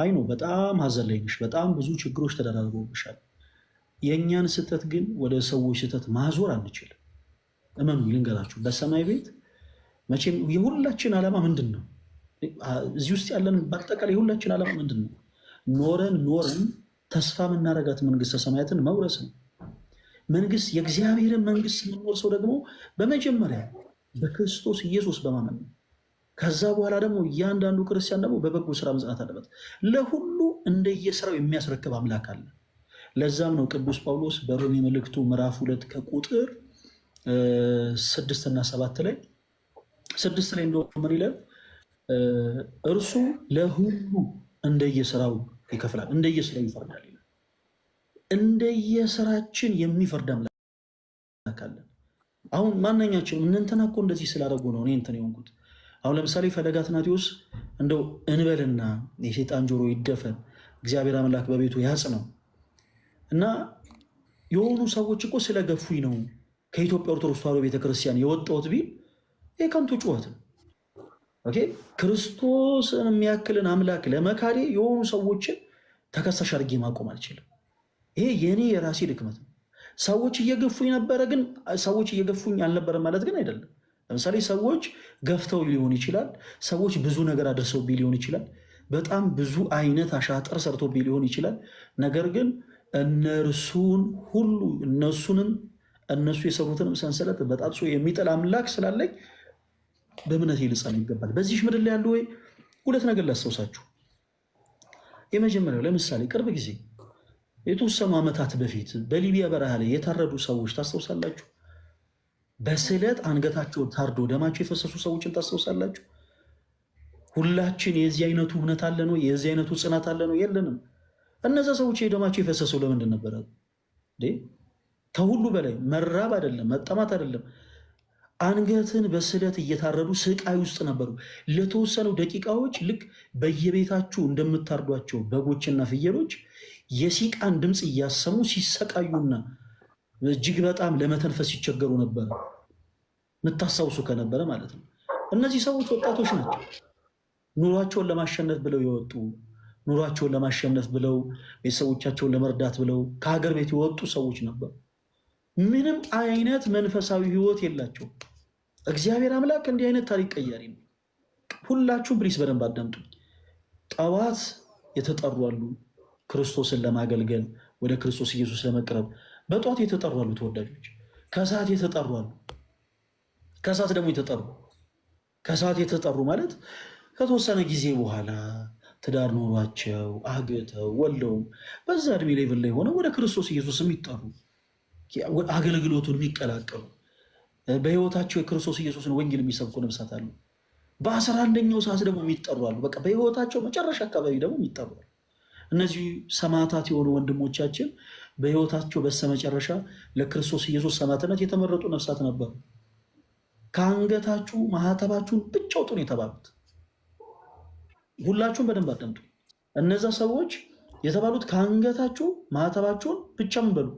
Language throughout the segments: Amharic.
አይ ነው በጣም ሀዘን ላይ ነሽ፣ በጣም ብዙ ችግሮች ተደራርበውብሻል። የእኛን ስህተት ግን ወደ ሰዎች ስህተት ማዞር አንችልም። እመኑ፣ ልንገራችሁ፣ በሰማይ ቤት መቼም የሁላችን ዓላማ ምንድን ነው? እዚህ ውስጥ ያለን በአጠቃላይ የሁላችን ዓላማ ምንድን ነው? ኖረን ተስፋ የምናደርጋት መንግስተ ሰማያትን መውረስ ነው። መንግስት የእግዚአብሔርን መንግስት የምንወርሰው ደግሞ በመጀመሪያ በክርስቶስ ኢየሱስ በማመን ነው። ከዛ በኋላ ደግሞ እያንዳንዱ ክርስቲያን ደግሞ በበጎ ስራ መጽናት አለበት። ለሁሉ እንደየስራው የሚያስረክብ አምላክ አለ። ለዛም ነው ቅዱስ ጳውሎስ በሮሜ መልእክቱ ምዕራፍ 2 ከቁጥር 6 እና 7 ላይ 6 ላይ እንደሆነ ምን ይላል? እርሱ ለሁሉ እንደየስራው ይከፍላል፣ እንደየስራው ይፈርዳል ይላል። እንደየስራችን የሚፈርድ አምላክ አለ። አሁን ማንኛቸው እንትና እኮ እንደዚህ ስላደረጉ ነው እኔ እንትን የሆንኩት። አሁን ለምሳሌ ፈለገ አትናቴዎስ እንደው እንበልና የሴጣን ጆሮ ይደፈን፣ እግዚአብሔር አምላክ በቤቱ ያጽነው እና የሆኑ ሰዎች እኮ ስለገፉኝ ነው ከኢትዮጵያ ኦርቶዶክስ ተዋሕዶ ቤተክርስቲያን የወጣሁት ቢል የከንቱ ጩኸት ነው። ክርስቶስን የሚያክልን አምላክ ለመካዴ የሆኑ ሰዎችን ተከሳሽ አድርጌ ማቆም አልችልም። ይሄ የኔ የራሴ ድክመት ነው። ሰዎች እየገፉኝ ነበረ፣ ግን ሰዎች እየገፉኝ አልነበረም ማለት ግን አይደለም። ለምሳሌ ሰዎች ገፍተው ሊሆን ይችላል። ሰዎች ብዙ ነገር አድርሰውብኝ ሊሆን ይችላል። በጣም ብዙ አይነት አሻጥር ሰርቶብኝ ሊሆን ይችላል። ነገር ግን እነርሱን ሁሉ እነሱ የሰሩትንም ሰንሰለት በጣጥሶ የሚጥል አምላክ ስላለኝ በእምነት ልጸና ይገባል። በዚህ ምድር ላይ ያሉ ወይ ሁለት ነገር ላስታውሳችሁ። የመጀመሪያው ለምሳሌ ቅርብ ጊዜ የተወሰኑ ዓመታት በፊት በሊቢያ በረሃ ላይ የታረዱ ሰዎች ታስታውሳላችሁ? በስለት አንገታቸው ታርዶ ደማቸው የፈሰሱ ሰዎችን ታስታውሳላችሁ? ሁላችን የዚህ አይነቱ እምነት አለ ነው? የዚህ አይነቱ ጽናት አለ ነው? የለንም። እነዛ ሰዎች የደማቸው የፈሰሰው ለምንድን ነበረ? ከሁሉ በላይ መራብ አይደለም፣ መጠማት አይደለም፣ አንገትን በስለት እየታረዱ ስቃይ ውስጥ ነበሩ። ለተወሰኑ ደቂቃዎች ልክ በየቤታችሁ እንደምታርዷቸው በጎችና ፍየሎች የሲቃን ድምፅ እያሰሙ ሲሰቃዩና እጅግ በጣም ለመተንፈስ ሲቸገሩ ነበረ። የምታስታውሱ ከነበረ ማለት ነው። እነዚህ ሰዎች ወጣቶች ናቸው። ኑሯቸውን ለማሸነፍ ብለው የወጡ ኑሯቸውን ለማሸነፍ ብለው ቤተሰቦቻቸውን ለመርዳት ብለው ከሀገር ቤት የወጡ ሰዎች ነበሩ። ምንም አይነት መንፈሳዊ ህይወት የላቸው። እግዚአብሔር አምላክ እንዲህ አይነት ታሪክ ቀያሪ ነው። ሁላችሁም ፕሊስ በደንብ አዳምጡኝ። ጠዋት የተጠሩ አሉ ክርስቶስን ለማገልገል ወደ ክርስቶስ ኢየሱስ ለመቅረብ በጠዋት የተጠሩ አሉ ተወዳጆች። ከሰዓት የተጠሩ አሉ። ከሰዓት ደግሞ ከሰዓት የተጠሩ ማለት ከተወሰነ ጊዜ በኋላ ትዳር ኖሯቸው አግብተው ወልደውም በዛ እድሜ ሌቭል ላይ ሆነው ወደ ክርስቶስ ኢየሱስ የሚጠሩ አገልግሎቱን የሚቀላቀሉ በህይወታቸው የክርስቶስ ኢየሱስን ወንጌል የሚሰብኩ ነፍሳት አሉ። በ11ኛው ሰዓት ደግሞ የሚጠሩ አሉ። በቃ በህይወታቸው መጨረሻ አካባቢ ደግሞ የሚጠሩ አሉ። እነዚህ ሰማዕታት የሆኑ ወንድሞቻችን በህይወታቸው በስተመጨረሻ ለክርስቶስ ኢየሱስ ሰማዕትነት የተመረጡ ነፍሳት ነበሩ። ከአንገታችሁ ማህተባችሁን ብቻ አውጡ ነው የተባሉት። ሁላችሁም በደንብ አዳምጡ። እነዛ ሰዎች የተባሉት ከአንገታችሁ ማህተባችሁን ብቻ ምን በሉ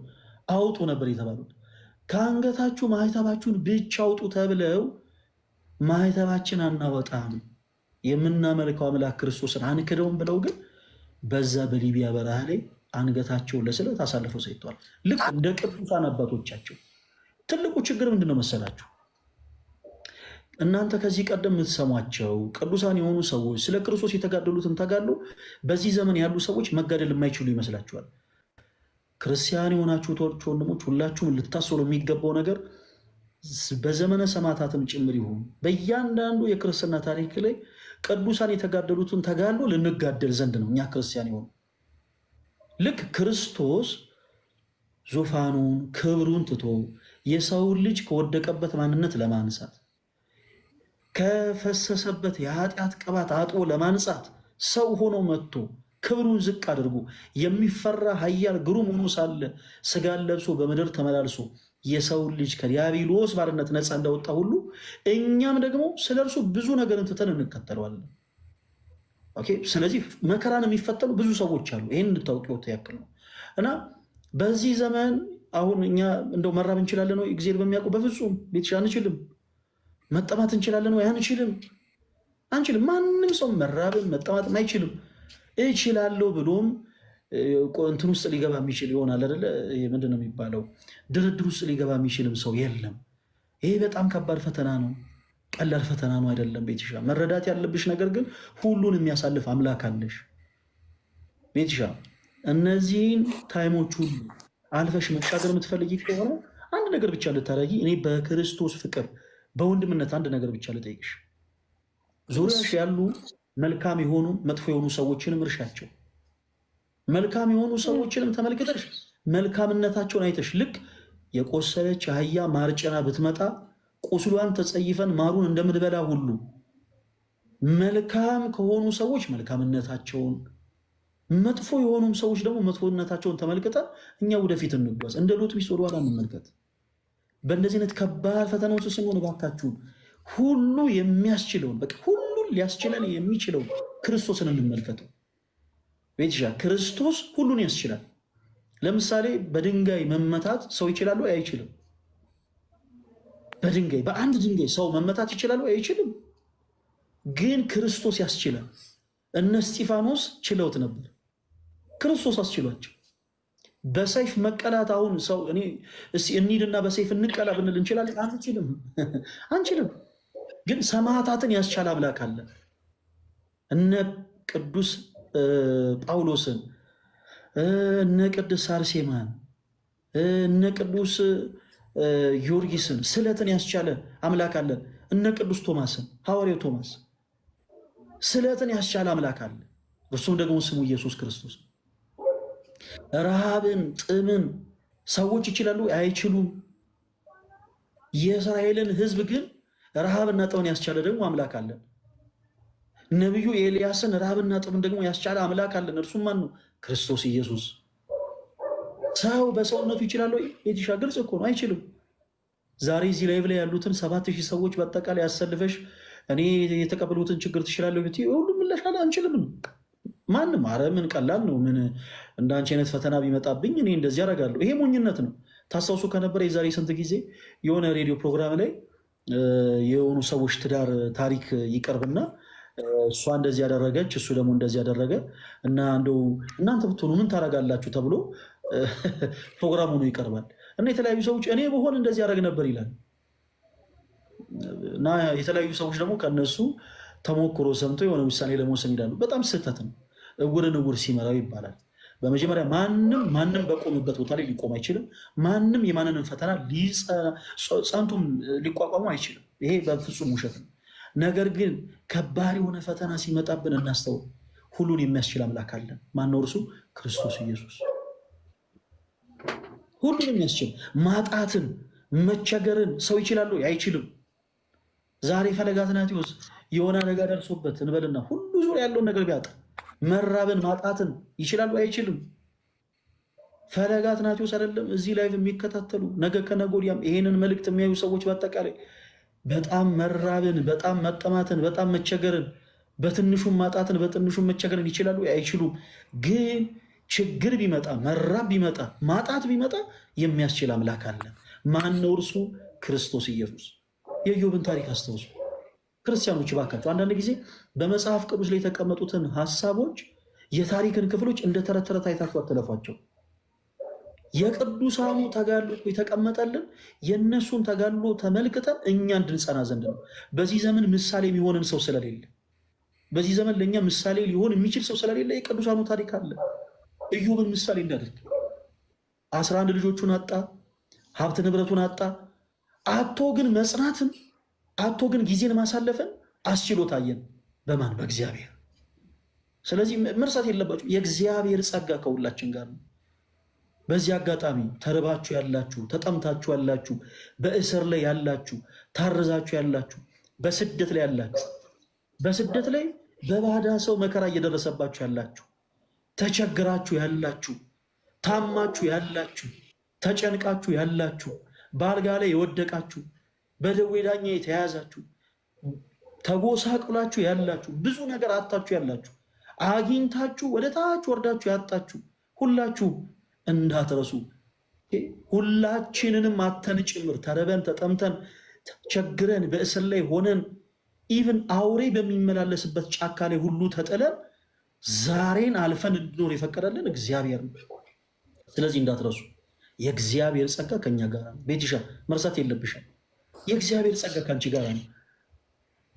አውጡ ነበር የተባሉት። ከአንገታችሁ ማህተባችሁን ብቻ አውጡ ተብለው ማህተባችን አናወጣም የምናመልከው አምላክ ክርስቶስን አንክደውም ብለው ግን በዛ በሊቢያ በረሃ ላይ አንገታቸውን ለስለት አሳልፈው ሰጥተዋል። ልክ እንደ ቅዱሳን አባቶቻቸው። ትልቁ ችግር ምንድነው መሰላችሁ? እናንተ ከዚህ ቀደም የምትሰሟቸው ቅዱሳን የሆኑ ሰዎች ስለ ክርስቶስ የተጋደሉትን ተጋድሎ በዚህ ዘመን ያሉ ሰዎች መጋደል የማይችሉ ይመስላችኋል። ክርስቲያን የሆናችሁ ወንድሞች ሁላችሁም ልታስሩ የሚገባው ነገር በዘመነ ሰማዕታትም ጭምር ይሁን በእያንዳንዱ የክርስትና ታሪክ ላይ ቅዱሳን የተጋደሉትን ተጋድሎ ልንጋደል ዘንድ ነው። እኛ ክርስቲያን የሆኑ ልክ ክርስቶስ ዙፋኑን ክብሩን ትቶ የሰውን ልጅ ከወደቀበት ማንነት ለማንሳት ከፈሰሰበት የኃጢአት ቅባት አጥቦ ለማንጻት ሰው ሆኖ መጥቶ ክብሩን ዝቅ አድርጎ የሚፈራ ኃያል ግሩም ሆኖ ሳለ ስጋን ለብሶ በምድር ተመላልሶ የሰውን ልጅ ከዲያብሎስ ባርነት ነፃ እንዳወጣ ሁሉ እኛም ደግሞ ስለ እርሱ ብዙ ነገርን ትተን እንከተለዋለን። ስለዚህ መከራን የሚፈተኑ ብዙ ሰዎች አሉ። ይህን እንድታውቂዎት ያክል ነው። እና በዚህ ዘመን አሁን እኛ እንደው መራብ እንችላለን ወይ? እግዚአብሔር በሚያውቁ በፍጹም ቤትሽ አንችልም። መጠማት እንችላለን ወይ? አንችልም። ማንም ሰው መራብን መጠማትም አይችልም። እችላለሁ ብሎም እንትን ውስጥ ሊገባ የሚችል ይሆናል አይደለ? ምንድን ነው የሚባለው? ድርድር ውስጥ ሊገባ የሚችልም ሰው የለም። ይሄ በጣም ከባድ ፈተና ነው። ቀላል ፈተና ነው አይደለም። ቤትሻ መረዳት ያለብሽ ነገር ግን ሁሉን የሚያሳልፍ አምላክ አለሽ። ቤትሻ እነዚህን ታይሞች ሁሉ አልፈሽ መሻገር የምትፈልጊ ከሆነ አንድ ነገር ብቻ ልታደርጊ፣ እኔ በክርስቶስ ፍቅር በወንድምነት አንድ ነገር ብቻ ልጠይቅሽ። ዙሪያሽ ያሉ መልካም የሆኑ መጥፎ የሆኑ ሰዎችንም እርሻቸው። መልካም የሆኑ ሰዎችንም ተመልክተሽ መልካምነታቸውን አይተሽ ልክ የቆሰለች አህያ ማርጭና ብትመጣ ቁስሏን ተጸይፈን ማሩን እንደምንበላ ሁሉ መልካም ከሆኑ ሰዎች መልካምነታቸውን፣ መጥፎ የሆኑም ሰዎች ደግሞ መጥፎነታቸውን ተመልክተን እኛ ወደፊት እንጓዝ። እንደ ሎጥ ሚስት ወደኋላ እንመልከት። በእንደዚህ አይነት ከባድ ፈተናዎች ስንሆን እባካችሁን ሁሉ የሚያስችለውን በቃ ሁሉን ሊያስችለን የሚችለው ክርስቶስን እንመልከተው። ቤትሻ ክርስቶስ ሁሉን ያስችላል። ለምሳሌ በድንጋይ መመታት ሰው ይችላሉ? አይችልም። በድንጋይ በአንድ ድንጋይ ሰው መመታት ይችላሉ? አይችልም። ግን ክርስቶስ ያስችላል። እነ እስጢፋኖስ ችለውት ነበር፣ ክርስቶስ አስችሏቸው። በሰይፍ መቀላት አሁን ሰው እኔ እንሂድና በሰይፍ እንቀላ ብንል እንችላለን? አንችልም፣ አንችልም። ግን ሰማዕታትን ያስቻለ አምላክ አለ። እነ ቅዱስ ጳውሎስን፣ እነ ቅዱስ አርሴማን፣ እነ ቅዱስ ጊዮርጊስን ስለትን ያስቻለ አምላክ አለን። እነ ቅዱስ ቶማስን፣ ሐዋርያው ቶማስ ስለትን ያስቻለ አምላክ አለ። እርሱም ደግሞ ስሙ ኢየሱስ ክርስቶስ። ረሃብን፣ ጥምን ሰዎች ይችላሉ? አይችሉም። የእስራኤልን ሕዝብ ግን ረሃብና ጥምን ያስቻለ ደግሞ አምላክ አለን። ነቢዩ ኤልያስን ረሃብና ጥምን ደግሞ ያስቻለ አምላክ አለን። እርሱም ማን ነው? ክርስቶስ ኢየሱስ። ሰው በሰውነቱ ይችላል ወይ? የቲሻ ግልጽ እኮ ነው፣ አይችልም። ዛሬ እዚህ ላይ ብላ ያሉትን 7000 ሰዎች በአጠቃላይ ያሰልፈሽ እኔ የተቀበሉትን ችግር ትችላለሁ ብትይ ሁሉም ምላሻል አንችልም። ማንም አረ ምን ቀላል ነው፣ ምን እንደ አንቺ አይነት ፈተና ቢመጣብኝ እኔ እንደዚህ ያደርጋለሁ። ይሄ ሞኝነት ነው። ታስታውሱ ከነበረ የዛሬ ስንት ጊዜ የሆነ ሬዲዮ ፕሮግራም ላይ የሆኑ ሰዎች ትዳር ታሪክ ይቀርብና እሷ እንደዚህ ያደረገች እሱ ደግሞ እንደዚህ ያደረገ እና እንደው እናንተ ብትሆኑ ምን ታደርጋላችሁ ተብሎ ፕሮግራም ሆኖ ይቀርባል። እና የተለያዩ ሰዎች እኔ በሆን እንደዚህ ያደረግ ነበር ይላል። እና የተለያዩ ሰዎች ደግሞ ከነሱ ተሞክሮ ሰምቶ የሆነ ውሳኔ ለመወሰን ይላሉ። በጣም ስህተት ነው። እውርን እውር ሲመራው ይባላል። በመጀመሪያ ማንም በቆምበት ቦታ ላይ ሊቆም አይችልም። ማንም የማንንም ፈተና ጸንቱም ሊቋቋሙ አይችልም። ይሄ በፍጹም ውሸት ነው። ነገር ግን ከባድ የሆነ ፈተና ሲመጣብን እናስተውል። ሁሉን የሚያስችል አምላክ አለን። ማነው እርሱ? ክርስቶስ ኢየሱስ። ሁሉን የሚያስችል ማጣትን፣ መቸገርን ሰው ይችላሉ? አይችልም። ዛሬ ፈለገ አትናቴዎስ የሆነ አደጋ ደርሶበት እንበልና ሁሉ ዙሪያ ያለውን ነገር ቢያጣ መራብን ማጣትን ይችላሉ? አይችልም። ፈለገ አትናቴዎስ አይደለም እዚህ ላይ የሚከታተሉ ነገ ከነገ ወዲያም ይሄንን መልእክት የሚያዩ ሰዎች በአጠቃላይ በጣም መራብን፣ በጣም መጠማትን፣ በጣም መቸገርን፣ በትንሹም ማጣትን፣ በትንሹም መቸገርን ይችላሉ? አይችሉም። ግን ችግር ቢመጣ፣ መራብ ቢመጣ፣ ማጣት ቢመጣ የሚያስችል አምላክ አለ። ማን ነው እርሱ? ክርስቶስ ኢየሱስ። የኢዮብን ታሪክ አስታውሱ ክርስቲያኖች ባካቸው። አንዳንድ ጊዜ በመጽሐፍ ቅዱስ ላይ የተቀመጡትን ሀሳቦች፣ የታሪክን ክፍሎች እንደ ተረት ተረት አይታችሁ አትለፏቸው። የቅዱሳኑ ተጋድሎ የተቀመጠልን የእነሱን ተጋድሎ ተመልክተን እኛ እንድንጸና ዘንድ ነው። በዚህ ዘመን ምሳሌ የሚሆንን ሰው ስለሌለ፣ በዚህ ዘመን ለእኛ ምሳሌ ሊሆን የሚችል ሰው ስለሌለ የቅዱሳኑ ታሪክ አለ። ኢዮብን ምሳሌ እንዳደርግ 11 ልጆቹን አጣ፣ ሀብት ንብረቱን አጣ። አቶ ግን መጽናትን፣ አቶ ግን ጊዜን ማሳለፍን አስችሎ ታየን። በማን? በእግዚአብሔር። ስለዚህ መርሳት የለባችሁ የእግዚአብሔር ጸጋ ከሁላችን ጋር ነው። በዚህ አጋጣሚ ተርባችሁ ያላችሁ፣ ተጠምታችሁ ያላችሁ፣ በእስር ላይ ያላችሁ፣ ታርዛችሁ ያላችሁ፣ በስደት ላይ ያላችሁ፣ በስደት ላይ በባዳ ሰው መከራ እየደረሰባችሁ ያላችሁ፣ ተቸግራችሁ ያላችሁ፣ ታማችሁ ያላችሁ፣ ተጨንቃችሁ ያላችሁ፣ በአልጋ ላይ የወደቃችሁ፣ በደዌ ዳኛ የተያዛችሁ፣ ተጎሳቅላችሁ ያላችሁ፣ ብዙ ነገር አጣችሁ ያላችሁ፣ አግኝታችሁ ወደ ታች ወርዳችሁ ያጣችሁ ሁላችሁ እንዳትረሱ። ሁላችንንም አተን ጭምር ተረበን፣ ተጠምተን፣ ቸግረን፣ በእስር ላይ ሆነን ኢቭን አውሬ በሚመላለስበት ጫካ ላይ ሁሉ ተጥለን ዛሬን አልፈን እንድኖር የፈቀደልን እግዚአብሔር ነው። ስለዚህ እንዳትረሱ፣ የእግዚአብሔር ጸጋ ከኛ ጋር ነው። ቤትሻ መርሳት የለብሻል። የእግዚአብሔር ጸጋ ከአንቺ ጋር ነው።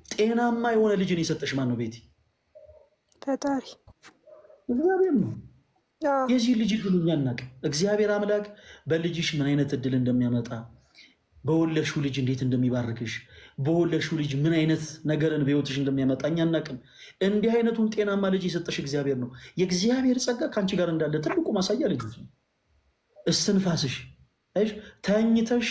ጤናማ የሆነ ልጅን የሰጠሽ ማን ነው? ቤቲ ፈጣሪ እግዚአብሔር ነው። የዚህ ልጅ ግን እኛ አናውቅም። እግዚአብሔር አምላክ በልጅሽ ምን አይነት እድል እንደሚያመጣ፣ በወለድሽው ልጅ እንዴት እንደሚባርክሽ፣ በወለድሽው ልጅ ምን አይነት ነገርን በህይወትሽ እንደሚያመጣ እኛ አናውቅም። እንዲህ አይነቱን ጤናማ ልጅ የሰጠሽ እግዚአብሔር ነው። የእግዚአብሔር ጸጋ ከአንቺ ጋር እንዳለ ትልቁ ማሳያ ልጅ ነው። እስትንፋስሽ ተኝተሽ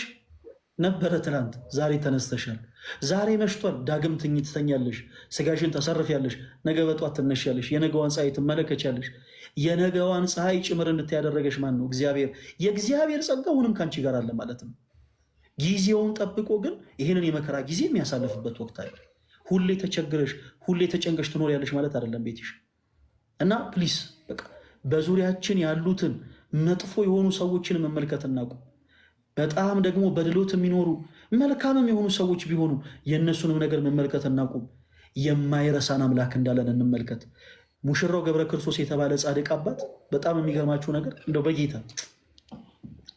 ነበረ ትናንት፣ ዛሬ ተነስተሻል። ዛሬ መሽቷል፣ ዳግም ትተኛለሽ፣ ስጋሽን ታሳርፊያለሽ። ነገ በጧት ትነሻለሽ፣ የነገዋን ፀሐይ ትመለከቻለሽ። የነገዋን ፀሐይ ጭምር እንድታይ ያደረገሽ ማን ነው? እግዚአብሔር። የእግዚአብሔር ጸጋ አሁንም ከአንቺ ጋር አለ ማለት ነው። ጊዜውን ጠብቆ ግን ይህንን የመከራ ጊዜ የሚያሳልፍበት ወቅት አለ። ሁሌ ተቸግረሽ፣ ሁሌ ተጨንቀሽ ትኖሪያለሽ ማለት አይደለም ቤትሽ። እና ፕሊስ በቃ በዙሪያችን ያሉትን መጥፎ የሆኑ ሰዎችን መመልከት እናቁም። በጣም ደግሞ በድሎት የሚኖሩ መልካምም የሆኑ ሰዎች ቢሆኑ የእነሱንም ነገር መመልከት እናቁም። የማይረሳን አምላክ እንዳለን እንመልከት። ሙሽራው ገብረ ክርስቶስ የተባለ ጻድቅ አባት በጣም የሚገርማችሁ ነገር እንደው በጌታ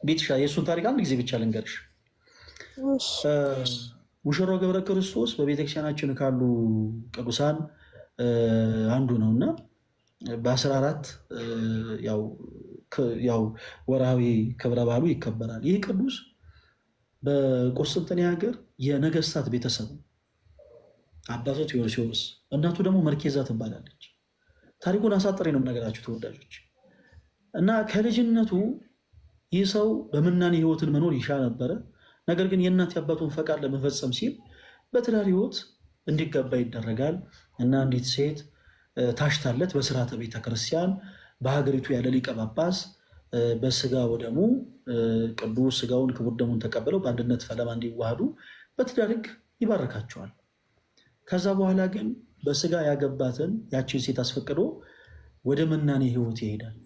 ቤትሻ የእሱን ታሪክ አንድ ጊዜ ብቻ ልንገርሽ። ሙሽራው ገብረ ክርስቶስ በቤተክርስቲያናችን ካሉ ቅዱሳን አንዱ ነው እና በ14 ያው ወርሃዊ ክብረ በዓሉ ይከበራል። ይህ ቅዱስ በቆስጥንጥንያ ሀገር የነገስታት ቤተሰብ አባቱ ቴዎዶስዮስ፣ እናቱ ደግሞ መርኬዛ ትባላለች። ታሪኩን አሳጥሬ ነው የምነግራችሁ ተወዳጆች። እና ከልጅነቱ ይህ ሰው በምናኔ ህይወትን መኖር ይሻ ነበረ። ነገር ግን የእናት የአባቱን ፈቃድ ለመፈጸም ሲል በትዳር ህይወት እንዲገባ ይደረጋል እና አንዲት ሴት ታሽታለት በስርዓተ ቤተክርስቲያን በሀገሪቱ ያለ ሊቀ ጳጳስ በስጋ ወደሙ ቅዱስ ስጋውን ክቡር ደሙን ተቀብለው በአንድነት ፈለማ እንዲዋሃዱ በትዳር ህግ ይባርካቸዋል። ከዛ በኋላ ግን በስጋ ያገባትን ያችን ሴት አስፈቅዶ ወደ መናኔ ህይወት ይሄዳል።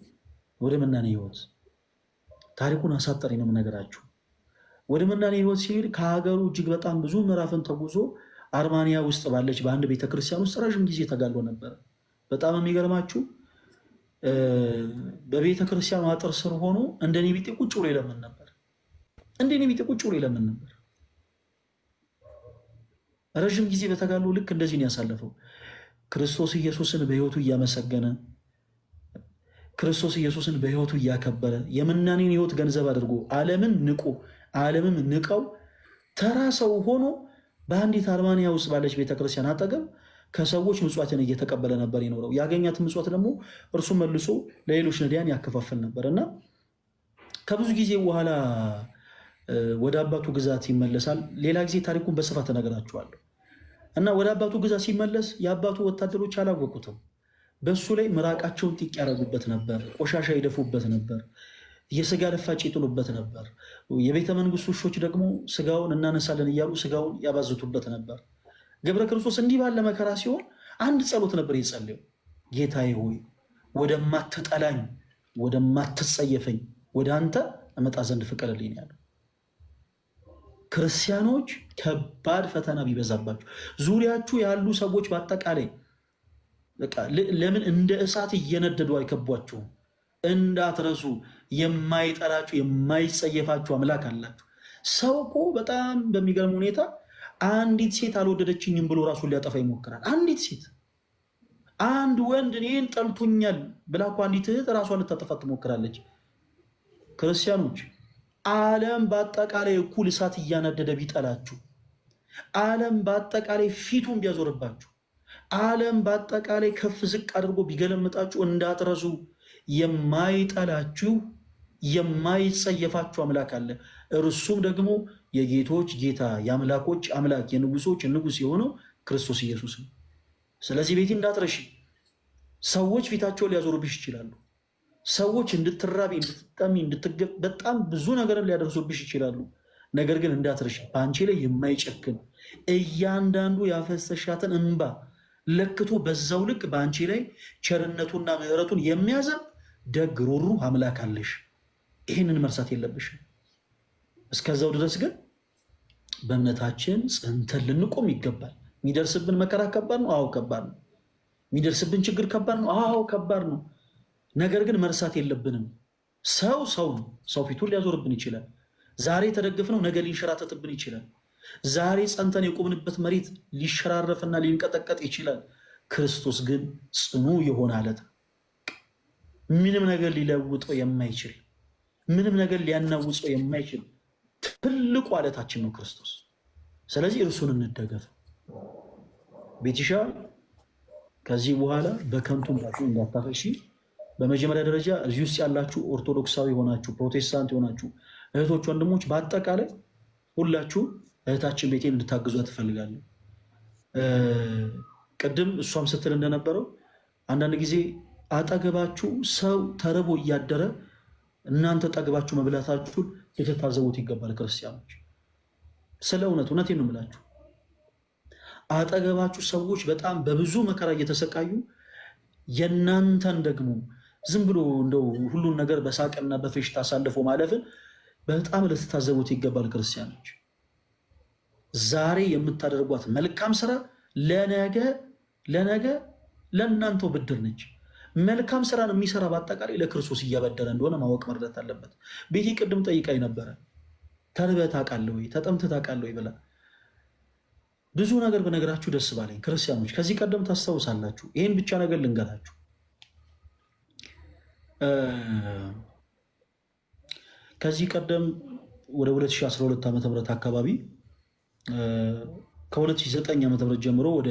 ወደ መናኔ ህይወት ታሪኩን አሳጠሪ ነው የምነግራችሁ። ወደ መናኔ ህይወት ሲሄድ ከሀገሩ እጅግ በጣም ብዙ ምዕራፍን ተጉዞ አርማንያ ውስጥ ባለች በአንድ ቤተክርስቲያን ውስጥ ረዥም ጊዜ ተጋድሎ ነበር። በጣም የሚገርማችሁ በቤተክርስቲያኑ አጥር ስር ሆኖ እንደኔ ቢጤ ቁጭ ብሎ ይለምን ነበር። እንደኔ ቢጤ ቁጭ ብሎ ይለምን ነበር። ረዥም ጊዜ በተጋድሎ ልክ እንደዚህ ነው ያሳለፈው። ክርስቶስ ኢየሱስን በህይወቱ እያመሰገነ፣ ክርስቶስ ኢየሱስን በህይወቱ እያከበረ፣ የምናኔን ህይወት ገንዘብ አድርጎ ዓለምን ንቆ ዓለምም ንቀው ተራ ሰው ሆኖ በአንዲት አርማንያ ውስጥ ባለች ቤተክርስቲያን አጠገብ ከሰዎች ምጽዋትን እየተቀበለ ነበር የኖረው። ያገኛት ምጽዋት ደግሞ እርሱ መልሶ ለሌሎች ነዳያን ያከፋፍል ነበር እና ከብዙ ጊዜ በኋላ ወደ አባቱ ግዛት ይመለሳል። ሌላ ጊዜ ታሪኩን በስፋት እነግራችኋለሁ። እና ወደ አባቱ ግዛት ሲመለስ የአባቱ ወታደሮች አላወቁትም። በሱ ላይ ምራቃቸውን ጢቅ ያደረጉበት ነበር፣ ቆሻሻ ይደፉበት ነበር፣ የስጋ ልፋጭ ይጥሉበት ነበር። የቤተ መንግስት ውሾች ደግሞ ስጋውን እናነሳለን እያሉ ስጋውን ያባዝቱበት ነበር። ገብረ ክርስቶስ እንዲህ ባለ መከራ ሲሆን አንድ ጸሎት ነበር የጸለየው። ጌታዬ ሆይ ወደማትጠላኝ ወደማትጸየፈኝ ወደ አንተ እመጣ ዘንድ ፍቀድልኝ ያለው። ክርስቲያኖች ከባድ ፈተና ቢበዛባችሁ ዙሪያችሁ ያሉ ሰዎች በአጠቃላይ ለምን እንደ እሳት እየነደዱ አይከቧችሁም? እንዳትረሱ የማይጠላችሁ የማይጸየፋችሁ አምላክ አላችሁ። ሰው እኮ በጣም በሚገርም ሁኔታ አንዲት ሴት አልወደደችኝም ብሎ ራሱን ሊያጠፋ ይሞክራል። አንዲት ሴት አንድ ወንድ እኔን ጠልቶኛል ብላ እኮ አንዲት እህት ራሷን ልታጠፋ ትሞክራለች። ክርስቲያኖች ዓለም በአጠቃላይ እኩል እሳት እያነደደ ቢጠላችሁ፣ ዓለም በአጠቃላይ ፊቱን ቢያዞርባችሁ፣ ዓለም በአጠቃላይ ከፍ ዝቅ አድርጎ ቢገለምጣችሁ እንዳትረሱ የማይጠላችሁ የማይጸየፋችሁ አምላክ አለ። እርሱም ደግሞ የጌቶች ጌታ የአምላኮች አምላክ የንጉሶች ንጉስ የሆነው ክርስቶስ ኢየሱስ ነው። ስለዚህ ቤቴ እንዳትረሺ። ሰዎች ፊታቸውን ሊያዞሩብሽ ይችላሉ። ሰዎች እንድትራቢ፣ እንድትጠሚ፣ በጣም ብዙ ነገርን ሊያደርሱብሽ ይችላሉ። ነገር ግን እንዳትረሺ፣ በአንቺ ላይ የማይጨክን እያንዳንዱ ያፈሰሻትን እንባ ለክቶ በዛው ልክ በአንቺ ላይ ቸርነቱና ምሕረቱን የሚያዘብ ደግ ሩህሩህ አምላክ አለሽ። ይህንን መርሳት የለብሽም። እስከዛው ድረስ ግን በእምነታችን ጸንተን ልንቆም ይገባል። የሚደርስብን መከራ ከባድ ነው። አዎ ከባድ ነው። የሚደርስብን ችግር ከባድ ነው። አዎ ከባድ ነው። ነገር ግን መርሳት የለብንም። ሰው ነው። ሰው ፊቱን ሊያዞርብን ይችላል። ዛሬ የተደገፍነው ነገ ሊንሸራተትብን ይችላል። ዛሬ ጸንተን የቆምንበት መሬት ሊሸራረፍና ሊንቀጠቀጥ ይችላል። ክርስቶስ ግን ጽኑ የሆነ አለት፣ ምንም ነገር ሊለውጠው የማይችል፣ ምንም ነገር ሊያናውጸው የማይችል ትልቁ አለታችን ነው ክርስቶስ። ስለዚህ እርሱን እንደገፍ። ቤቲሻ ከዚህ በኋላ በከንቱ እንዳታፈሺ። በመጀመሪያ ደረጃ እዚህ ውስጥ ያላችሁ ኦርቶዶክሳዊ የሆናችሁ ፕሮቴስታንት የሆናችሁ እህቶች፣ ወንድሞች በአጠቃላይ ሁላችሁ እህታችን ቤቴን እንድታግዟ ትፈልጋለሁ። ቅድም እሷም ስትል እንደነበረው አንዳንድ ጊዜ አጠገባችሁ ሰው ተርቦ እያደረ እናንተ ጠግባችሁ መብላታችሁን ልትታዘቡት ይገባል። ክርስቲያኖች ስለ እውነቴን ነው የምላችሁ። አጠገባችሁ ሰዎች በጣም በብዙ መከራ እየተሰቃዩ የእናንተን ደግሞ ዝም ብሎ እንደው ሁሉን ነገር በሳቅና በፌሽታ አሳልፎ ማለፍን በጣም ልትታዘቡት ይገባል። ክርስቲያኖች ዛሬ የምታደርጓት መልካም ስራ ለነገ ለእናንተው ብድር ነች። መልካም ስራን የሚሰራ በአጠቃላይ ለክርስቶስ እያበደረ እንደሆነ ማወቅ መረዳት አለበት። ቤቲ ቅድም ጠይቃኝ ነበረ፣ ተርበህ ታውቃለህ ወይ ተጠምተህ ታውቃለህ ወይ ብላ። ብዙ ነገር በነገራችሁ ደስ ባለኝ። ክርስቲያኖች ከዚህ ቀደም ታስታውሳላችሁ። ይህን ብቻ ነገር ልንገራችሁ። ከዚህ ቀደም ወደ 2012 ዓ.ም አካባቢ ከ2009 ዓ.ም ጀምሮ ወደ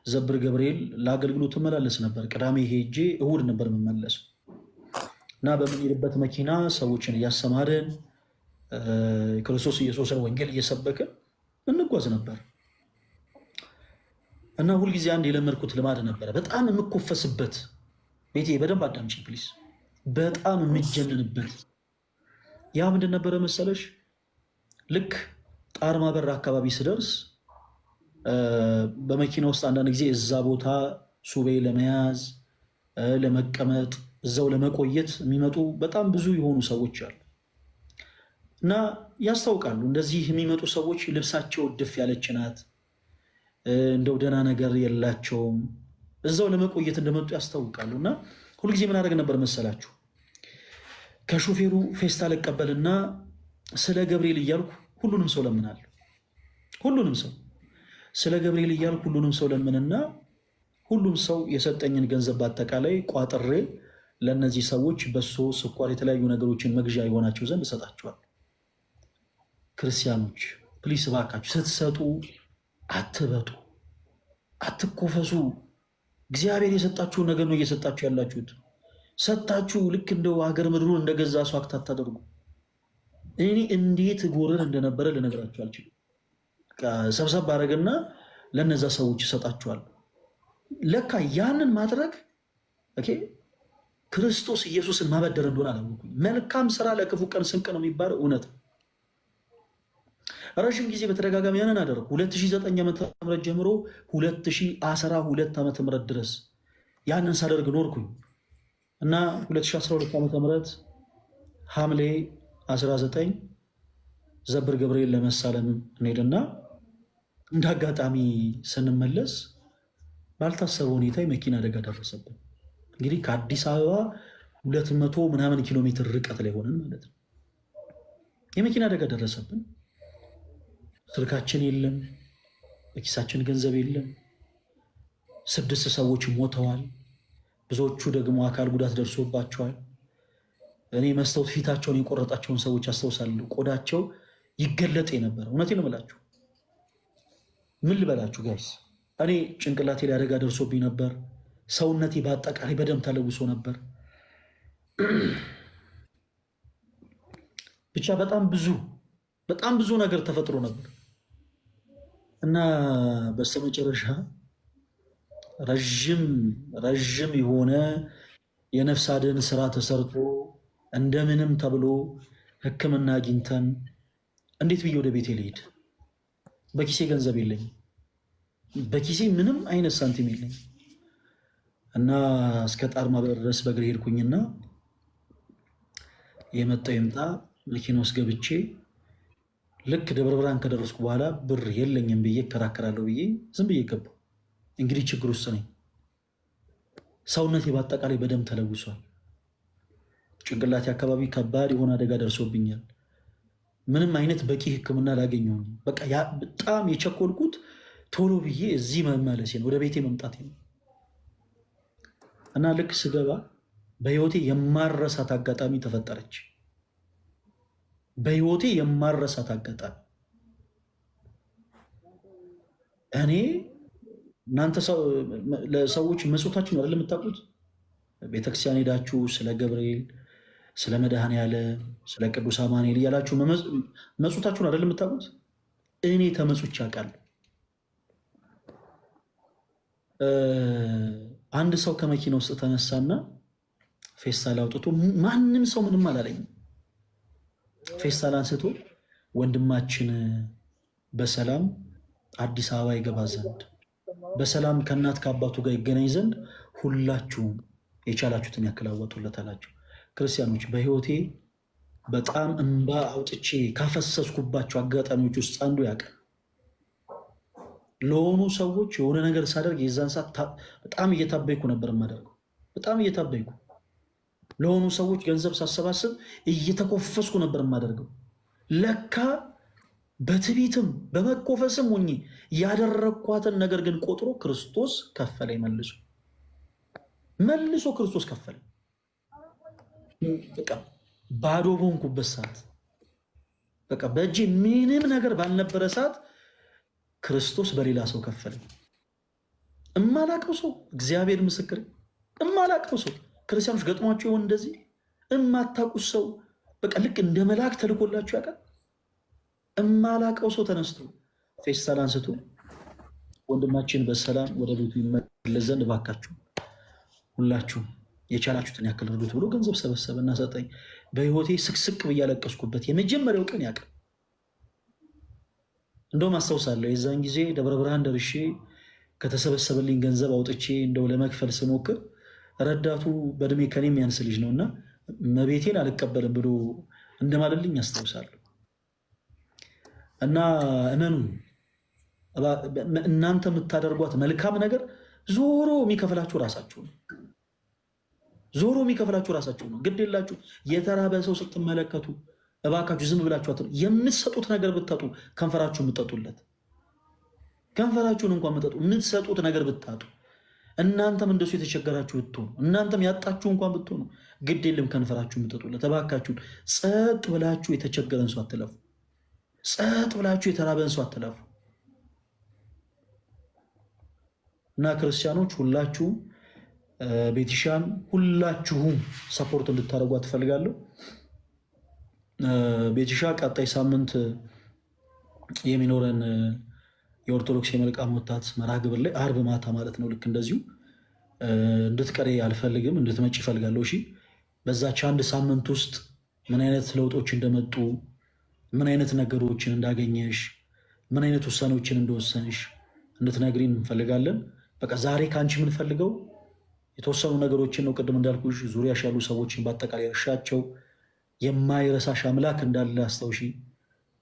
ዘብር ገብርኤል ለአገልግሎት እመላለስ ነበር። ቅዳሜ ሄጄ እሁድ ነበር የምመለሰው እና በምንሄድበት መኪና ሰዎችን እያሰማርን ክርስቶስ ኢየሱስን ወንጌል እየሰበክን እንጓዝ ነበር እና ሁልጊዜ አንድ የለመድኩት ልማድ ነበረ፣ በጣም የምኮፈስበት። ቤቴ በደንብ አዳምጪ ፕሊስ። በጣም የምጀንንበት ያ ምንድን ነበረ መሰለሽ? ልክ ጣርማ በር አካባቢ ስደርስ በመኪና ውስጥ አንዳንድ ጊዜ እዛ ቦታ ሱቤ ለመያዝ ለመቀመጥ እዛው ለመቆየት የሚመጡ በጣም ብዙ የሆኑ ሰዎች አሉ እና ያስታውቃሉ። እንደዚህ የሚመጡ ሰዎች ልብሳቸው ድፍ ያለች ናት፣ እንደው ደህና ነገር የላቸውም። እዛው ለመቆየት እንደመጡ ያስታውቃሉ። እና ሁልጊዜ ምን አደረግ ነበር መሰላችሁ? ከሾፌሩ ፌስታል እቀበልና ስለ ገብርኤል እያልኩ ሁሉንም ሰው ለምናለሁ። ሁሉንም ሰው ስለ ገብርኤል እያልኩ ሁሉንም ሰው ለምንና ሁሉም ሰው የሰጠኝን ገንዘብ በአጠቃላይ ቋጥሬ ለእነዚህ ሰዎች በሶ፣ ስኳር፣ የተለያዩ ነገሮችን መግዣ የሆናቸው ዘንድ እሰጣቸዋል። ክርስቲያኖች ፕሊስ እባካችሁ ስትሰጡ አትበጡ፣ አትኮፈሱ። እግዚአብሔር የሰጣችሁን ነገር ነው እየሰጣችሁ ያላችሁት። ሰጣችሁ ልክ እንደው ሀገር ምድሩን እንደገዛ ሰው አክት አታደርጉ። እኔ እንዴት ጎረር እንደነበረ ልነግራችሁ አልችልም። ሰብሰብ አደረግና ለነዛ ሰዎች ይሰጣችኋል። ለካ ያንን ማድረግ ክርስቶስ ኢየሱስን ማበደር እንደሆነ አላወኩኝ። መልካም ስራ ለክፉ ቀን ስንቅ ነው የሚባለው እውነት ነው። ረዥም ጊዜ በተደጋጋሚ ያንን አደረግኩ። 2009 ዓ.ም ጀምሮ 2012 ዓ.ም ድረስ ያንን ሳደርግ ኖርኩኝ እና 2012 ዓ.ም ሐምሌ 19 ዘብር ገብርኤል ለመሳለም እንሄድና እንደ አጋጣሚ ስንመለስ ባልታሰበ ሁኔታ የመኪና አደጋ ደረሰብን። እንግዲህ ከአዲስ አበባ 200 ምናምን ኪሎ ሜትር ርቀት ላይ ሆነን ማለት ነው። የመኪና አደጋ ደረሰብን። ስልካችን የለም፣ በኪሳችን ገንዘብ የለም። 6 ሰዎች ሞተዋል። ብዙዎቹ ደግሞ አካል ጉዳት ደርሶባቸዋል። እኔ መስታወት ፊታቸውን የቆረጣቸውን ሰዎች አስታውሳለሁ። ቆዳቸው ይገለጥ ነበር። እውነቴን ነው የምላችሁ። ምን ልበላችሁ ጋይስ፣ እኔ ጭንቅላቴ ላይ አደጋ ደርሶብኝ ነበር። ሰውነቴ በአጠቃላይ በደም ተለውሶ ነበር። ብቻ በጣም ብዙ ነገር ተፈጥሮ ነበር እና በስተመጨረሻ ረዥም የሆነ የነፍስ አድን ስራ ተሰርቶ እንደምንም ተብሎ ሕክምና አግኝተን እንዴት ብዬ ወደ ቤቴ ልሄድ? በኪሴ ገንዘብ የለኝም። በኪሴ ምንም አይነት ሳንቲም የለኝም እና እስከ ጣርማ ድረስ በእግሬ ሄድኩኝና የመጣው ይምጣ መኪና ውስጥ ገብቼ ልክ ደብረ ብርሃን ከደረስኩ በኋላ ብር የለኝም ብዬ እከራከራለሁ ብዬ ዝም ብዬ ገባሁ። እንግዲህ ችግር ውስጥ ነኝ። ሰውነቴ በአጠቃላይ በደም ተለውሷል። ጭንቅላቴ አካባቢ ከባድ የሆነ አደጋ ደርሶብኛል። ምንም አይነት በቂ ሕክምና ላገኘው በቃ በጣም የቸኮልኩት ቶሎ ብዬ እዚህ መመለሴ ነው፣ ወደ ቤቴ መምጣቴ ነው። እና ልክ ስገባ በህይወቴ የማረሳት አጋጣሚ ተፈጠረች። በህይወቴ የማረሳት አጋጣሚ እኔ እናንተ ለሰዎች መጽውታችሁን አይደል የምታውቁት? ቤተክርስቲያን ሄዳችሁ ስለ ገብርኤል፣ ስለ መድኃኔዓለም፣ ስለ ቅዱስ አማኑኤል እያላችሁ መጽውታችሁን አይደል የምታውቁት? እኔ ተመጹች አውቃለሁ። አንድ ሰው ከመኪና ውስጥ ተነሳና ፌስታል አውጥቶ ማንም ሰው ምንም አላለኝም። ፌስታል አንስቶ ወንድማችን በሰላም አዲስ አበባ ይገባ ዘንድ በሰላም ከእናት ከአባቱ ጋር ይገናኝ ዘንድ ሁላችሁም የቻላችሁትን ያክል አዋጡለት አላቸው። ክርስቲያኖች በህይወቴ በጣም እንባ አውጥቼ ካፈሰስኩባቸው አጋጣሚዎች ውስጥ አንዱ ያውቃል። ለሆኑ ሰዎች የሆነ ነገር ሳደርግ የዛን ሰዓት በጣም እየታበይኩ ነበር የማደርገው። በጣም እየታበይኩ ለሆኑ ሰዎች ገንዘብ ሳሰባስብ እየተኮፈስኩ ነበር የማደርገው። ለካ በትዕቢትም በመኮፈስም ሆኜ ያደረግኳትን ነገር ግን ቆጥሮ ክርስቶስ ከፈለኝ። መልሶ ክርስቶስ ከፈለኝ። በቃ ባዶ በሆንኩበት ሰዓት፣ በቃ በእጄ ምንም ነገር ባልነበረ ሰዓት ክርስቶስ በሌላ ሰው ከፈለኝ። እማላቀው ሰው፣ እግዚአብሔር ምስክር፣ እማላቀው ሰው። ክርስቲያኖች ገጥሟቸው ይሆን እንደዚህ? እማታውቁት ሰው በቃ ልክ እንደ መልአክ ተልኮላችሁ ያውቃል? እማላቀው ሰው ተነስቶ ፌስታል አንስቶ ወንድማችን በሰላም ወደ ቤቱ ይመለስ ዘንድ እባካችሁ ሁላችሁም የቻላችሁትን ያክል እርዱት ብሎ ገንዘብ ሰበሰበና ሰጠኝ። በህይወቴ ስቅስቅ ብዬ ያለቀስኩበት የመጀመሪያው ቀን ያውቃል። እንደውም አስታውሳለሁ የዛን ጊዜ ደብረ ብርሃን ደርሼ ከተሰበሰበልኝ ገንዘብ አውጥቼ እንደው ለመክፈል ስሞክር ረዳቱ በእድሜ ከኔ የሚያንስ ልጅ ነው እና መቤቴን አልቀበልም ብሎ እንደማለልኝ አስታውሳለሁ። እና እመኑ እናንተ የምታደርጓት መልካም ነገር ዞሮ የሚከፍላችሁ ራሳችሁ ነው። ዞሮ የሚከፍላችሁ ራሳችሁ ነው። ግድ የላችሁ። የተራበ ሰው ስትመለከቱ እባካችሁ ዝም ብላችሁ የምትሰጡት ነገር ብታጡ ከንፈራችሁ የምትጠጡለት፣ ከንፈራችሁን እንኳን የምትጠጡ የምትሰጡት ነገር ብታጡ፣ እናንተም እንደሱ የተቸገራችሁ ብትሆኑ፣ እናንተም ያጣችሁ እንኳን ብትሆኑ ግድ የለም ከንፈራችሁ የምትጠጡለት። እባካችሁን ጸጥ ብላችሁ የተቸገረን ሰው አትለፉ። ጸጥ ብላችሁ የተራበን ሰው አትለፉ። እና ክርስቲያኖች ሁላችሁም ቤቲሻን ሁላችሁም ሰፖርት እንድታደርጓ ትፈልጋለሁ። ቤቲሻ ቀጣይ ሳምንት የሚኖረን የኦርቶዶክስ የመልቃም ወጣት መርሃ ግብር ላይ አርብ ማታ ማለት ነው። ልክ እንደዚሁ እንድትቀሪ አልፈልግም፣ እንድትመጪ እፈልጋለሁ። እሺ፣ በዛች አንድ ሳምንት ውስጥ ምን አይነት ለውጦች እንደመጡ፣ ምን አይነት ነገሮችን እንዳገኘሽ፣ ምን አይነት ውሳኔዎችን እንደወሰንሽ እንድትነግሪን እንፈልጋለን። በቃ ዛሬ ከአንቺ የምንፈልገው የተወሰኑ ነገሮችን ነው። ቅድም እንዳልኩሽ ዙሪያሽ ያሉ ሰዎችን በአጠቃላይ እርሻቸው የማይረሳሽ አምላክ እንዳለ አስታውሺ።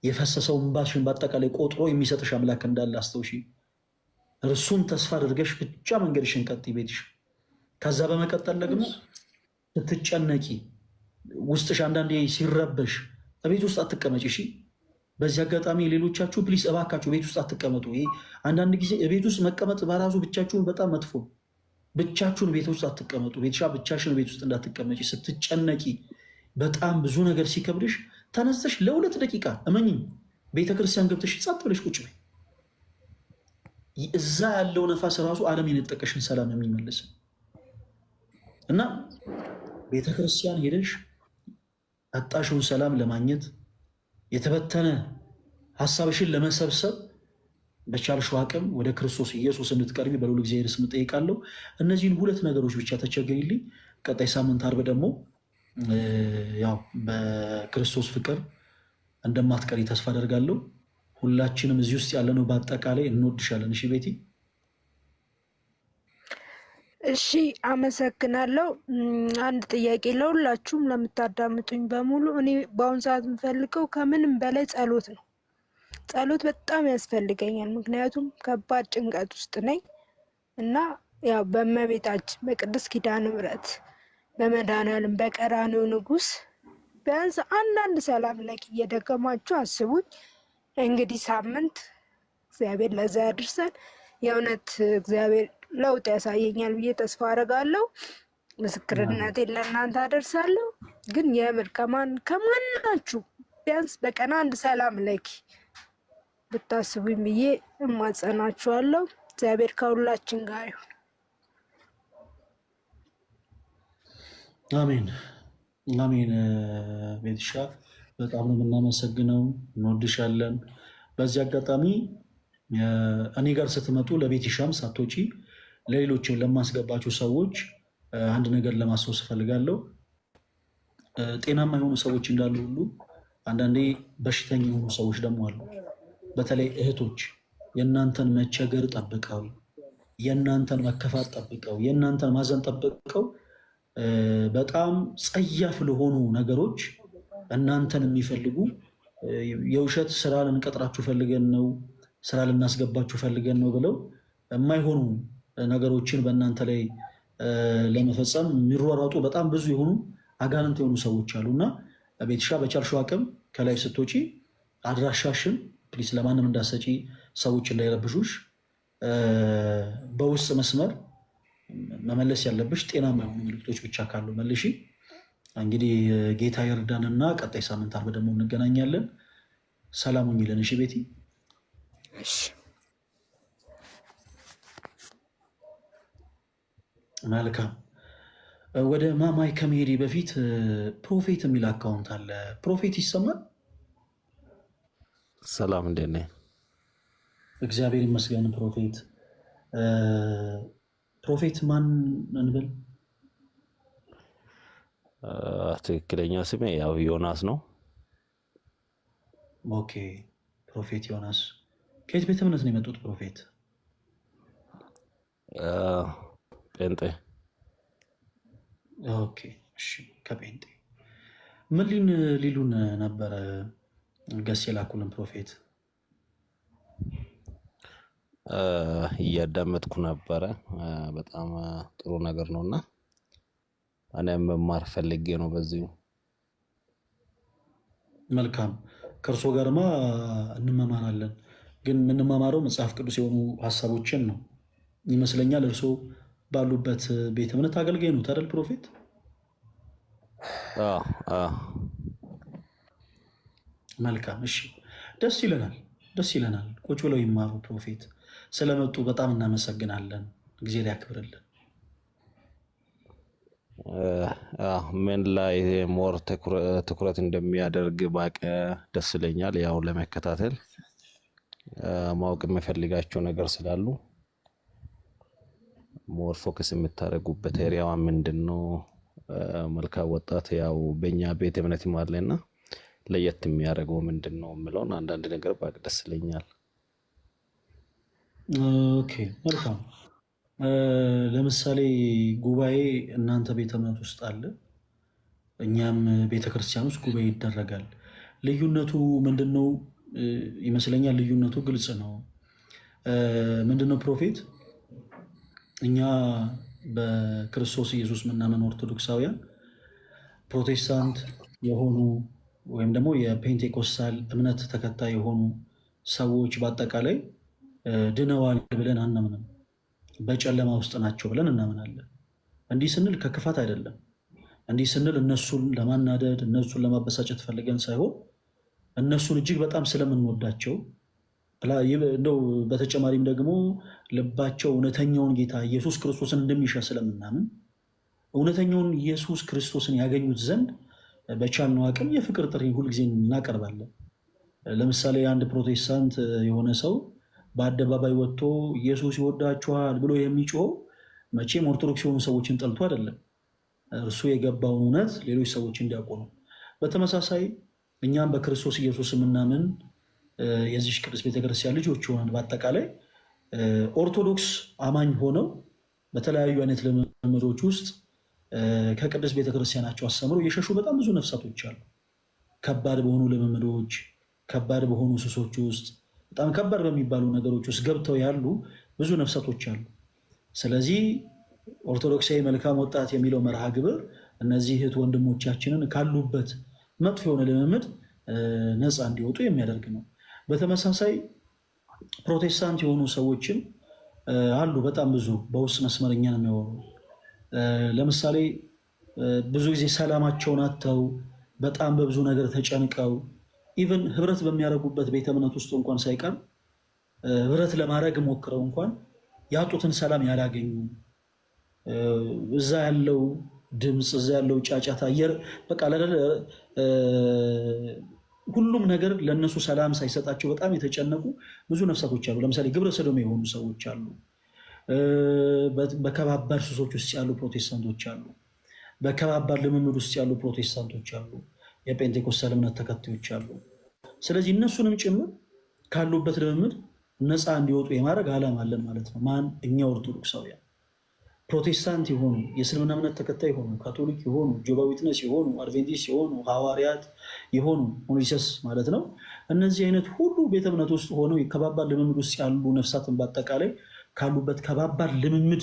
የፈሰሰው እንባሽን በአጠቃላይ ቆጥሮ የሚሰጥሽ አምላክ እንዳለ አስታውሺ። እርሱን ተስፋ አድርገሽ ብቻ መንገድሽን ቀጥይ ቤትሽ። ከዛ በመቀጠል ደግሞ ስትጨነቂ፣ ውስጥሽ አንዳንዴ ሲረበሽ ቤት ውስጥ አትቀመጭ። እሺ፣ በዚህ አጋጣሚ ሌሎቻችሁ ፕሊስ እባካችሁ ቤት ውስጥ አትቀመጡ። ይሄ አንዳንድ ጊዜ ቤት ውስጥ መቀመጥ በራሱ ብቻችሁን በጣም መጥፎ። ብቻችሁን ቤት ውስጥ አትቀመጡ። ቤትሻ ብቻሽን ቤት ውስጥ እንዳትቀመጪ። ስትጨነቂ በጣም ብዙ ነገር ሲከብድሽ ተነስተሽ ለ2 ደቂቃ እመኝም ቤተክርስቲያን ገብተሽ ጸጥ ብለሽ ቁጭ በይ። እዛ ያለው ነፋስ ራሱ ዓለም የነጠቀሽን ሰላም የሚመልስ እና ቤተክርስቲያን ሄደሽ አጣሽውን ሰላም ለማግኘት የተበተነ ሀሳብሽን ለመሰብሰብ በቻልሽው አቅም ወደ ክርስቶስ ኢየሱስ እንድትቀርቢ በልዑል እግዚአብሔር ስም እጠይቃለሁ። እነዚህን 2 ነገሮች ብቻ ተቸገሪልኝ። ቀጣይ ሳምንት አርብ ደግሞ ያው በክርስቶስ ፍቅር እንደማትቀሪ ተስፋ አደርጋለሁ። ሁላችንም እዚህ ውስጥ ያለነው በአጠቃላይ እንወድሻለን። እሺ ቤቲ። እሺ አመሰግናለሁ። አንድ ጥያቄ ለሁላችሁም ለምታዳምጡኝ በሙሉ፣ እኔ በአሁኑ ሰዓት የምፈልገው ከምንም በላይ ጸሎት ነው። ጸሎት በጣም ያስፈልገኛል። ምክንያቱም ከባድ ጭንቀት ውስጥ ነኝ እና ያው በእመቤታችን በቅድስት ኪዳነ ምሕረት በመድኃኔዓለም በቀራንዮ ንጉሥ ቢያንስ አንዳንድ ሰላም ለኪ እየደገማችሁ አስቡኝ። እንግዲህ ሳምንት እግዚአብሔር ለዛ ያድርሰን። የእውነት እግዚአብሔር ለውጥ ያሳየኛል ብዬ ተስፋ አደርጋለሁ። ምስክርነቴን ለእናንተ አደርሳለሁ። ግን የምር ከማናችሁ ቢያንስ በቀን አንድ ሰላም ለኪ ብታስቡኝ ብዬ እማጸናችኋለሁ። እግዚአብሔር ከሁላችን ጋር ይሁን። አሜን አሜን። ቤትሻ በጣም ነው የምናመሰግነው፣ እንወድሻለን። በዚህ አጋጣሚ እኔ ጋር ስትመጡ ለቤትሻም ሳትወጪ ለሌሎችም ለማስገባቸው ሰዎች አንድ ነገር ለማስታወስ እፈልጋለሁ። ጤናማ የሆኑ ሰዎች እንዳሉ ሁሉ አንዳንዴ በሽተኛ የሆኑ ሰዎች ደግሞ አሉ። በተለይ እህቶች የእናንተን መቸገር ጠብቀው፣ የእናንተን መከፋት ጠብቀው፣ የእናንተን ማዘን ጠብቀው በጣም ጸያፍ ለሆኑ ነገሮች እናንተን የሚፈልጉ የውሸት ስራ ልንቀጥራችሁ ፈልገን ነው፣ ስራ ልናስገባችሁ ፈልገን ነው ብለው የማይሆኑ ነገሮችን በእናንተ ላይ ለመፈጸም የሚሯሯጡ በጣም ብዙ የሆኑ አጋንንት የሆኑ ሰዎች አሉ እና ቤትሻ በቻልሽው አቅም ከላይ ስትወጪ አድራሻሽን ፕሊስ ለማንም እንዳሰጪ፣ ሰዎች እንዳይረብሹሽ፣ በውስጥ መስመር መመለስ ያለብሽ ጤናማ የሆኑ ምልክቶች ብቻ ካሉ መልሺ። እንግዲህ ጌታ ይርዳንና ቀጣይ ሳምንት አርብ ደግሞ እንገናኛለን። ሰላም ሁኚልን። እሺ ቤቲ። መልካም። ወደ ማማይ ከመሄዴ በፊት ፕሮፌት የሚል አካውንት አለ። ፕሮፌት ይሰማል? ሰላም እንዴት ነህ? እግዚአብሔር ይመስገን። ፕሮፌት ማን እንበል? ትክክለኛ ስሜ ያው ዮናስ ነው። ኦኬ ፕሮፌት ዮናስ። ከየት ቤተ እምነት ነው የመጡት ፕሮፌት? ጴንጤ። ኦኬ እሺ፣ ከጴንጤ ምን ሊሉን ነበረ ገስ የላኩልን ፕሮፌት? እያዳመጥኩ ነበረ። በጣም ጥሩ ነገር ነውና እኔም መማር ፈልጌ ነው በዚሁ። መልካም። ከእርሶ ጋርማ እንመማራለን፣ ግን የምንመማረው መጽሐፍ ቅዱስ የሆኑ ሀሳቦችን ነው ይመስለኛል። እርሶ ባሉበት ቤተ እምነት አገልጋይ ነው አይደል ፕሮፌት? መልካም እሺ፣ ደስ ይለናል። ቁጭ ብለው ይማሩ ፕሮፌት። ስለመጡ በጣም እናመሰግናለን። ጊዜ ያክብርልን። ምን ላይ ሞር ትኩረት እንደሚያደርግ ባቀ ደስ ይለኛል። ያው ለመከታተል ማወቅ የሚፈልጋቸው ነገር ስላሉ ሞር ፎከስ የምታደርጉበት ኤሪያዋ ምንድን ነው? መልካም ወጣት ያው በእኛ ቤተ እምነት አለና ለየት የሚያደርገው ምንድን ነው የምለውን አንዳንድ ነገር ባቅ ደስ ይለኛል። ኦኬ መልካም። ለምሳሌ ጉባኤ እናንተ ቤተ እምነት ውስጥ አለ፣ እኛም ቤተክርስቲያን ውስጥ ጉባኤ ይደረጋል። ልዩነቱ ምንድነው ይመስለኛል? ልዩነቱ ግልጽ ነው። ምንድነው ፕሮፌት? እኛ በክርስቶስ ኢየሱስ ምናምን ኦርቶዶክሳውያን ፕሮቴስታንት የሆኑ ወይም ደግሞ የፔንቴኮስታል እምነት ተከታይ የሆኑ ሰዎች በአጠቃላይ ድነዋል ብለን አናምንም። በጨለማ ውስጥ ናቸው ብለን እናምናለን። እንዲህ ስንል ከክፋት አይደለም። እንዲህ ስንል እነሱን ለማናደድ እነሱን ለማበሳጨት ፈልገን ሳይሆን እነሱን እጅግ በጣም ስለምንወዳቸው እንደው በተጨማሪም ደግሞ ልባቸው እውነተኛውን ጌታ ኢየሱስ ክርስቶስን እንደሚሻ ስለምናምን እውነተኛውን ኢየሱስ ክርስቶስን ያገኙት ዘንድ በቻልነው አቅም የፍቅር ጥሪ ሁልጊዜ እናቀርባለን። ለምሳሌ አንድ ፕሮቴስታንት የሆነ ሰው በአደባባይ ወጥቶ ኢየሱስ ይወዳችኋል ብሎ የሚጮህ መቼም ኦርቶዶክስ የሆኑ ሰዎችን ጠልቶ አይደለም፣ እርሱ የገባውን እውነት ሌሎች ሰዎች እንዲያውቁ ነው። በተመሳሳይ እኛም በክርስቶስ ኢየሱስ የምናምን የዚህ ቅዱስ ቤተክርስቲያን ልጆች ሆነን በአጠቃላይ ኦርቶዶክስ አማኝ ሆነው በተለያዩ አይነት ልምምዶች ውስጥ ከቅዱስ ቤተክርስቲያናቸው አስተምሮ የሸሹ በጣም ብዙ ነፍሳቶች አሉ። ከባድ በሆኑ ልምምዶች፣ ከባድ በሆኑ ሱሶች ውስጥ፣ በጣም ከባድ በሚባሉ ነገሮች ውስጥ ገብተው ያሉ ብዙ ነፍሳቶች አሉ። ስለዚህ ኦርቶዶክሳዊ መልካም ወጣት የሚለው መርሃ ግብር እነዚህ እህት ወንድሞቻችንን ካሉበት መጥፎ የሆነ ልምምድ ነፃ እንዲወጡ የሚያደርግ ነው። በተመሳሳይ ፕሮቴስታንት የሆኑ ሰዎችም አሉ፣ በጣም ብዙ በውስጥ መስመርኛን የሚያወሩ ለምሳሌ ብዙ ጊዜ ሰላማቸውን አጥተው በጣም በብዙ ነገር ተጨንቀው ኢቨን ህብረት በሚያደርጉበት ቤተ እምነት ውስጥ እንኳን ሳይቀር ህብረት ለማድረግ ሞክረው እንኳን ያጡትን ሰላም ያላገኙ እዛ ያለው ድምፅ፣ እዛ ያለው ጫጫታ አየር በቃ ሁሉም ነገር ለእነሱ ሰላም ሳይሰጣቸው በጣም የተጨነቁ ብዙ ነፍሳቶች አሉ። ለምሳሌ ግብረ ሰዶም የሆኑ ሰዎች አሉ። በከባባድ ሱሶች ውስጥ ያሉ ፕሮቴስታንቶች አሉ። በከባባድ ልምምድ ውስጥ ያሉ ፕሮቴስታንቶች አሉ። የጴንቴኮስታል እምነት ተከታዮች አሉ። ስለዚህ እነሱንም ጭምር ካሉበት ልምምድ ነፃ እንዲወጡ የማድረግ ዓላማ አለን ማለት ነው። ማን? እኛ ኦርቶዶክሳውያን። ፕሮቴስታንት የሆኑ የእስልምና እምነት ተከታይ የሆኑ ካቶሊክ የሆኑ ጆባ ዊትነስ የሆኑ አድቬንቲስት የሆኑ ሐዋርያት የሆኑ ሞኒሰስ ማለት ነው። እነዚህ አይነት ሁሉ ቤተ እምነት ውስጥ ሆነው ከባባድ ልምምድ ውስጥ ያሉ ነፍሳትን በአጠቃላይ ካሉበት ከባባድ ልምምድ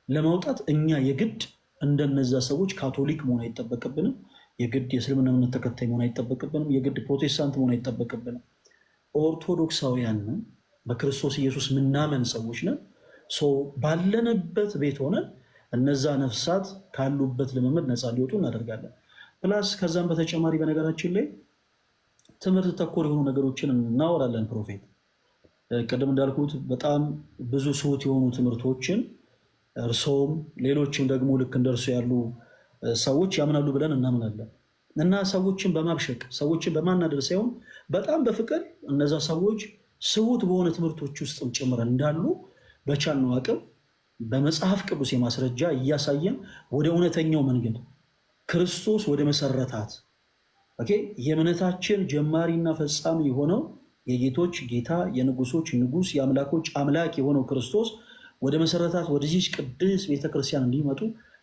ለማውጣት እኛ የግድ እንደነዛ ሰዎች ካቶሊክ መሆን አይጠበቅብንም። የግድ የእስልምና እምነት ተከታይ መሆን አይጠበቅብንም። የግድ ፕሮቴስታንት መሆን አይጠበቅብንም። ኦርቶዶክሳውያን በክርስቶስ ኢየሱስ ምናመን ሰዎች ነን። ባለንበት ቤት ሆነን እነዛ ነፍሳት ካሉበት ልምምድ ነፃ እንዲወጡ እናደርጋለን። ፕላስ ከዛም በተጨማሪ በነገራችን ላይ ትምህርት ተኮር የሆኑ ነገሮችን እናወራለን። ፕሮፌት ቅድም እንዳልኩት በጣም ብዙ ስሁት የሆኑ ትምህርቶችን እርሶም ሌሎችም ደግሞ ልክ እንደርሱ ያሉ ሰዎች ያምናሉ ብለን እናምናለን እና ሰዎችን በማብሸቅ ሰዎችን በማናደር ሳይሆን በጣም በፍቅር እነዛ ሰዎች ስሁት በሆነ ትምህርቶች ውስጥም ጭምር እንዳሉ በቻልነው አቅም በመጽሐፍ ቅዱስ የማስረጃ እያሳየን ወደ እውነተኛው መንገድ ክርስቶስ ወደ መሰረታት የእምነታችን ጀማሪና ፈጻሚ የሆነው የጌቶች ጌታ የንጉሶች ንጉስ የአምላኮች አምላክ የሆነው ክርስቶስ ወደ መሰረታት ወደዚች ቅድስት ቤተክርስቲያን እንዲመጡ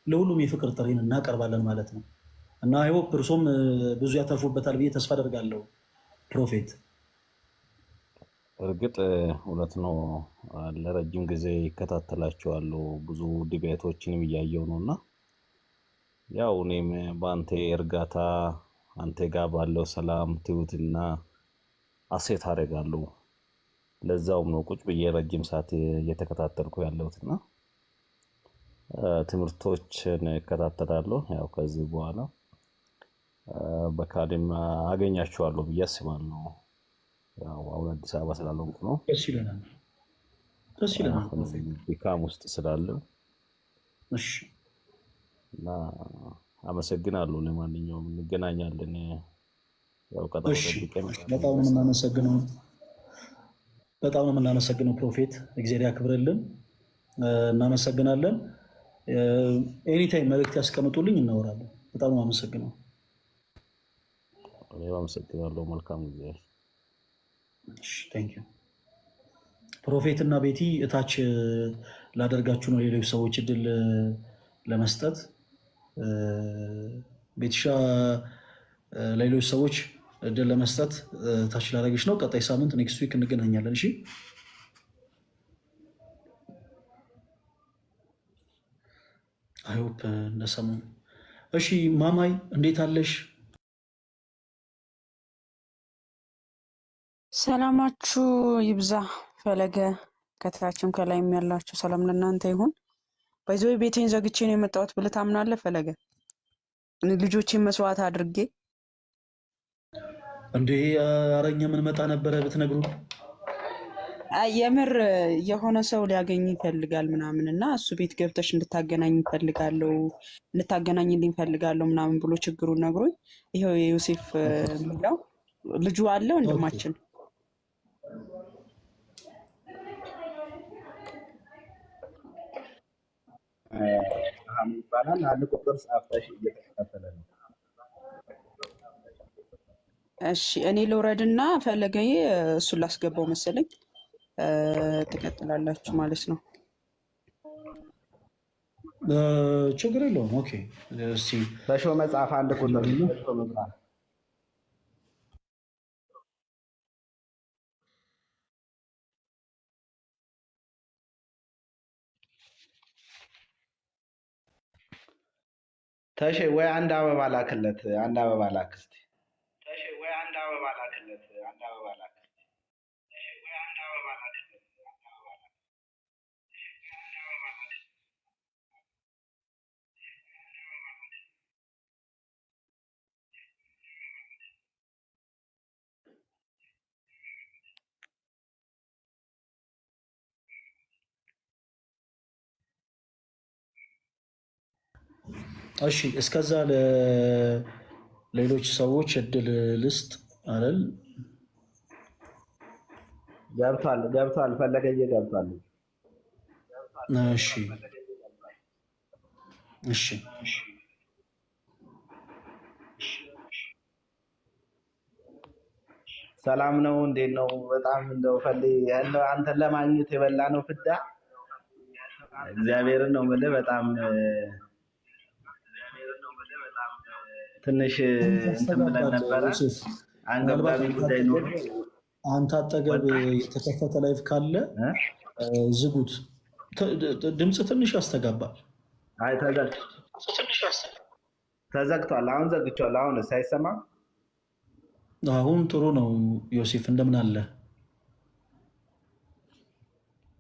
ለሁሉም የፍቅር ጥሪን እናቀርባለን ማለት ነው እና አይሆፕ እርሶም ብዙ ያተርፉበታል ብዬ ተስፋ አደርጋለሁ ፕሮፌት። እርግጥ እውነት ነው። ለረጅም ጊዜ ይከታተላቸዋለሁ ብዙ ዲቤቶችንም እያየው ነው እና ያው እኔም በአንተ እርጋታ አንተ ጋር ባለው ሰላም ትሁትና አሴት አደርጋለሁ። ለዛውም ነው ቁጭ ብዬ ረጅም ሰዓት እየተከታተልኩ ያለሁትና ትምህርቶችን እከታተላለሁ። ያው ከዚህ በኋላ በካድም አገኛቸዋለሁ ብዬ አስባለሁ። ያው አሁን አዲስ አበባ ስላልሆንኩ ነው። ደስ ይለናል። ድካም ውስጥ ስላለው እሺ እና አመሰግናለሁ። ለማንኛውም እንገናኛለን። ያው ቀጠሮ ጠብቀን በጣም ነው የምናመሰግነው ፕሮፌት፣ እግዚአብሔር ያክብርልን። እናመሰግናለን። ኤኒታይም መልእክት ያስቀምጡልኝ፣ እናወራለን። በጣም ነው የማመሰግነው። እኔም አመሰግናለሁ። መልካም ጊዜ። ቴንክ ዩ ፕሮፌት እና ቤቲ እታች ላደርጋችሁ ነው ሌሎች ሰዎች እድል ለመስጠት። ቤትሻ ለሌሎች ሰዎች እድል ለመስጠት ታች ላደረግሽ ነው። ቀጣይ ሳምንት ኔክስት ዊክ እንገናኛለን። እሺ አይሆፕ እንደሰሙን። እሺ ማማይ እንዴት አለሽ? ሰላማችሁ ይብዛ። ፈለገ ከታችም ከላይም ያላችሁ ሰላም ለእናንተ ይሁን። በዚህ ቤቴን ዘግቼ ነው የመጣሁት ብለህ ታምናለህ ፈለገ? እኔ ልጆቼን መስዋዕት አድርጌ እንዴ አረኛ ምን መጣ ነበረ ብትነግሩ። የምር የሆነ ሰው ሊያገኝ ይፈልጋል ምናምን እና እሱ ቤት ገብተሽ እንድታገናኝልኝ ፈልጋለሁ ምናምን ብሎ ችግሩን ነግሮኝ ይኸው የዮሴፍ የሚለው ልጁ አለ ወንድማችን ይባላል። አንድ ቁጥር ጻፍተሽ እየተከታተለ ነው። እሺ እኔ ልውረድና ፈለገዬ እሱን ላስገባው መሰለኝ። ትቀጥላላችሁ ማለት ነው። ችግር የለውም። ኦኬ እስቲ በሾ መጽሐፍ አንድ ቁጥር ተሼ ወይ አንድ አበባ ላክለት፣ አንድ አበባ ላክ እስቲ። እሺ እስከዛ ሌሎች ሰዎች እድል ልስጥ አይደል? ገብቷል፣ ፈለገዬ ገብቷል። እሺ እሺ ሰላም ነው፣ እንዴት ነው? በጣም እንደው አንተን ለማግኘት የበላ ነው ፍዳ። እግዚአብሔርን ነው የምልህ። በጣም ትንሽ እንትን ብለን ነበረ፣ አንገብጋቢ ጉዳይ ኖሮ። አንተ አጠገብ የተከፈተ ላይፍ ካለ ዝጉት። ድምፅ ትንሽ ያስተጋባል። አይ ተዘግቷል። አሁን ዘግቼዋለሁ። አሁን አይሰማም? አሁን ጥሩ ነው። ዮሴፍ እንደምን አለ?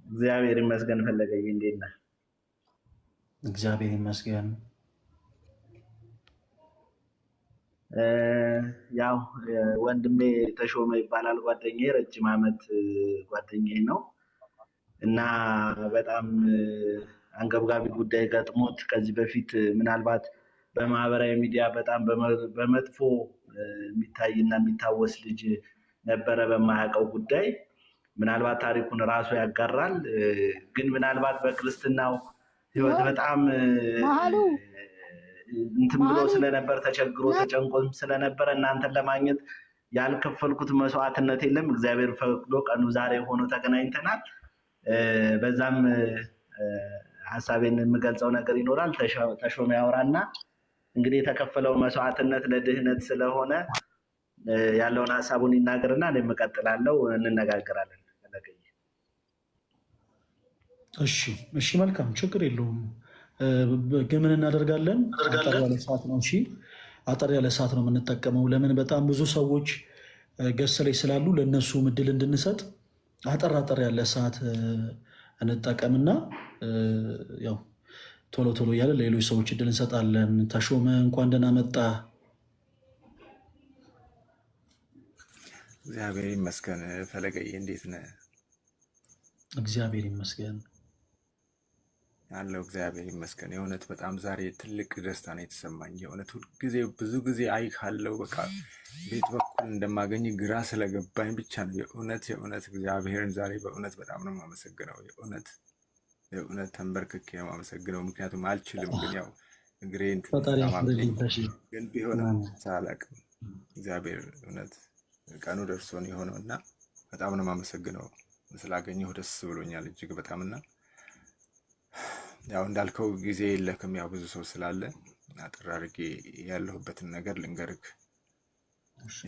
እግዚአብሔር ይመስገን። ፈለገኝ እንዴት ነህ? እግዚአብሔር ይመስገን። ያው ወንድሜ ተሾመ ይባላል ጓደኛዬ፣ ረጅም ዓመት ጓደኛዬ ነው እና በጣም አንገብጋቢ ጉዳይ ገጥሞት ከዚህ በፊት ምናልባት በማህበራዊ ሚዲያ በጣም በመጥፎ የሚታይና የሚታወስ ልጅ ነበረ በማያውቀው ጉዳይ። ምናልባት ታሪኩን ራሱ ያጋራል። ግን ምናልባት በክርስትናው ሕይወት በጣም እንትን ብሎ ስለነበር ተቸግሮ ተጨንቆም ስለነበረ እናንተን ለማግኘት ያልከፈልኩት መስዋዕትነት የለም። እግዚአብሔር ፈቅዶ ቀኑ ዛሬ ሆኖ ተገናኝተናል። በዛም ሀሳቤን የምገልጸው ነገር ይኖራል። ተሾመ ያወራና እንግዲህ የተከፈለው መስዋዕትነት ለድህነት ስለሆነ ያለውን ሀሳቡን ይናገርና እኔም እቀጥላለሁ፣ እንነጋገራለን። እሺ እሺ፣ መልካም ችግር የለውም። ግን ምን እናደርጋለን? አጠር ያለ ሰዓት ነው። እሺ አጠር ያለ ሰዓት ነው የምንጠቀመው። ለምን? በጣም ብዙ ሰዎች ገስ ላይ ስላሉ ለእነሱ እድል እንድንሰጥ አጠር አጠር ያለ ሰዓት እንጠቀምና ያው ቶሎ ቶሎ እያለ ሌሎች ሰዎች እድል እንሰጣለን። ተሾመ እንኳን ደህና መጣ። እግዚአብሔር ይመስገን። ፈለገዬ እንዴት ነህ? እግዚአብሔር ይመስገን ያለው እግዚአብሔር ይመስገን። የእውነት በጣም ዛሬ ትልቅ ደስታ ነው የተሰማኝ። የእውነት ሁልጊዜ ብዙ ጊዜ አይካለው በቃ ቤት በኩል እንደማገኝ ግራ ስለገባኝ ብቻ ነው። የእውነት እግዚአብሔርን ዛሬ በእውነት በጣም ነው የማመሰግነው። የእውነት ተንበርክኬ ነው የማመሰግነው። ምክንያቱም አልችልም፣ ግን ያው እግሬን ግን ቢሆንም ሳላቅም እግዚአብሔር እውነት ቀኑ ደርሶን የሆነው እና በጣም ነው የማመሰግነው። ስላገኘሁ ደስ ብሎኛል እጅግ በጣም እና ያው እንዳልከው ጊዜ የለክም፣ ያው ብዙ ሰው ስላለ አጥር አድርጌ ያለሁበትን ነገር ልንገርክ።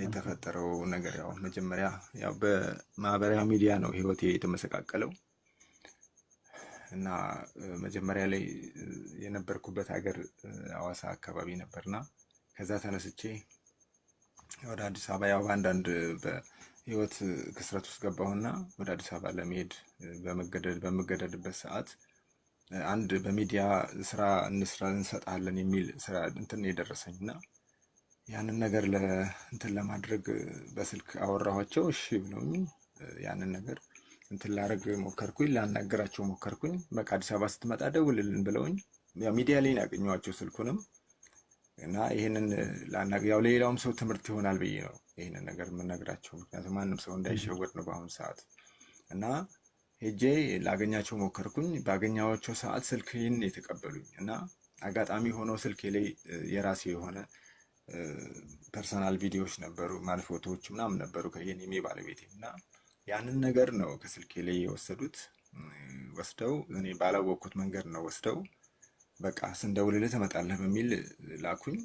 የተፈጠረው ነገር ያው መጀመሪያ ያው በማህበራዊ ሚዲያ ነው ህይወቴ የተመሰቃቀለው እና መጀመሪያ ላይ የነበርኩበት ሀገር ሐዋሳ አካባቢ ነበርና ከዛ ተነስቼ ወደ አዲስ አበባ ያው አንዳንድ በህይወት ክስረት ውስጥ ገባሁና ወደ አዲስ አበባ ለመሄድ በመገደድበት ሰዓት አንድ በሚዲያ ስራ እንሰጣለን የሚል ስራ እንትን የደረሰኝና ያንን ነገር እንትን ለማድረግ በስልክ አወራኋቸው። እሺ ብለውኝ ያንን ነገር እንትን ላደርግ ሞከርኩኝ፣ ላናገራቸው ሞከርኩኝ። በቃ አዲስ አበባ ስትመጣ ደውልልን ብለውኝ ያው ሚዲያ ላይ ያገኘኋቸው ስልኩንም እና ይህንን ያው ሌላውም ሰው ትምህርት ይሆናል ብዬ ነው ይህንን ነገር የምነግራቸው። ምክንያቱም ማንም ሰው እንዳይሸወድ ነው በአሁኑ ሰዓት። እና ሄጄ ላገኛቸው ሞከርኩኝ። ባገኛቸው ሰዓት ስልክን የተቀበሉኝ እና አጋጣሚ ሆኖ ስልኬ ላይ የራሴ የሆነ ፐርሰናል ቪዲዮዎች ነበሩ፣ ማለት ፎቶዎች ምናምን ነበሩ ከየኔ ባለቤቴ እና ያንን ነገር ነው ከስልኬ ላይ የወሰዱት። ወስደው እኔ ባላወቅኩት መንገድ ነው ወስደው በቃ ስንደውልልህ ትመጣለህ በሚል ላኩኝ።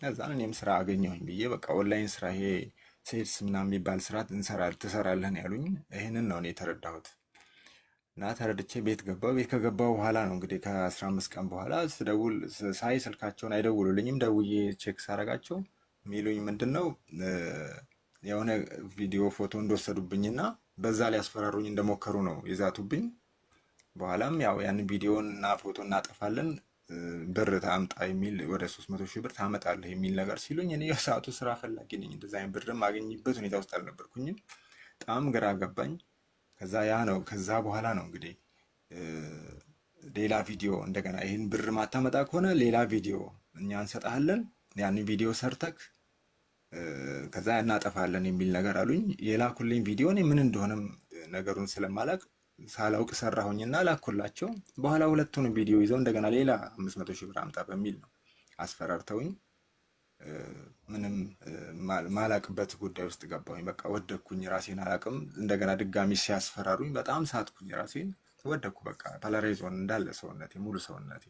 ከዛ እኔም ስራ አገኘሁኝ ብዬ በቃ ኦንላይን ስራ ይሄ ሴልስ ምናምን የሚባል ስራ ትሰራለህ ያሉኝ። ይህንን ነው እኔ የተረዳሁት። እና ተረድቼ ቤት ገባሁ። ቤት ከገባሁ በኋላ ነው እንግዲህ ከ15 ቀን በኋላ ስደውል ሳይ ስልካቸውን አይደውሉልኝም። ደውዬ ቼክ ሳረጋቸው የሚሉኝ ምንድን ነው የሆነ ቪዲዮ ፎቶ እንደወሰዱብኝና በዛ ሊያስፈራሩኝ እንደሞከሩ ነው የዛቱብኝ። በኋላም ያው ያንን ቪዲዮን እና ፎቶ እናጠፋለን ብር ታምጣ የሚል ወደ 300 ሺህ ብር ታመጣለህ የሚል ነገር ሲሉኝ እኔ የሰዓቱ ስራ ፈላጊ ነኝ። እንደዛ አይነት ብር ማገኝበት ሁኔታ ውስጥ አልነበርኩኝም። በጣም ግራ ገባኝ። ከዛ በኋላ ነው እንግዲህ ሌላ ቪዲዮ እንደገና ይህን ብር ማታመጣ ከሆነ ሌላ ቪዲዮ እኛ እንሰጣለን፣ ያንን ቪዲዮ ሰርተክ ከዛ እናጠፋለን የሚል ነገር አሉኝ። የላኩልኝ ቪዲዮ እኔ ምን እንደሆነም ነገሩን ስለማላቅ ሳላውቅ ሰራሁኝና ላኩላቸው። በኋላ ሁለቱን ቪዲዮ ይዘው እንደገና ሌላ 500 ሺህ ብር አምጣ በሚል ነው አስፈራርተውኝ ምንም ማላቅበት ጉዳይ ውስጥ ገባሁኝ። በቃ ወደኩኝ፣ ራሴን አላቅም። እንደገና ድጋሚ ሲያስፈራሩኝ በጣም ሳትኩኝ፣ ራሴን ወደኩ። በቃ ፓላራይዞን እንዳለ ሰውነቴ፣ ሙሉ ሰውነቴ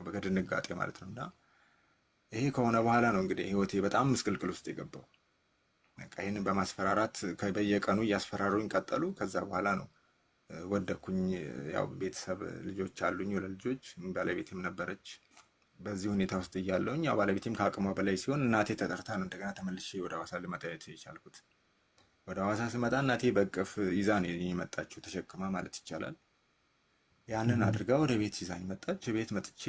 በድንጋጤ ማለት ነው። እና ይሄ ከሆነ በኋላ ነው እንግዲህ ህይወቴ በጣም ምስቅልቅል ውስጥ የገባው። በቃ ይህንን በማስፈራራት በየቀኑ እያስፈራሩኝ ቀጠሉ። ከዛ በኋላ ነው ወደኩኝ። ያው ቤተሰብ ልጆች አሉኝ፣ ሁለት ልጆች፣ ባለቤቴም ነበረች። በዚህ ሁኔታ ውስጥ እያለሁኝ ያው ባለቤቴም ከአቅሟ በላይ ሲሆን እናቴ ተጠርታ ነው እንደገና ተመልሼ ወደ ሐዋሳ ልመጣ የቻልኩት። ወደ ሐዋሳ ስመጣ እናቴ በቅፍ ይዛ ነው የመጣችው፣ ተሸክማ ማለት ይቻላል። ያንን አድርጋ ወደ ቤት ይዛኝ መጣች። ቤት መጥቼ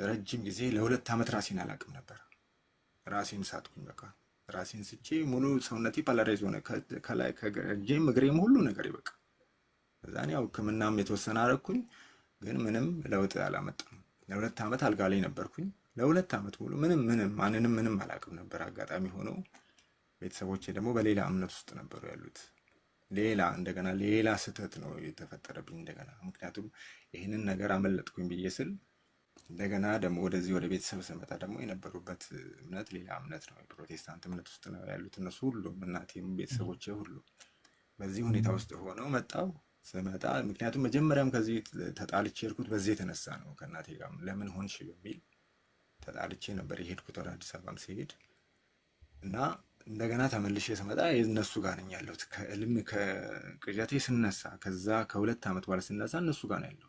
ረጅም ጊዜ ለ2 ዓመት ራሴን አላቅም ነበር። ራሴን ሳትኩኝ። በቃ ራሴን ስቼ ሙሉ ሰውነቴ ፓላራይዝ ሆነ፣ ከላይ ከእጄም እግሬም ሁሉ ነገር ይበቃ። ከዛን ያው ሕክምናም የተወሰነ አረኩኝ፣ ግን ምንም ለውጥ አላመጣም። ለ2 ዓመት አልጋ ላይ ነበርኩኝ። ለ2 ዓመት ሙሉ ማንንም ምንም አላቅም ነበር። አጋጣሚ ሆኖ ቤተሰቦቼ ደግሞ በሌላ እምነት ውስጥ ነበሩ ያሉት። እንደገና ሌላ ስህተት ነው የተፈጠረብኝ እንደገና። ምክንያቱም ይህንን ነገር አመለጥኩኝ ብዬ ስል እንደገና ደግሞ ወደዚህ ወደ ቤተሰብ ስመጣ ደግሞ የነበሩበት እምነት ሌላ እምነት ነው። ፕሮቴስታንት እምነት ውስጥ ነው ያሉት እነሱ ሁሉም፣ እናቴም ቤተሰቦቼ ሁሉ። በዚህ ሁኔታ ውስጥ ሆነው መጣው ስመጣ፣ ምክንያቱም መጀመሪያም ከዚህ ተጣልቼ የሄድኩት በዚህ የተነሳ ነው። ከእናቴ ጋር ለምን ሆንሽ በሚል ተጣልቼ ነበር የሄድኩት ወደ አዲስ አበባም ሲሄድ እና እንደገና ተመልሼ ስመጣ እነሱ ጋር ነኝ ያለሁት። ከእልም ከቅዠቴ ስነሳ ከዛ ከ2 ዓመት በኋላ ስነሳ እነሱ ጋር ነው ያለሁት።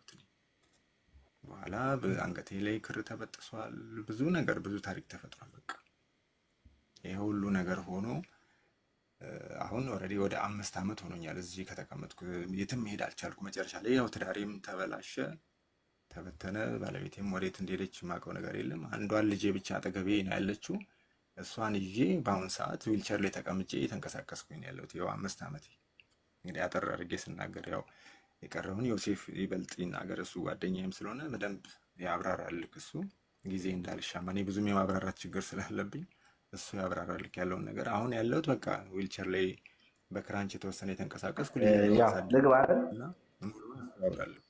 በኋላ አንገቴ ላይ ክር ተበጥሷል። ብዙ ነገር፣ ብዙ ታሪክ ተፈጥሯል። በቃ ይሄ ሁሉ ነገር ሆኖ አሁን ኦልሬዲ ወደ 5 ዓመት ሆኖኛል እዚህ ከተቀመጥኩ። የትም መሄድ አልቻልኩ። መጨረሻ ላይ ያው ትዳሬም ተበላሸ፣ ተበተነ። ባለቤቴም ወዴት እንደሄደች የማውቀው ነገር የለም። አንዷን ልጄ ብቻ አጠገቤ ነው ያለችው። እሷን ይዤ በአሁን ሰዓት ዊልቸር ላይ ተቀምጬ የተንቀሳቀስኩኝ ነው ያለሁት። ያው 5 ዓመት እንግዲህ አጠር አድርጌ ስናገር ያው የቀረውን ዮሴፍ ይበልጥ ይናገር፣ እሱ ጓደኛዬም ስለሆነ በደንብ ያብራራልክ። እሱ ጊዜ እንዳልሻማ እኔ ብዙም የማብራራት ችግር ስላለብኝ እሱ ያብራራልክ ያለውን ነገር። አሁን ያለሁት በቃ ዊልቸር ላይ በክራንች የተወሰነ የተንቀሳቀስኩ ልግባና ያብራራለሁ።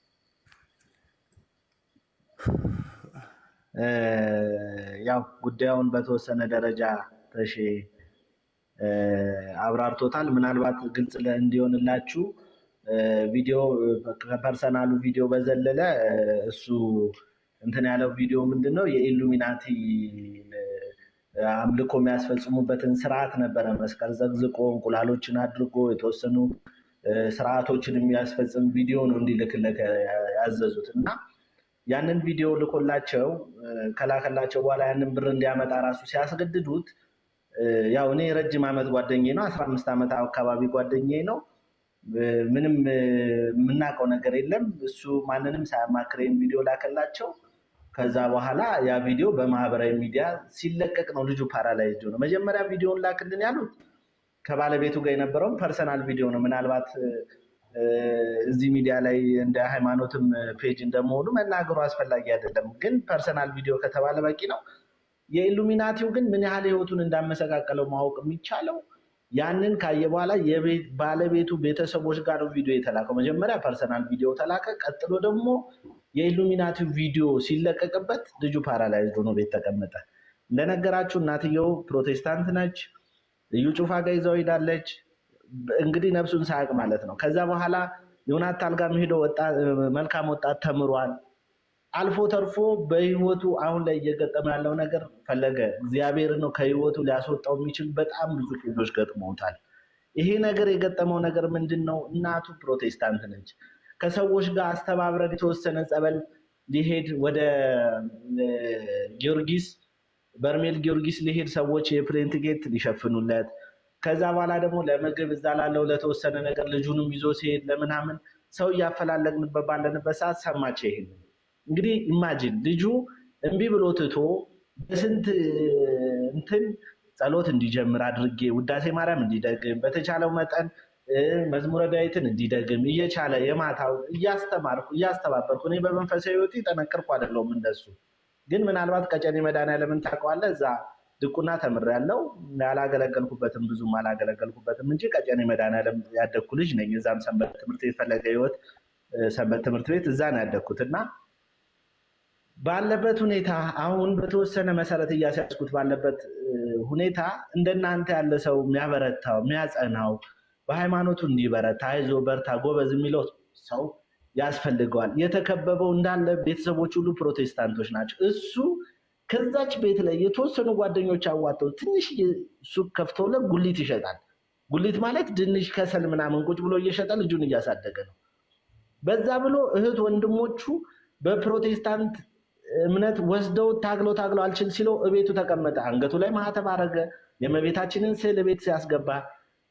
ያው ጉዳዩን በተወሰነ ደረጃ ተሼ አብራርቶታል። ምናልባት ግልጽ እንዲሆንላችሁ ቪዲዮ ከፐርሰናሉ ቪዲዮ በዘለለ እሱ እንትን ያለው ቪዲዮ ምንድነው የኢሉሚናቲ አምልኮ የሚያስፈጽሙበትን ስርዓት ነበረ። መስቀል ዘግዝቆ እንቁላሎችን አድርጎ የተወሰኑ ስርዓቶችን የሚያስፈጽም ቪዲዮ ነው እንዲልክለት ያዘዙት እና ያንን ቪዲዮ ልኮላቸው ከላከላቸው በኋላ ያንን ብር እንዲያመጣ ራሱ ሲያስገድዱት ያው እኔ ረጅም ዓመት ጓደኛዬ ነው፣ 15 ዓመት አካባቢ ጓደኛዬ ነው። ምንም የምናውቀው ነገር የለም። እሱ ማንንም ሳያማክረኝ ቪዲዮ ላከላቸው። ከዛ በኋላ ያ ቪዲዮ በማህበራዊ ሚዲያ ሲለቀቅ ነው ልጁ ፓራላይዝድ ነው። መጀመሪያ ቪዲዮን ላክልን ያሉት ከባለቤቱ ጋር የነበረውን ፐርሰናል ቪዲዮ ነው። ምናልባት እዚህ ሚዲያ ላይ እንደ ሃይማኖትም ፔጅ እንደመሆኑ መናገሩ አስፈላጊ አይደለም፣ ግን ፐርሰናል ቪዲዮ ከተባለ በቂ ነው። የኢሉሚናቲው ግን ምን ያህል ህይወቱን እንዳመሰቃቀለው ማወቅ የሚቻለው ያንን ካየ በኋላ ባለቤቱ ቤተሰቦች ጋር ነው ቪዲዮ የተላከው። መጀመሪያ ፐርሰናል ቪዲዮ ተላከ። ቀጥሎ ደግሞ የኢሉሚናቲው ቪዲዮ ሲለቀቅበት ልጁ ፓራላይዝድ ሆኖ ቤት ተቀመጠ። እንደነገራችሁ እናትየው ፕሮቴስታንት ነች። ልዩ ጩፋ ጋር ይዘው ሄዳለች። እንግዲህ ነፍሱን ሳያውቅ ማለት ነው። ከዛ በኋላ ዮናታን ጋር ሄዶ መልካም ወጣት ተምሯል። አልፎ ተርፎ በህይወቱ አሁን ላይ እየገጠመ ያለው ነገር ፈለገ እግዚአብሔር ነው ከህይወቱ ሊያስወጣው የሚችል በጣም ብዙ ኬዞች ገጥመውታል። ይሄ ነገር የገጠመው ነገር ምንድን ነው? እናቱ ፕሮቴስታንት ነች። ከሰዎች ጋር አስተባብረን የተወሰነ ጸበል ሊሄድ ወደ ጊዮርጊስ በርሜል ጊዮርጊስ ሊሄድ ሰዎች የፕሌን ቲኬት ሊሸፍኑለት ከዛ በኋላ ደግሞ ለምግብ እዛ ላለው ለተወሰነ ነገር ልጁንም ይዞ ሲሄድ ለምናምን ሰው እያፈላለግንበት ባለንበት ሰዓት ሰማች። ይሄን እንግዲህ ኢማጂን ልጁ እምቢ ብሎ ትቶ በስንት እንትን ጸሎት እንዲጀምር አድርጌ ውዳሴ ማርያም እንዲደግም በተቻለው መጠን መዝሙረ ዳዊትን እንዲደግም እየቻለ የማታው እያስተማርኩ እያስተባበርኩ እኔ በመንፈሳዊ ሕይወቴ ጠነክርኩ አይደለሁም እንደሱ ግን ምናልባት ቀጨኔ መድኃኔዓለምን ታውቀዋለህ እዛ ድቁና ተምሬያለሁ ያላገለገልኩበትም ብዙም አላገለገልኩበትም እንጂ ቀጨኔ መድኃኔዓለም ያደግኩ ልጅ ነኝ እዛም ሰንበት ትምህርት ቤት ፈለገ ሕይወት ሰንበት ትምህርት ቤት እዛ ነው ያደግኩትና ባለበት ሁኔታ አሁን በተወሰነ መሰረት እያስያዝኩት ባለበት ሁኔታ እንደናንተ ያለ ሰው የሚያበረታው የሚያጸናው በሃይማኖቱ እንዲበረታ አይዞ በርታ ጎበዝ የሚለው ሰው ያስፈልገዋል። የተከበበው እንዳለ ቤተሰቦች ሁሉ ፕሮቴስታንቶች ናቸው። እሱ ከዛች ቤት ላይ የተወሰኑ ጓደኞች አዋተው ትንሽ ሱቅ ከፍተውለት ጉሊት ይሸጣል። ጉሊት ማለት ድንሽ ከሰል ምናምን ቁጭ ብሎ እየሸጠ ልጁን እያሳደገ ነው። በዛ ብሎ እህት ወንድሞቹ በፕሮቴስታንት እምነት ወስደው ታግለው አልችል ሲለው እቤቱ ተቀመጠ። አንገቱ ላይ ማህተብ አረገ። የእመቤታችንን ስዕል ቤት ሲያስገባ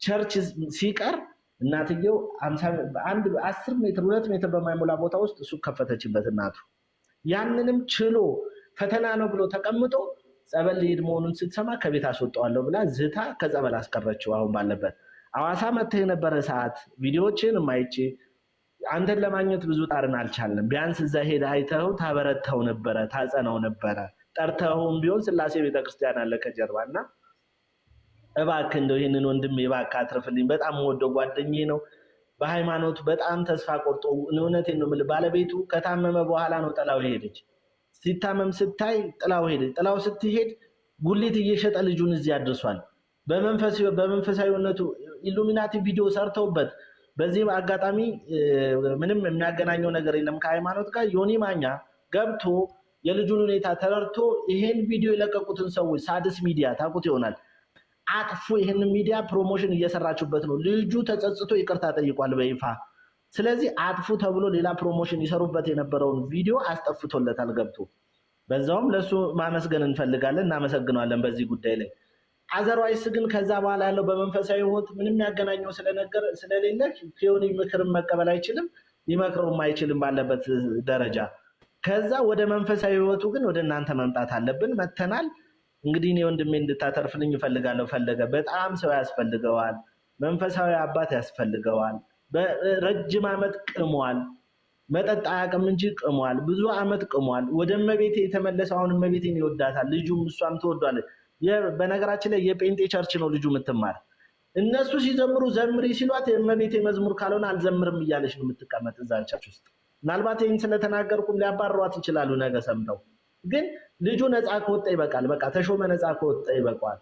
ቸርች ሲቀር እናትየው 10 ሜትር 2 ሜትር በማይሞላ ቦታ ውስጥ እሱ ከፈተችበት እናቱ። ያንንም ችሎ ፈተና ነው ብሎ ተቀምጦ ጸበል ሊሄድ መሆኑን ስትሰማ ከቤት አስወጣዋለሁ ብላ ዝታ ከጸበል አስቀረችው። አሁን ባለበት ሐዋሳ መጥተህ የነበረ ሰዓት ቪዲዮዎችን ማይቼ አንተን ለማግኘት ብዙ ጣርን አልቻለም። ቢያንስ እዛ ሄደ አይተው ታበረታው ነበረ ታጸናው ነበረ። ጠርተውም ቢሆን ስላሴ ቤተክርስቲያን አለ ከጀርባና እባክህ እንደው ይሄንን ወንድም እባክህ አትርፍልኝ። በጣም ወደው ጓደኛዬ ነው። በሃይማኖቱ በጣም ተስፋ ቆርጦ እውነቴን ነው የምልህ ባለቤቱ ከታመመ በኋላ ነው ጥላው ሄደች። ሲታመም ስታይ ጥላው ሄደች። ጥላው ስትሄድ ጉሊት እየሸጠ ልጁን እዚህ አድርሷል። በመንፈሳዊነቱ ኢሉሚናቲ ቪዲዮ ሰርተውበት በዚህ አጋጣሚ ምንም የሚያገናኘው ነገር የለም ከሃይማኖት ጋር ዮኒ ማኛ ገብቶ የልጁን ሁኔታ ተረድቶ ይሄን ቪዲዮ የለቀቁትን ሰዎች ሳድስ ሚዲያ ታውቁት ይሆናል አጥፉ ይሄን ሚዲያ ፕሮሞሽን እየሰራችሁበት ነው። ልጁ ተጸጽቶ ይቅርታ ጠይቋል በይፋ። ስለዚህ አጥፉ ተብሎ ሌላ ፕሮሞሽን ይሰሩበት የነበረውን ቪዲዮ አስጠፍቶለታል ገብቶ። በዛውም ለሱ ማመስገን እንፈልጋለን እናመሰግናለን በዚህ ጉዳይ ላይ። አዘርዋይስ ግን ከዛ በኋላ ያለው በመንፈሳዊ ሕይወት ምንም ያገናኘው ስለነገር ስለሌለ ፊዮኒ ምክርን መቀበል አይችልም ሊመክረውም አይችልም ባለበት ደረጃ። ከዛ ወደ መንፈሳዊ ሕይወቱ ግን ወደ እናንተ መምጣት አለብን። መተናል። እንግዲህ እኔ ወንድሜ እንድታተርፍልኝ እፈልጋለሁ። ፈለገ በጣም ሰው ያስፈልገዋል። መንፈሳዊ አባት ያስፈልገዋል። በረጅም ዓመት ቅሟል። መጠጥ አያውቅም እንጂ ቅሟል። ብዙ ዓመት ቅሟል። ወደ እመቤቴ የተመለሰው አሁን እመቤቴን ይወዳታል። ልጁም እሷም ትወዷለች። በነገራችን ላይ የጴንጤ ቸርች ነው ልጁ የምትማር። እነሱ ሲዘምሩ ዘምሪ ሲሏት የእመቤቴ መዝሙር ካልሆነ አልዘምርም እያለች ነው የምትቀመጥ እዛ ቸርች ውስጥ። ምናልባት ይህን ስለተናገርኩም ሊያባሯት ይችላሉ ነገ ሰምተው። ግን ልጁ ነፃ ከወጣ ይበቃል። በቃ ተሾመ ነፃ ከወጣ ይበቃል።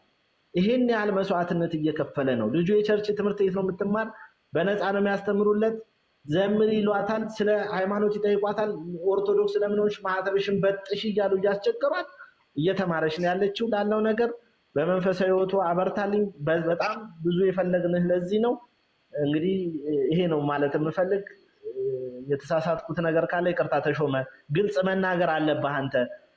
ይሄን ያህል መስዋዕትነት እየከፈለ ነው ልጁ። የቸርች ትምህርት ቤት ነው የምትማር። በነፃ ነው የሚያስተምሩለት። ዘምሪ ይሏታል። ስለ ሃይማኖት ይጠይቋታል። ኦርቶዶክስ ለምንሆንሽ ማህተብሽን በጥሽ እያሉ እያስቸገሯት እየተማረች ነው ያለችው። ላለው ነገር በመንፈሳዊ ሕይወቱ አበርታልኝ። በጣም ብዙ የፈለግንህ ለዚህ ነው። እንግዲህ ይሄ ነው ማለት የምፈልግ። የተሳሳትኩት ነገር ካለ ይቅርታ ተሾመ። ግልጽ መናገር አለብህ አንተ።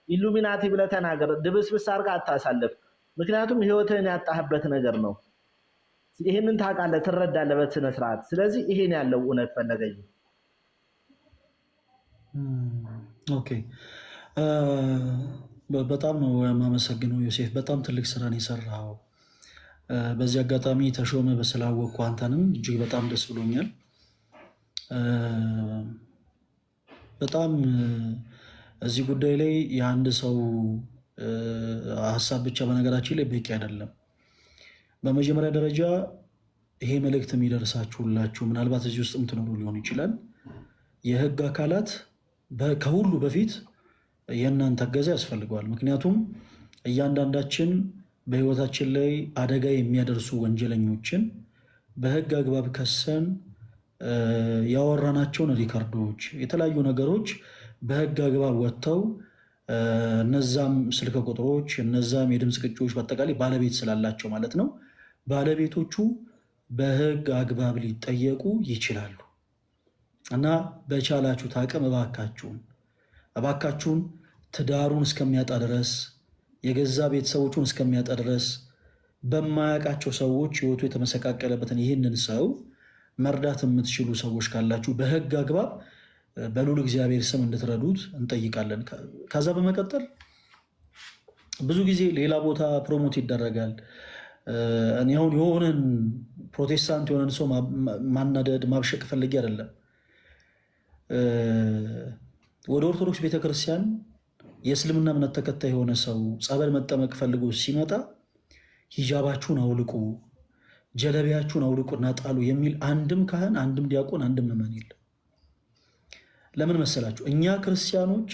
ኢሉሚናቲ ብለህ ተናገር። ድብስብስ አድርገህ አታሳልፍ። ምክንያቱም ሕይወትህን ያጣህበት ነገር ነው። ይሄንን ታውቃለህ፣ ትረዳለህ በስነ ስርዓት። ስለዚህ ይሄን ያለው እውነት ፈለገኝ። ኦኬ በጣም ነው የማመሰግነው ዮሴፍ። በጣም ትልቅ ስራን የሰራው። በዚህ አጋጣሚ ተሾመ በስላወቅኩ አንተንም እጅግ በጣም ደስ ብሎኛል። በጣም እዚህ ጉዳይ ላይ የአንድ ሰው ሀሳብ ብቻ በነገራችን ላይ በቂ አይደለም። በመጀመሪያ ደረጃ ይሄ መልእክት የሚደርሳችሁላችሁ ምናልባት እዚህ ውስጥ የምትኖሩ ሊሆን ይችላል። የህግ አካላት ከሁሉ በፊት የእናንተ እገዛ ያስፈልገዋል። ምክንያቱም እያንዳንዳችን በህይወታችን ላይ አደጋ የሚያደርሱ ወንጀለኞችን በህግ አግባብ ከሰን ያወራናቸውን ሪከርዶች፣ የተለያዩ ነገሮች በህግ አግባብ ወጥተው እነዛም ስልክ ቁጥሮች እነዛም የድምፅ ቅጂዎች በአጠቃላይ ባለቤት ስላላቸው ማለት ነው ባለቤቶቹ በህግ አግባብ ሊጠየቁ ይችላሉ። እና በቻላችሁት አቅም እባካችሁን ትዳሩን እስከሚያጣ ድረስ የገዛ ቤተሰቦቹን እስከሚያጣ ድረስ በማያውቃቸው ሰዎች ህይወቱ የተመሰቃቀለበትን ይህንን ሰው መርዳት የምትችሉ ሰዎች ካላችሁ በህግ አግባብ በልዑል እግዚአብሔር ስም እንድትረዱት እንጠይቃለን። ከዛ በመቀጠል ብዙ ጊዜ ሌላ ቦታ ፕሮሞት ይደረጋል። እኔ አሁን የሆነን ፕሮቴስታንት የሆነን ሰው ማናደድ ማብሸቅ ፈልጌ አይደለም። ወደ ኦርቶዶክስ ቤተክርስቲያን የእስልምና እምነት ተከታይ የሆነ ሰው ጸበል መጠመቅ ፈልጎ ሲመጣ ሂጃባችሁን አውልቁ፣ ጀለቢያችሁን አውልቁና ጣሉ የሚል አንድም ካህን፣ አንድም ዲያቆን፣ አንድም ምዕመን የለም። ለምን መሰላችሁ? እኛ ክርስቲያኖች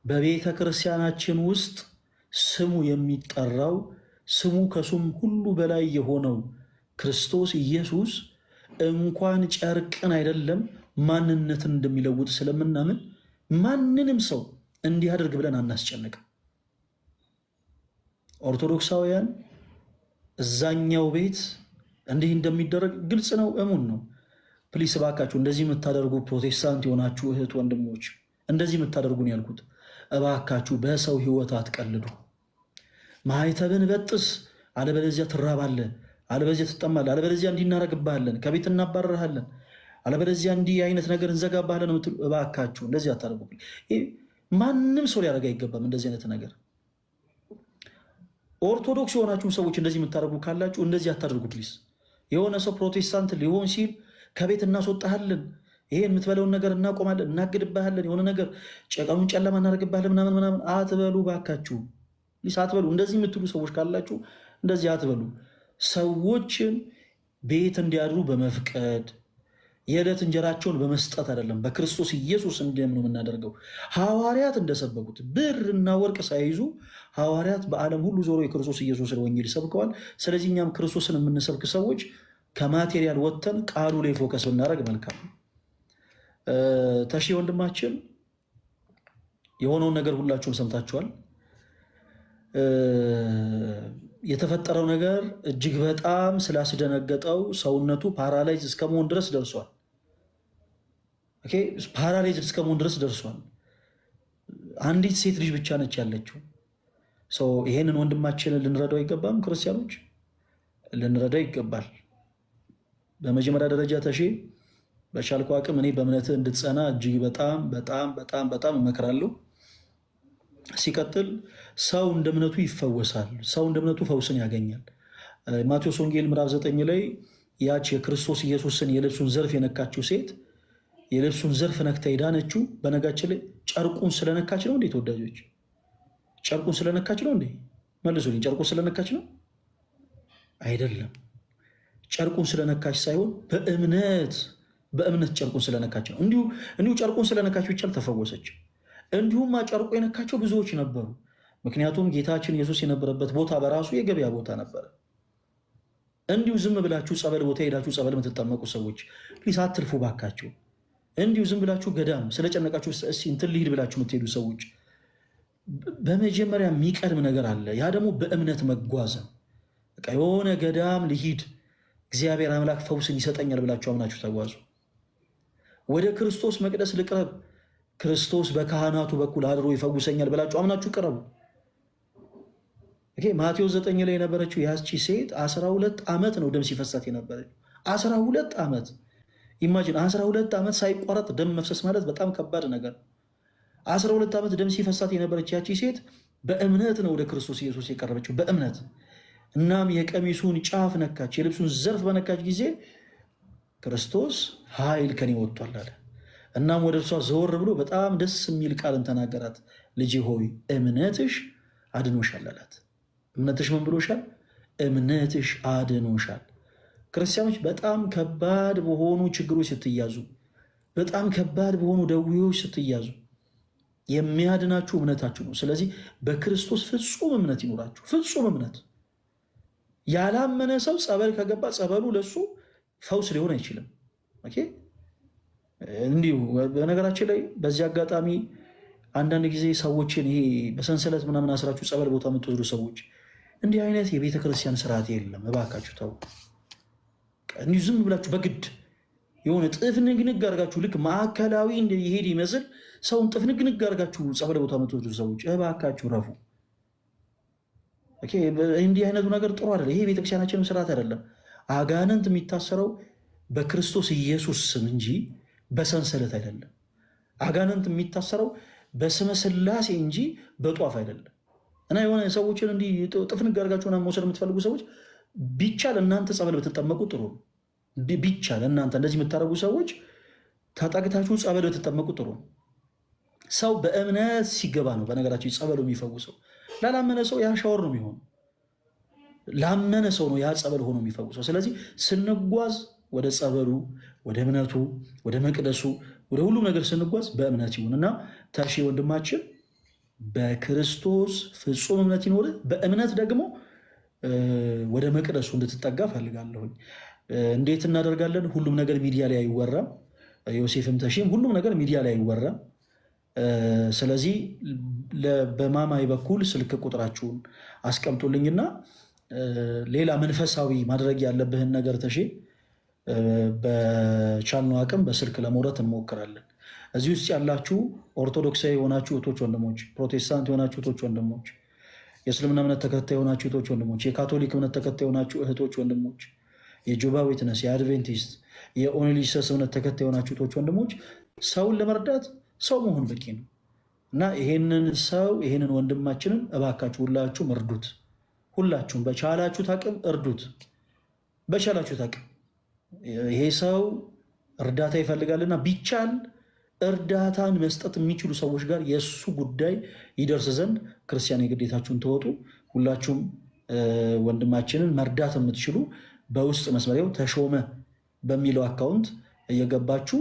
በቤተ ክርስቲያናችን ውስጥ ስሙ የሚጠራው ስሙ ከስም ሁሉ በላይ የሆነው ክርስቶስ ኢየሱስ እንኳን ጨርቅን አይደለም ማንነትን እንደሚለውጥ ስለምናምን ማንንም ሰው እንዲህ አድርግ ብለን አናስጨንቅም። ኦርቶዶክሳውያን እዛኛው ቤት እንዲህ እንደሚደረግ ግልጽ ነው፣ እሙን ነው። ፕሊስ እባካችሁ እንደዚህ የምታደርጉ ፕሮቴስታንት የሆናችሁ እህት ወንድሞች፣ እንደዚህ የምታደርጉን ያልኩት እባካችሁ በሰው ህይወት አትቀልዱ። ማኅተብን በጥስ፣ አለበለዚያ ትራባለህ፣ አለበለዚያ ትጠማለህ፣ አለበለዚያ እንዲህ እናደርግብሃለን፣ ከቤት እናባረርሃለን፣ አለበለዚያ እንዲህ አይነት ነገር እንዘጋብሃለን የምትሉ እባካችሁ እንደዚህ አታደርጉ። ማንም ሰው ሊያደርግ አይገባም እንደዚህ አይነት ነገር። ኦርቶዶክስ የሆናችሁ ሰዎች እንደዚህ የምታደርጉ ካላችሁ እንደዚህ አታደርጉ ፕሊስ። የሆነ ሰው ፕሮቴስታንት ሊሆን ሲል ከቤት እናስወጣሃለን፣ ይሄን የምትበለውን ነገር እናቆማለን፣ እናግድብሃለን፣ የሆነ ነገር ጨቀኑን ጨለማ እናደርግብሃለን ምናምን አትበሉ ባካችሁ ፕሊስ አትበሉ። እንደዚህ የምትሉ ሰዎች ካላችሁ እንደዚህ አትበሉ። ሰዎችን ቤት እንዲያድሩ በመፍቀድ የዕለት እንጀራቸውን በመስጠት አይደለም፣ በክርስቶስ ኢየሱስ እንዲያምኑ የምናደርገው። ሐዋርያት እንደሰበኩት ብርና ወርቅ ሳይዙ ሐዋርያት በዓለም ሁሉ ዞሮ የክርስቶስ ኢየሱስን ወንጌል ሰብከዋል። ስለዚህ እኛም ክርስቶስን የምንሰብክ ሰዎች ከማቴሪያል ወጥተን ቃሉ ላይ ፎከስ ብናደርግ መልካም። ተሺ ወንድማችን የሆነውን ነገር ሁላችሁም ሰምታችኋል። የተፈጠረው ነገር እጅግ በጣም ስላስደነገጠው ሰውነቱ ፓራላይዝ እስከመሆን ድረስ ደርሷል። ፓራላይዝ እስከመሆን ድረስ ደርሷል። አንዲት ሴት ልጅ ብቻ ነች ያለችው። ይሄንን ወንድማችንን ልንረዳው አይገባም? ክርስቲያኖች ልንረዳው ይገባል። በመጀመሪያ ደረጃ ተሺ በቻልኩ አቅም እኔ በእምነትህ እንድትጸና እጅግ በጣም በጣም በጣም በጣም እመክራለሁ። ሲቀጥል ሰው እንደ እምነቱ ይፈወሳል። ሰው እንደ እምነቱ ፈውስን ያገኛል። ማቴዎስ ወንጌል ምዕራፍ 9 ላይ ያች የክርስቶስ ኢየሱስን የልብሱን ዘርፍ የነካችው ሴት የልብሱን ዘርፍ ነክታ የዳነችው በነጋችን ላይ ጨርቁን ስለነካች ነው እንዴ? ተወዳጆች ጨርቁን ስለነካች ነው እንዴ? መልሱልኝ። ጨርቁን ስለነካች ነው አይደለም። ጨርቁን ስለነካች ሳይሆን በእምነት ጨርቁን ስለነካች ነው። እንዲሁ ጨርቁን ስለነካች ብቻ አልተፈወሰች። እንዲሁም ጨርቁ የነካቸው ብዙዎች ነበሩ። ምክንያቱም ጌታችን ኢየሱስ የነበረበት ቦታ በራሱ የገበያ ቦታ ነበረ። እንዲሁ ዝም ብላችሁ ጸበል ቦታ ሄዳችሁ ጸበል የምትጠመቁ ሰዎች ፕሊስ አትልፉ ባካችሁ። እንዲሁ ዝም ብላችሁ ገዳም ስለጨነቃችሁ እንትን ልሂድ ብላችሁ የምትሄዱ ሰዎች በመጀመሪያ የሚቀድም ነገር አለ። ያ ደግሞ በእምነት መጓዝን። የሆነ ገዳም ልሂድ እግዚአብሔር አምላክ ፈውስን ይሰጠኛል ብላችሁ አምናችሁ ተጓዙ። ወደ ክርስቶስ መቅደስ ልቅረብ ክርስቶስ በካህናቱ በኩል አድሮ ይፈውሰኛል ብላችሁ አምናችሁ ቅረቡ። ማቴዎስ 9 ላይ የነበረችው ያቺ ሴት 12 ዓመት ነው ደም ሲፈሳት የነበረችው። 12 ዓመት ኢማጂን፣ 12 ዓመት ሳይቋረጥ ደም መፍሰስ ማለት በጣም ከባድ ነገር። 12 ዓመት ደም ሲፈሳት የነበረች ያቺ ሴት በእምነት ነው ወደ ክርስቶስ ኢየሱስ የቀረበችው፣ በእምነት። እናም የቀሚሱን ጫፍ ነካች፣ የልብሱን ዘርፍ በነካች ጊዜ ክርስቶስ ኃይል ከኔ ወጥቷል አለ። እናም ወደ እርሷ ዘወር ብሎ በጣም ደስ የሚል ቃልን ተናገራት። ልጄ ሆይ እምነትሽ አድኖሻል አላት። እምነትሽ ምን ብሎሻል? እምነትሽ አድኖሻል። ክርስቲያኖች በጣም ከባድ በሆኑ ችግሮች ስትያዙ፣ በጣም ከባድ በሆኑ ደዌዎች ስትያዙ የሚያድናችሁ እምነታችሁ ነው። ስለዚህ በክርስቶስ ፍጹም እምነት ይኖራችሁ። ፍጹም እምነት። ያላመነ ሰው ጸበል ከገባ ጸበሉ ለሱ ፈውስ ሊሆን አይችልም። እንዲሁ በነገራችን ላይ በዚህ አጋጣሚ አንዳንድ ጊዜ ሰዎችን ይሄ በሰንሰለት ምናምን አስራችሁ ጸበል ቦታ የምትወስዱ ሰዎች እንዲህ አይነት የቤተ ክርስቲያን ስርዓት የለም። እባካችሁ ተው። እንዲሁ ዝም ብላችሁ በግድ የሆነ ጥፍንግንግ አድርጋችሁ ልክ ማዕከላዊ ይሄድ ይመስል ሰውን ጥፍንግንግ አድርጋችሁ ጸበል ቦታ የምትወስዱ ሰዎች እባካችሁ ረፉ። እንዲህ አይነቱ ነገር ጥሩ አይደለም። ይሄ ቤተክርስቲያናችንም ስርዓት አይደለም። አጋንንት የሚታሰረው በክርስቶስ ኢየሱስ ስም እንጂ በሰንሰለት አይደለም። አጋንንት የሚታሰረው በስመ ሥላሴ እንጂ በጧፍ አይደለም። እና የሆነ ሰዎችን እንዲህ ጥፍንግ አድርጋችሁ መውሰድ የምትፈልጉ ሰዎች ቢቻል እናንተ ጸበል ብትጠመቁ ጥሩ ነው። ቢቻል እናንተ እንደዚህ የምታደርጉ ሰዎች ተጠግታችሁ ጸበል ብትጠመቁ ጥሩ ነው። ሰው በእምነት ሲገባ ነው በነገራችን ጸበሉ የሚፈውሰው። ላላመነ ሰው ያ ሻወር ነው የሚሆነው። ላመነ ሰው ነው ያ ጸበል ሆኖ የሚፈውሰው። ስለዚህ ስንጓዝ ወደ ጸበሉ፣ ወደ እምነቱ፣ ወደ መቅደሱ፣ ወደ ሁሉም ነገር ስንጓዝ በእምነት ይሁን እና ተርሼ ወንድማችን በክርስቶስ ፍጹም እምነት ይኖር። በእምነት ደግሞ ወደ መቅደሱ እንድትጠጋ ፈልጋለሁኝ። እንዴት እናደርጋለን? ሁሉም ነገር ሚዲያ ላይ አይወራም። ዮሴፍም ተሼም ሁሉም ነገር ሚዲያ ላይ አይወራም። ስለዚህ በማማይ በኩል ስልክ ቁጥራችሁን አስቀምጡልኝና ሌላ መንፈሳዊ ማድረግ ያለብህን ነገር ተሼ በቻልነው አቅም በስልክ ለመውረት እንሞክራለን። እዚህ ውስጥ ያላችሁ ኦርቶዶክሳዊ የሆናችሁ እህቶች ወንድሞች፣ ፕሮቴስታንት የሆናችሁ እህቶች ወንድሞች፣ የእስልምና እምነት ተከታይ የሆናችሁ እህቶች ወንድሞች፣ የካቶሊክ እምነት ተከታይ የሆናችሁ እህቶች ወንድሞች፣ የጆባ ዊትነስ፣ የአድቬንቲስት፣ የኦንሊ ጂሰስ እምነት ተከታይ የሆናችሁ እህቶች ወንድሞች፣ ሰውን ለመርዳት ሰው መሆን በቂ ነው እና ይሄንን ወንድማችንን እባካችሁ ሁላችሁም እርዱት። ሁላችሁም በቻላችሁት አቅም እርዱት። በቻላችሁት አቅም ይሄ ሰው እርዳታ ይፈልጋልና ቢቻል እርዳታን መስጠት የሚችሉ ሰዎች ጋር የእሱ ጉዳይ ይደርስ ዘንድ ክርስቲያን የግዴታችሁን ተወጡ። ሁላችሁም ወንድማችንን መርዳት የምትችሉ በውስጥ መስመሪያው ተሾመ በሚለው አካውንት እየገባችሁ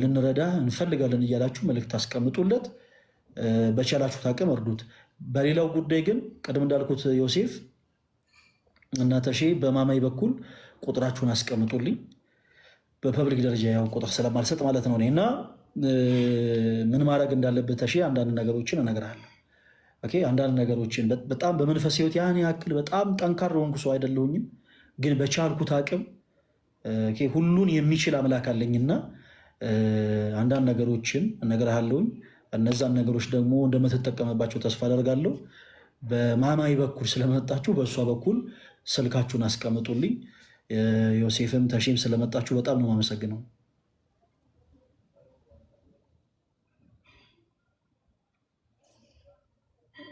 ልንረዳ እንፈልጋለን እያላችሁ መልእክት አስቀምጡለት። በቻላችሁት አቅም እርዱት። በሌላው ጉዳይ ግን ቅድም እንዳልኩት ዮሴፍ እና ተሼ በማማይ በኩል ቁጥራችሁን አስቀምጡልኝ። በፐብሊክ ደረጃ ያው ቁጥር ስለማልሰጥ ማለት ነው እና ምን ማድረግ እንዳለበት ተሼ አንዳንድ ነገሮችን እነግርሃለሁ። አንዳንድ ነገሮችን በጣም በመንፈስ ህይወት ያን ያክል በጣም ጠንካራ ሆንኩ ሰው አይደለሁኝም፣ ግን በቻልኩት አቅም ሁሉን የሚችል አምላክ አለኝና አንዳንድ ነገሮችን እነግርሃለሁኝ። እነዛን ነገሮች ደግሞ እንደምትጠቀምባቸው ተስፋ አደርጋለሁ። በማማይ በኩል ስለመጣችሁ በእሷ በኩል ስልካችሁን አስቀምጡልኝ። ዮሴፍም ተሼም ስለመጣችሁ በጣም ነው የማመሰግነው።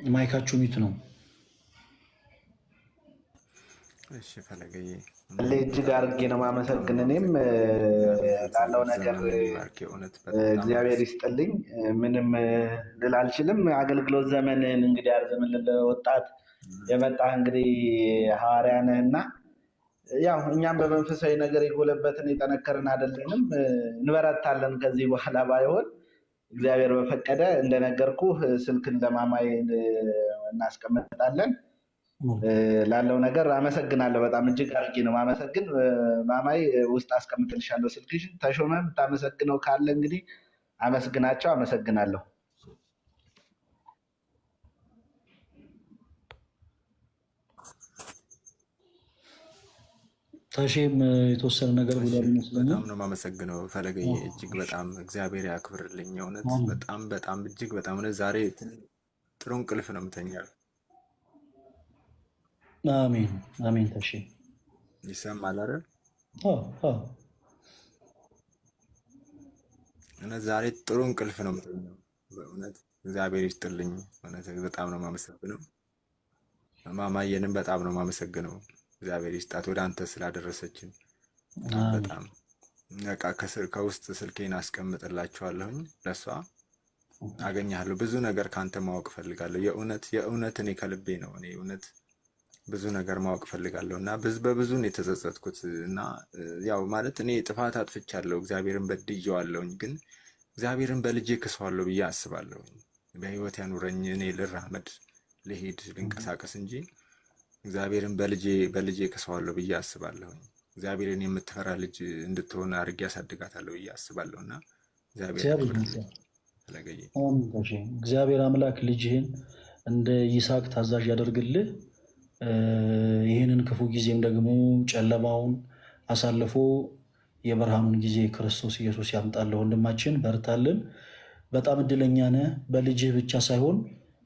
ማይካችሁ ሚት ነው። እሺ ፈለገዬ እጅግ አድርጌ ነው የማመሰግን። እኔም ላለው ነገር እግዚአብሔር ይስጥልኝ። ምንም ልል አልችልም። አገልግሎት ዘመንህን እንግዲህ ያርዝምልን። ወጣት የመጣህ እንግዲህ ሐዋርያ ነህና ያው እኛም በመንፈሳዊ ነገር የጎለበትን የጠነከርን አይደለንም፣ እንበረታለን። ከዚህ በኋላ ባይሆን እግዚአብሔር በፈቀደ እንደነገርኩ ስልክን ለማማይ እናስቀምጣለን። ላለው ነገር አመሰግናለሁ። በጣም እጅግ አድርጌ ነው ማመሰግን። ማማይ ውስጥ አስቀምጥልሻለሁ ስልክሽን። ተሾመ የምታመሰግነው ካለ እንግዲህ አመስግናቸው። አመሰግናለሁ። ተሼም የተወሰነ ነገር ብሏል ይመስለኛል። በጣም ነው የማመሰግነው ፈለገዬ፣ እጅግ በጣም እግዚአብሔር ያክብርልኝ። እውነት በጣም እጅግ በጣም እውነት ዛሬ ጥሩ እንቅልፍ ነው የምተኛው። አሜን አሜን። ተሼ ይሰማል አይደል? እውነት ዛሬ ጥሩ እንቅልፍ ነው የምተኛው። በእውነት እግዚአብሔር ይስጥልኝ። እውነት በጣም ነው የማመሰግነው። ማማየንም በጣም ነው የማመሰግነው። እግዚአብሔር ይስጣት ወደ አንተ ስላደረሰችን። በጣም በቃ ከውስጥ ስልኬን አስቀምጥላችኋለሁኝ። ለሷ አገኛለሁ። ብዙ ነገር ከአንተ ማወቅ ፈልጋለሁ። የእውነት እኔ ከልቤ ነው። እኔ እውነት ብዙ ነገር ማወቅ ፈልጋለሁ እና በብዙ ነው የተጸጸትኩት እና ያው ማለት እኔ ጥፋት አጥፍቻለሁ፣ እግዚአብሔርን በድዬዋለሁኝ። ግን እግዚአብሔርን በልጄ ክሰዋለሁ ብዬ አስባለሁኝ። በህይወት ያኑረኝ፣ እኔ ልራመድ፣ ልሄድ፣ ልንቀሳቀስ እንጂ እግዚአብሔርን በልጄ ክሰዋለሁ ብዬ አስባለሁኝ። እግዚአብሔርን የምትፈራ ልጅ እንድትሆን አድርጌ ያሳድጋታለሁ ብዬ አስባለሁ እና እግዚአብሔር አምላክ ልጅህን እንደ ይስሐቅ ታዛዥ ያደርግልህ። ይህንን ክፉ ጊዜም ደግሞ ጨለማውን አሳልፎ የብርሃኑን ጊዜ ክርስቶስ ኢየሱስ ያምጣልህ። ወንድማችን በርታልን። በጣም እድለኛ ነህ። በልጅህ ብቻ ሳይሆን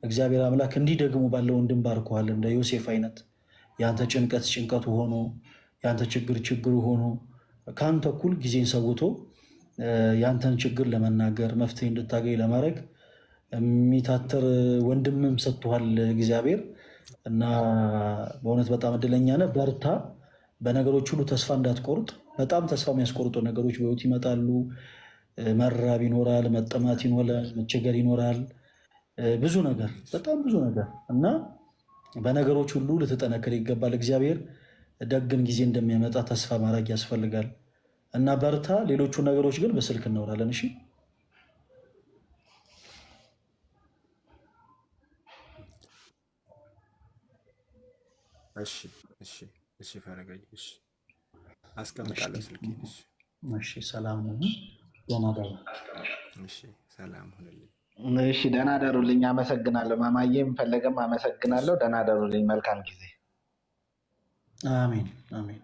እግዚአብሔር አምላክ እንዲህ ደግሞ ባለው ወንድም ባርኮሃል። እንደ ዮሴፍ አይነት የአንተ ጭንቀት ጭንቀቱ ሆኖ የአንተ ችግር ችግሩ ሆኖ ከአንተ እኩል ጊዜን ሰውቶ የአንተን ችግር ለመናገር መፍትሄ እንድታገኝ ለማድረግ የሚታተር ወንድምም ሰጥቷል እግዚአብሔር እና በእውነት በጣም እድለኛ ነህ። በርታ። በነገሮች ሁሉ ተስፋ እንዳትቆርጥ። በጣም ተስፋ የሚያስቆርጡ ነገሮች በህይወት ይመጣሉ። መራብ ይኖራል፣ መጠማት ይኖራል፣ መቸገር ይኖራል፣ ብዙ ነገር በጣም ብዙ ነገር እና በነገሮች ሁሉ ልትጠነክር ይገባል። እግዚአብሔር ደግን ጊዜ እንደሚያመጣ ተስፋ ማድረግ ያስፈልጋል እና በርታ። ሌሎቹ ነገሮች ግን በስልክ እናወራለን። እሺ እሺ እሺ እሺ ፈለገኝ እሺ አስቀምጣለሁ ስልኬን። እሺ ሰላም ነው። ደህና ደሩ። እሺ ሰላም ሁንልኝ። እሺ ደህና ደሩልኝ። አመሰግናለሁ። ማማዬም ፈለገም አመሰግናለሁ። ደህና ደሩልኝ። መልካም ጊዜ። አሜን አሜን።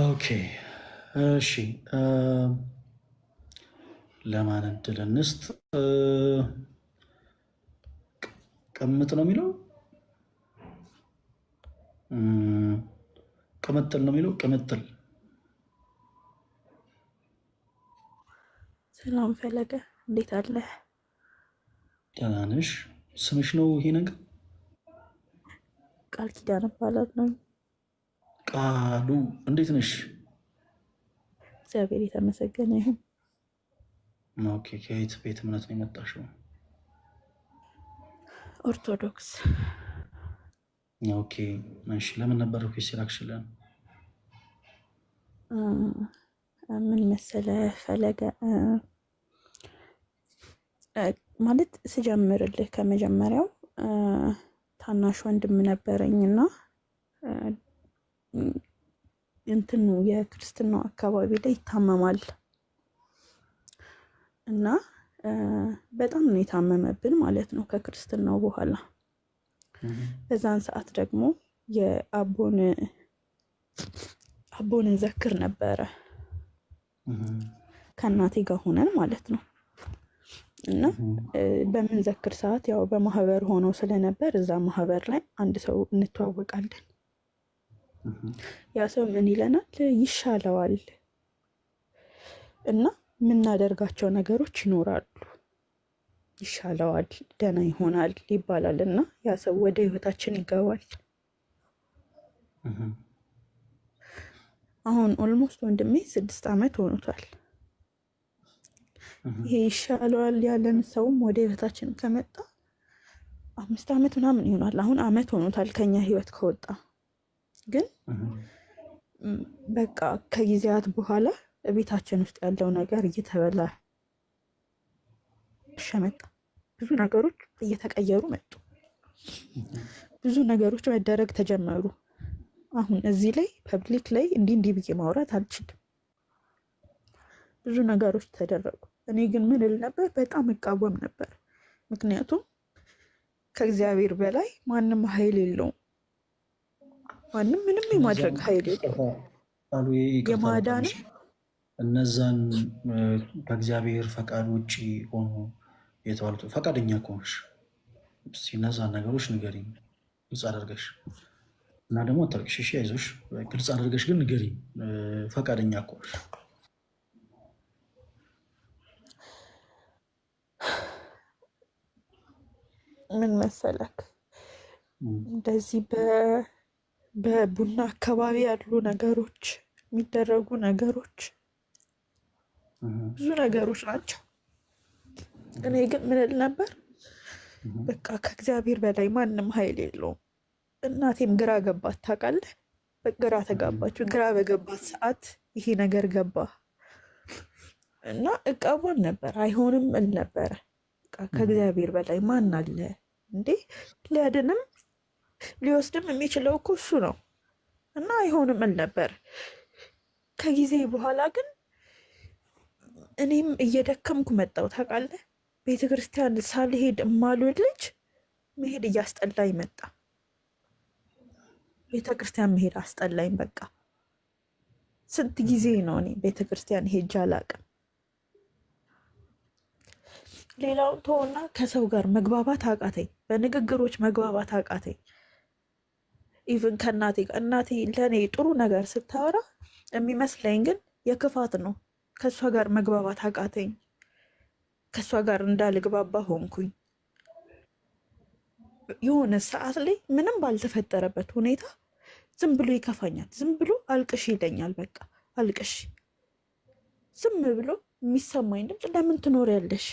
ኦኬ እሺ ለማን እድል እንስጥ? ቅምጥ ነው የሚለው ቅምጥል ነው የሚለው ቅምጥል። ሰላም ፈለገ፣ እንዴት አለ? ደህና ነሽ? ስምሽ ነው ይሄ ነገር? ቃል ኪዳን እባላለሁ። ቃሉ እንዴት ነሽ? እግዚአብሔር የተመሰገነ ይሁን። ኦኬ ከየት ቤት እምነት ነው የመጣሽው? ኦርቶዶክስ። ኦኬ እሺ። ለምን ነበር ሪኩዌስት የላክሽልን? ምን መሰለ ፈለገ፣ ማለት ስጀምርልህ ከመጀመሪያው ታናሽ ወንድም ነበረኝና እንትኑ የክርስትናው አካባቢ ላይ ይታመማል እና በጣም ነው የታመመብን ማለት ነው ከክርስትናው በኋላ። በዛን ሰዓት ደግሞ የአቦን ዘክር ነበረ ከእናቴ ጋር ሆነን ማለት ነው። እና በምን ዘክር ሰዓት ያው በማህበር ሆኖ ስለነበር እዛ ማህበር ላይ አንድ ሰው እንተዋወቃለን። ያ ሰው ምን ይለናል? ይሻለዋል እና የምናደርጋቸው ነገሮች ይኖራሉ፣ ይሻለዋል፣ ደህና ይሆናል ይባላል እና ያ ሰው ወደ ህይወታችን ይገባል። አሁን ኦልሞስት ወንድሜ 6 ዓመት ሆኖታል። ይሄ ይሻለዋል ያለን ሰውም ወደ ህይወታችን ከመጣ 5 ዓመት ምናምን ይሆናል። አሁን ዓመት ሆኖታል ከኛ ህይወት ከወጣ። ግን በቃ ከጊዜያት በኋላ ቤታችን ውስጥ ያለው ነገር እየተበላሸ መጣ። ብዙ ነገሮች እየተቀየሩ መጡ። ብዙ ነገሮች መደረግ ተጀመሩ። አሁን እዚህ ላይ ፐብሊክ ላይ እንዲህ ብዬ ማውራት አልችልም። ብዙ ነገሮች ተደረጉ። እኔ ግን ምን እል ነበር? በጣም እቃወም ነበር። ምክንያቱም ከእግዚአብሔር በላይ ማንም ኃይል የለውም። ማንም ምንም የማድረግ ኃይል የለውም። የማዳን እነዛን ከእግዚአብሔር ፈቃድ ውጭ ሆኖ የተባሉት ፈቃደኛ ከሆንሽ እስኪ እነዛን ነገሮች ንገሪኝ ግልጽ አደርገሽ እና ደግሞ አታልቅሽ። እሺ አይዞሽ፣ ግልጽ አደርገሽ ግን ንገሪኝ ፈቃደኛ ከሆንሽ። ምን መሰለክ፣ እንደዚህ በቡና አካባቢ ያሉ ነገሮች የሚደረጉ ነገሮች ብዙ ነገሮች ናቸው። እኔ ግን ምን እል ነበር? በቃ ከእግዚአብሔር በላይ ማንም ኃይል የለውም። እናቴም ግራ ገባት፣ ታውቃለህ? በግራ ተጋባች። ግራ በገባት ሰዓት ይሄ ነገር ገባ እና እቃወም ነበር። አይሆንም እል ነበረ። ከእግዚአብሔር በላይ ማን አለ እንዴ? ሊያድንም ሊወስድም የሚችለው እኮ እሱ ነው እና አይሆንም እል ነበር። ከጊዜ በኋላ ግን እኔም እየደከምኩ መጣሁ፣ ታውቃለህ? ቤተክርስቲያን ሳልሄድ እማልውል ልጅ መሄድ እያስጠላኝ መጣ። ቤተክርስቲያን መሄድ አስጠላኝ። በቃ ስንት ጊዜ ነው እኔ ቤተክርስቲያን ሄጄ አላቅም። ሌላውን ተወና ከሰው ጋር መግባባት አቃተኝ። በንግግሮች መግባባት አቃተኝ። ኢቭን ከእናቴ ጋር እናቴ ለእኔ ጥሩ ነገር ስታወራ የሚመስለኝ ግን የክፋት ነው። ከእሷ ጋር መግባባት አቃተኝ። ከእሷ ጋር እንዳልግባባ ሆንኩኝ። የሆነ ሰዓት ላይ ምንም ባልተፈጠረበት ሁኔታ ዝም ብሎ ይከፋኛል። ዝም ብሎ አልቅሽ ይለኛል። በቃ አልቅሽ። ዝም ብሎ የሚሰማኝ ድምፅ ለምን ትኖሪያለሽ?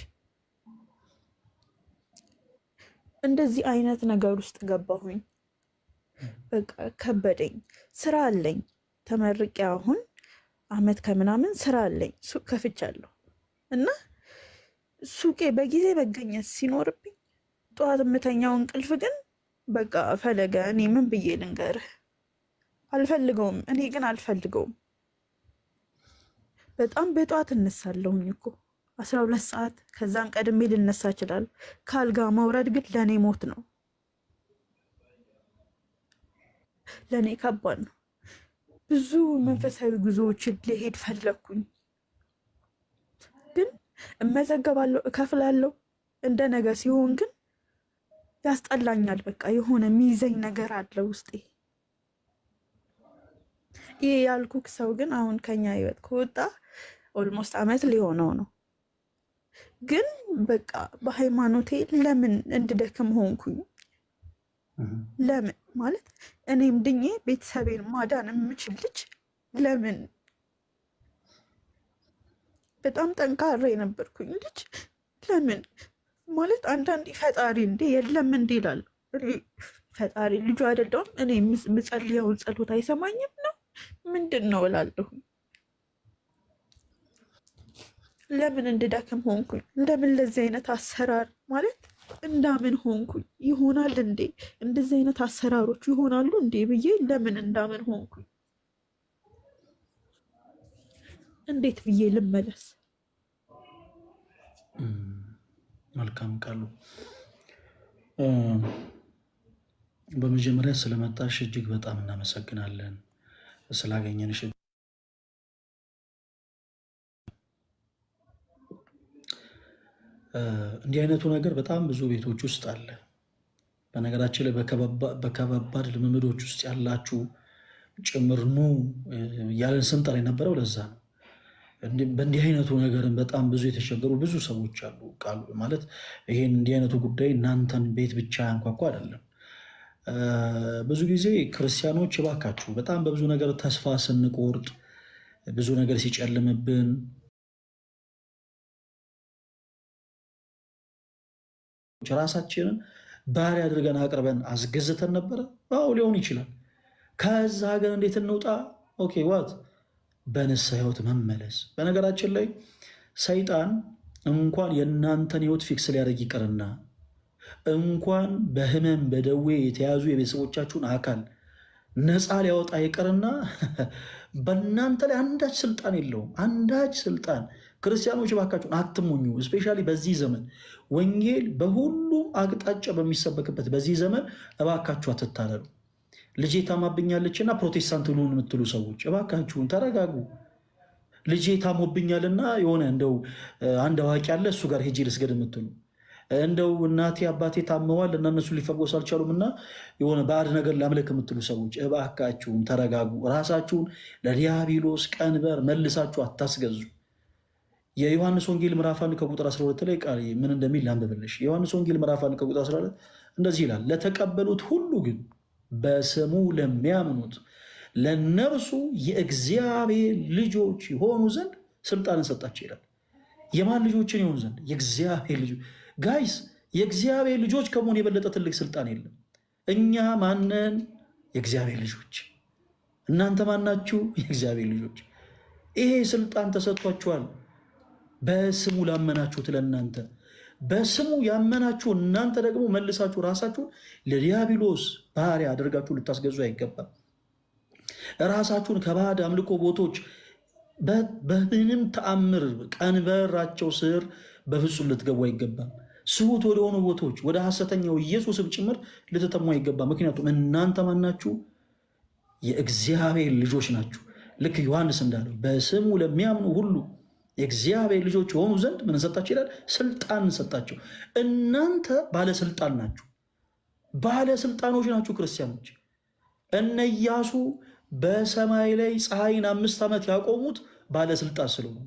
እንደዚህ አይነት ነገር ውስጥ ገባሁኝ። በቃ ከበደኝ። ስራ አለኝ፣ ተመርቄ አሁን አመት ከምናምን ስራ አለኝ። ሱቅ ከፍቻለሁ እና ሱቄ በጊዜ መገኘት ሲኖርብኝ ጠዋት የምተኛው እንቅልፍ ግን በቃ ፈለገ፣ እኔ ምን ብዬ ልንገርህ? አልፈልገውም። እኔ ግን አልፈልገውም። በጣም በጠዋት እነሳለሁኝ እኮ 12 ሰዓት፣ ከዛም ቀድሜ ልነሳ እችላለሁ። ከአልጋ መውረድ ግን ለእኔ ሞት ነው። ለእኔ ከባድ ነው። ብዙ መንፈሳዊ ጉዞዎችን ልሄድ ፈለግኩኝ፣ ግን እመዘገባለሁ፣ እከፍላለሁ። እንደ ነገ ሲሆን ግን ያስጠላኛል። በቃ የሆነ የሚይዘኝ ነገር አለ ውስጤ። ይሄ ያልኩክ ሰው ግን አሁን ከኛ ህይወት ከወጣ ኦልሞስት አመት ሊሆነው ነው። ግን በቃ በሃይማኖቴ ለምን እንድደክም ሆንኩኝ? ለምን ማለት እኔም ድኜ ቤተሰቤን ማዳን የምችል ልጅ ለምን? በጣም ጠንካራ የነበርኩኝ ልጅ ለምን ማለት አንዳንዴ ፈጣሪ እንዴ የለም እንዴ ይላል። ፈጣሪ ልጁ አይደለሁም? እኔ የምጸልየውን ጸሎት አይሰማኝም ነው ምንድን ነው እላለሁ። ለምን እንድደክም ሆንኩኝ? ለምን ለዚህ አይነት አሰራር ማለት እንዳምን ሆንኩኝ? ይሆናል እንዴ እንደዚህ አይነት አሰራሮች ይሆናሉ እንዴ ብዬ ለምን እንዳምን ሆንኩኝ? እንዴት ብዬ ልመለስ? መልካም ቃሉ። በመጀመሪያ ስለመጣሽ እጅግ በጣም እናመሰግናለን። ስላገኘንሽ እንዲህ አይነቱ ነገር በጣም ብዙ ቤቶች ውስጥ አለ። በነገራችን ላይ በከባባድ ልምምዶች ውስጥ ያላችሁ ጭምር ኑ ያለን ስንጠራ የነበረው ለዛ ነው። በእንዲህ አይነቱ ነገርም በጣም ብዙ የተቸገሩ ብዙ ሰዎች አሉ። ቃሉ ማለት ይሄን እንዲህ አይነቱ ጉዳይ እናንተን ቤት ብቻ ያንኳኳ አይደለም። ብዙ ጊዜ ክርስቲያኖች እባካችሁ በጣም በብዙ ነገር ተስፋ ስንቆርጥ፣ ብዙ ነገር ሲጨልምብን ራሳችንን ባሪያ አድርገን አቅርበን አስገዝተን ነበረ። አዎ ሊሆን ይችላል። ከዛ ሀገር እንዴት እንውጣ? ኦኬ ዋት በንስሐ ህይወት መመለስ። በነገራችን ላይ ሰይጣን እንኳን የእናንተን ህይወት ፊክስ ሊያደርግ ይቅርና እንኳን በህመም በደዌ የተያዙ የቤተሰቦቻችሁን አካል ነፃ ሊያወጣ ይቅርና በእናንተ ላይ አንዳች ስልጣን የለውም። አንዳች ስልጣን። ክርስቲያኖች እባካችሁን አትሞኙ። እስፔሻሊ በዚህ ዘመን ወንጌል በሁሉም አቅጣጫ በሚሰበክበት በዚህ ዘመን እባካችሁ አትታለሉ። ልጄ ታማብኛለችና ፕሮቴስታንት ሁኑ የምትሉ ሰዎች እባካችሁን ተረጋጉ። ልጄ ታሞብኛልና የሆነ እንደው አንድ አዋቂ ያለ እሱ ጋር ሄጄ ልስገድ የምትሉ እንደው እናቴ አባቴ ታመዋል እና እነሱ ሊፈወሱ አልቻሉም እና የሆነ ባዕድ ነገር ላምልክ የምትሉ ሰዎች እባካችሁን ተረጋጉ። ራሳችሁን ለዲያብሎስ ቀንበር መልሳችሁ አታስገዙ። የዮሐንስ ወንጌል ምዕራፍ 1 ከቁጥር 12 ላይ ቃል ምን እንደሚል ላንብብልሽ። የዮሐንስ ወንጌል ምዕራፍ 1 ከቁጥር 12 እንደዚህ ይላል፣ ለተቀበሉት ሁሉ ግን በስሙ ለሚያምኑት ለነርሱ የእግዚአብሔር ልጆች የሆኑ ዘንድ ስልጣንን ሰጣቸው ይላል። የማን ልጆችን የሆኑ ዘንድ? የእግዚአብሔር ልጆች። ጋይስ የእግዚአብሔር ልጆች ከመሆን የበለጠ ትልቅ ስልጣን የለም። እኛ ማነን? የእግዚአብሔር ልጆች። እናንተ ማናችሁ? የእግዚአብሔር ልጆች። ይሄ ስልጣን ተሰጥቷችኋል። በስሙ ላመናችሁት ለእናንተ በስሙ ያመናችሁ እናንተ ደግሞ መልሳችሁ ራሳችሁን ለዲያብሎስ ባሪያ አድርጋችሁ ልታስገዙ አይገባም። ራሳችሁን ከባዕድ አምልኮ ቦቶች በምንም ተአምር ቀንበራቸው ስር በፍጹም ልትገቡ አይገባም። ስሁት ወደሆኑ ቦታዎች ወደ ሐሰተኛው ኢየሱስም ጭምር ልትተሙ አይገባም። ምክንያቱም እናንተ ማናችሁ? የእግዚአብሔር ልጆች ናችሁ። ልክ ዮሐንስ እንዳለው በስሙ ለሚያምኑ ሁሉ የእግዚአብሔር ልጆች የሆኑ ዘንድ ምን ሰጣቸው ይላል? ስልጣን ሰጣቸው። እናንተ ባለስልጣን ናችሁ፣ ባለስልጣኖች ናችሁ ክርስቲያኖች። እነ ኢያሱ በሰማይ ላይ ፀሐይን 5 ዓመት ያቆሙት ባለስልጣን ስለሆኑ፣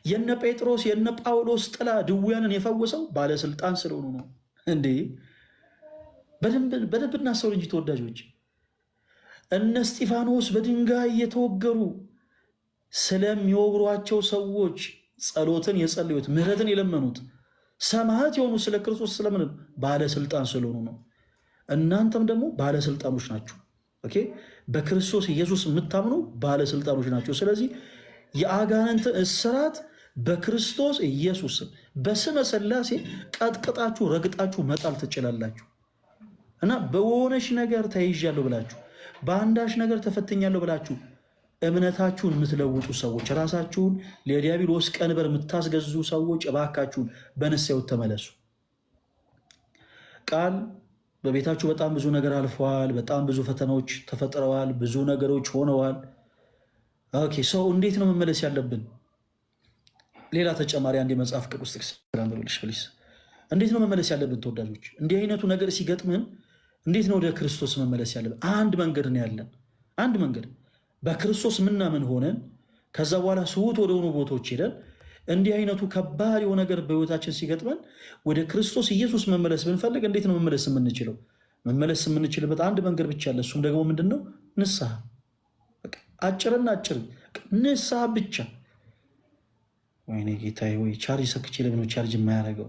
የነ ጴጥሮስ የነ ጳውሎስ ጥላ ድውያንን የፈወሰው ባለስልጣን ስለሆኑ ነው። እንዴ በደንብ እናስተውል እንጂ ተወዳጆች። እነ እስጢፋኖስ በድንጋይ የተወገሩ ስለሚወግሯቸው ሰዎች ጸሎትን የጸለዩት ምሕረትን የለመኑት ሰማዕት የሆኑ ስለ ክርስቶስ ስለምን? ባለስልጣን ስለሆኑ ነው። እናንተም ደግሞ ባለስልጣኖች ናችሁ። ኦኬ፣ በክርስቶስ ኢየሱስ የምታምኑ ባለስልጣኖች ናቸው። ስለዚህ የአጋንንትን እስራት በክርስቶስ ኢየሱስ በስመ ሥላሴ ቀጥቅጣችሁ ረግጣችሁ መጣል ትችላላችሁ። እና በሆነች ነገር ተይዣለሁ ብላችሁ በአንዳች ነገር ተፈትኛለሁ ብላችሁ እምነታችሁን የምትለውጡ ሰዎች፣ ራሳችሁን ለዲያብሎስ ቀንበር የምታስገዙ ሰዎች እባካችሁን በንስሐ ተመለሱ። ቃል በቤታችሁ በጣም ብዙ ነገር አልፈዋል። በጣም ብዙ ፈተናዎች ተፈጥረዋል። ብዙ ነገሮች ሆነዋል። ኦኬ፣ ሰው እንዴት ነው መመለስ ያለብን? ሌላ ተጨማሪ አንድ የመጽሐፍ ቅዱስ ጥቅስ ብልሽ ፕሊስ። እንዴት ነው መመለስ ያለብን ተወዳጆች? እንዲህ አይነቱ ነገር ሲገጥምን እንዴት ነው ወደ ክርስቶስ መመለስ ያለብን? አንድ መንገድ ነው ያለን። አንድ መንገድ በክርስቶስ ምናምን ሆነን ከዛ በኋላ ስሁት ወደሆኑ ቦታዎች ሄደን እንዲህ አይነቱ ከባድ የሆነ ነገር በህይወታችን ሲገጥመን ወደ ክርስቶስ ኢየሱስ መመለስ ብንፈልግ እንዴት ነው መመለስ የምንችለው? መመለስ የምንችልበት አንድ መንገድ ብቻ አለ። እሱም ደግሞ ምንድን ነው? ንስሐ። አጭርና አጭር ንስሐ ብቻ። ወይኔ ጌታዬ፣ ወይ ቻርጅ ሰክቼ ለምን ቻርጅ የማያደርገው?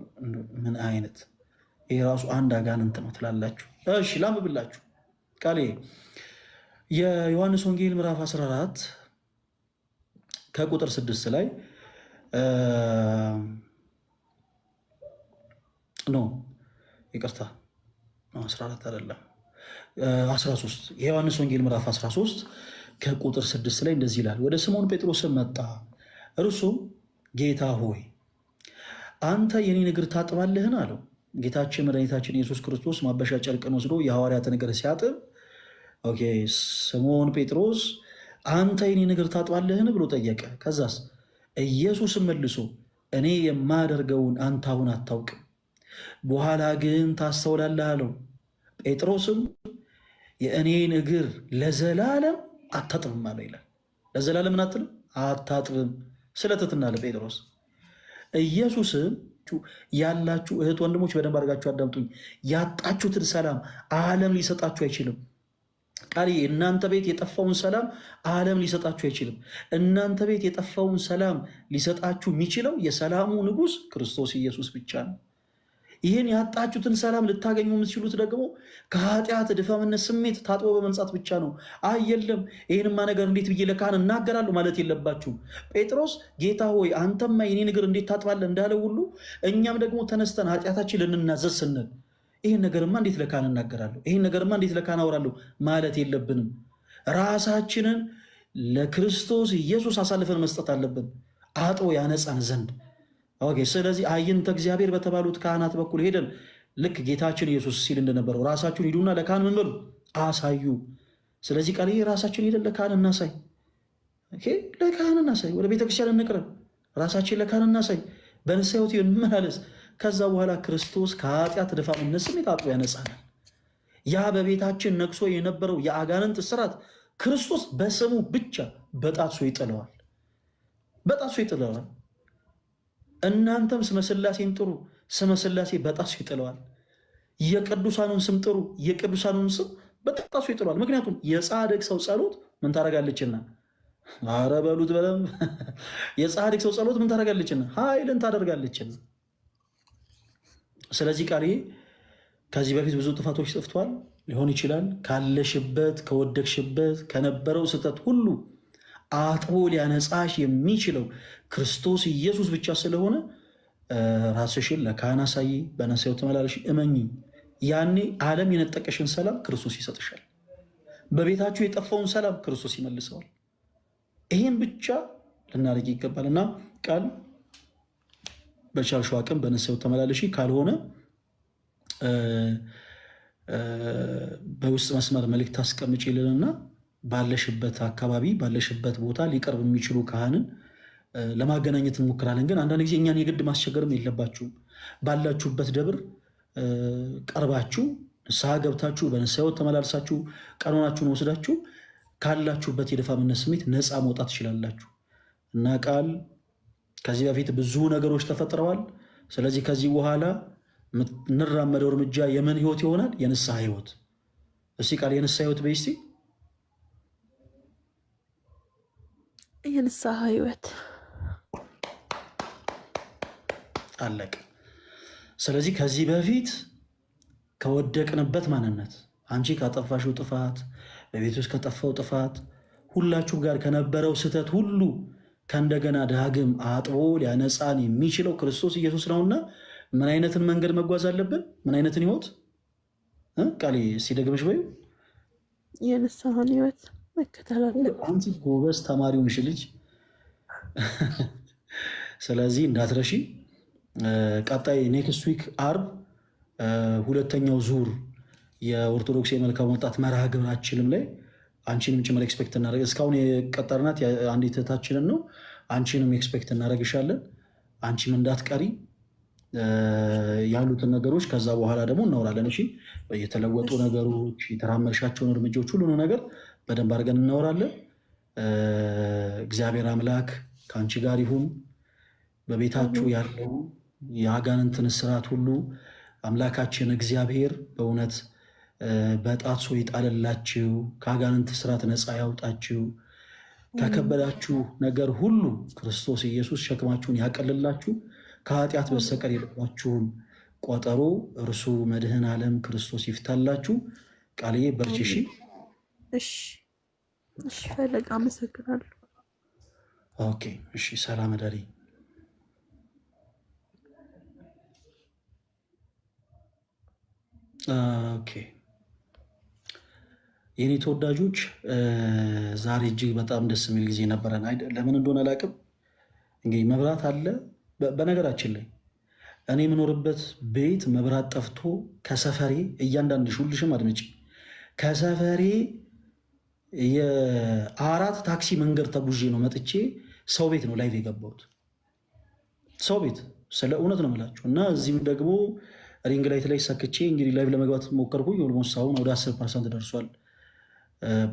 ምን አይነት ይሄ ራሱ አንድ አጋንንት ነው ትላላችሁ? እሺ ላንብብላችሁ ቃሌ የዮሐንስ ወንጌል ምዕራፍ 14 ከቁጥር 6 ላይ ይቅርታ 14 አይደለም 13 የዮሐንስ ወንጌል ምዕራፍ 13 ከቁጥር 6 ላይ እንደዚህ ይላል። ወደ ስምዖን ጴጥሮስም መጣ፣ እርሱም ጌታ ሆይ አንተ የኔን እግር ታጥባለህን? አለው። ጌታችን መድኃኒታችን ኢየሱስ ክርስቶስ ማበሻ ጨርቅን ወስዶ የሐዋርያትን እግር ሲያጥብ ስምዖን ጴጥሮስ አንተ የኔን እግር ታጥባለህን ብሎ ጠየቀ። ከዛስ ኢየሱስም መልሶ እኔ የማደርገውን አንተ አሁን አታውቅም፣ በኋላ ግን ታስተውላለህ አለው። ጴጥሮስም የእኔን እግር ለዘላለም አታጥብም አለው ይላል። ለዘላለም ምን አትልም? አታጥብም። ስለትትና ለጴጥሮስ ኢየሱስም ያላችሁ እህት ወንድሞች በደንብ አድርጋችሁ አዳምጡኝ። ያጣችሁትን ሰላም ዓለም ሊሰጣችሁ አይችልም። ቃል እናንተ ቤት የጠፋውን ሰላም ዓለም ሊሰጣችሁ አይችልም። እናንተ ቤት የጠፋውን ሰላም ሊሰጣችሁ የሚችለው የሰላሙ ንጉሥ ክርስቶስ ኢየሱስ ብቻ ነው። ይህን ያጣችሁትን ሰላም ልታገኙ የምትችሉት ደግሞ ከኃጢአት ድፋምነት ስሜት ታጥቦ በመንጻት ብቻ ነው። አይ የለም ይህንማ ነገር እንዴት ብዬ ለካህን እናገራለሁ ማለት የለባችሁም። ጴጥሮስ ጌታ ሆይ አንተማ የኔን እግር እንዴት ታጥባለህ እንዳለው ሁሉ እኛም ደግሞ ተነስተን ኃጢአታችን ልንናዘዝ ስንል ይህን ነገርማ እንዴት ለካህን እናገራለሁ፣ ይህን ነገርማ እንዴት ለካህን አወራለሁ ማለት የለብንም። ራሳችንን ለክርስቶስ ኢየሱስ አሳልፈን መስጠት አለብን፣ አጥቦ ያነጻን ዘንድ። ኦኬ። ስለዚህ አይንተ እግዚአብሔር በተባሉት ካህናት በኩል ሄደን ልክ ጌታችን ኢየሱስ ሲል እንደነበረው ራሳችሁን ሂዱና ለካህን ምን በሉ አሳዩ። ስለዚህ ቃል ይሄ ራሳችን ሄደን ለካህን እናሳይ፣ ለካህን እናሳይ፣ ወደ ቤተክርስቲያን እንቅረብ፣ ራሳችን ለካህን እናሳይ፣ በንስሐ ሕይወት እንመላለስ። ከዛ በኋላ ክርስቶስ ከኃጢአት ድፋምነት ስሜት አጥቦ ያነጻናል። ያ በቤታችን ነግሶ የነበረው የአጋንንት እስራት ክርስቶስ በስሙ ብቻ በጣሱ ይጥለዋል፣ በጣሱ ይጥለዋል። እናንተም ስመ ሥላሴን ጥሩ፣ ስመ ሥላሴ በጣሱ ይጥለዋል። የቅዱሳኑን ስም ጥሩ፣ የቅዱሳኑን ስም በጣሱ ይጥለዋል። ምክንያቱም የጻድቅ ሰው ጸሎት ምን ታደርጋለችና? ኧረ በሉት በደምብ የጻድቅ ሰው ጸሎት ምን ታደርጋለችና? ኃይልን ታደርጋለችና። ስለዚህ ቃል ከዚህ በፊት ብዙ ጥፋቶች ጠፍቷል ሊሆን ይችላል። ካለሽበት ከወደቅሽበት ከነበረው ስህተት ሁሉ አጥቦ ሊያነጻሽ የሚችለው ክርስቶስ ኢየሱስ ብቻ ስለሆነ ራስሽን ለካህን አሳይ፣ በንስሐ ሕይወት ተመላለሽ፣ እመኚ። ያኔ ዓለም የነጠቀሽን ሰላም ክርስቶስ ይሰጥሻል። በቤታችሁ የጠፋውን ሰላም ክርስቶስ ይመልሰዋል። ይህን ብቻ ልናደርግ ይገባል እና ቃል በቻልሽው አቅም በንስሐ ሕይወት ተመላለሽ። ካልሆነ በውስጥ መስመር መልእክት አስቀምጪልንና ባለሽበት አካባቢ ባለሽበት ቦታ ሊቀርብ የሚችሉ ካህንን ለማገናኘት እንሞክራለን። ግን አንዳንድ ጊዜ እኛን የግድ ማስቸገርም የለባችሁም። ባላችሁበት ደብር ቀርባችሁ ንስሐ ገብታችሁ በንስሐ ሕይወት ተመላልሳችሁ ቀኖናችሁን ወስዳችሁ ካላችሁበት የደፋምነት ስሜት ነፃ መውጣት ትችላላችሁ እና ቃል ከዚህ በፊት ብዙ ነገሮች ተፈጥረዋል። ስለዚህ ከዚህ በኋላ የምንራመደው እርምጃ የምን ህይወት ይሆናል? የንስሐ ህይወት። እስቲ ቃል የንስሐ ህይወት በይ እስቲ። የንስሐ ህይወት አለቀ። ስለዚህ ከዚህ በፊት ከወደቅንበት ማንነት፣ አንቺ ካጠፋሽው ጥፋት፣ በቤት ውስጥ ከጠፋው ጥፋት፣ ሁላችሁ ጋር ከነበረው ስህተት ሁሉ ከእንደገና ዳግም አጥቦ ሊያነጻን የሚችለው ክርስቶስ ኢየሱስ ነውና ምን አይነትን መንገድ መጓዝ አለብን? ምን አይነትን ህይወት? ቃሌ ሲደግምሽ ወይ የንስሐን ህይወት መከተል አለብን። አንቺ ጎበዝ ተማሪውን ልጅ ስለዚህ እንዳትረሺ። ቀጣይ ኔክስት ዊክ አርብ ሁለተኛው ዙር የኦርቶዶክስ የመልካም ወጣት መርሃ ግብራችንም ላይ አንቺንም ጭምር ኤክስፔክት እናደርግ። እስካሁን የቀጠርናት አንዲት እህታችንን ነው። አንቺንም ኤክስፔክት እናደርግሻለን። አንቺም እንዳትቀሪ ያሉትን ነገሮች ከዛ በኋላ ደግሞ እናወራለን። እሺ፣ የተለወጡ ነገሮች፣ የተራመድሻቸውን እርምጃዎች፣ ሁሉን ነገር በደንብ አድርገን እናወራለን። እግዚአብሔር አምላክ ከአንቺ ጋር ይሁን። በቤታችሁ ያለው የአጋንንትን ስርዓት ሁሉ አምላካችን እግዚአብሔር በእውነት በጣሶ ይጣልላችሁ፣ ከአጋንንት ስርዓት ነፃ ያውጣችሁ፣ ከከበዳችሁ ነገር ሁሉ ክርስቶስ ኢየሱስ ሸክማችሁን ያቀልላችሁ፣ ከኃጢአት በስተቀር የልባችሁን ቆጠሮ እርሱ መድህን ዓለም ክርስቶስ ይፍታላችሁ። ቃልዬ በርቺ። እሺ ፈለግ አመሰግናለሁ። ኦኬ እሺ፣ ሰላም እደሪ። ኦኬ የኔ ተወዳጆች ዛሬ እጅግ በጣም ደስ የሚል ጊዜ ነበረን። ለምን እንደሆነ አላውቅም። እንግዲህ መብራት አለ። በነገራችን ላይ እኔ የምኖርበት ቤት መብራት ጠፍቶ ከሰፈሬ እያንዳንድሽ ሁልሽም አድምጪ፣ ከሰፈሬ የአራት ታክሲ መንገድ ተጉዤ ነው መጥቼ ሰው ቤት ነው ላይቭ የገባሁት። ሰው ቤት ስለ እውነት ነው የምላችሁ። እና እዚህም ደግሞ ሪንግ ላይት ላይ ሰክቼ እንግዲህ ላይቭ ለመግባት ሞከርኩኝ። ኦልሞስት አሁን ወደ 10% ደርሷል።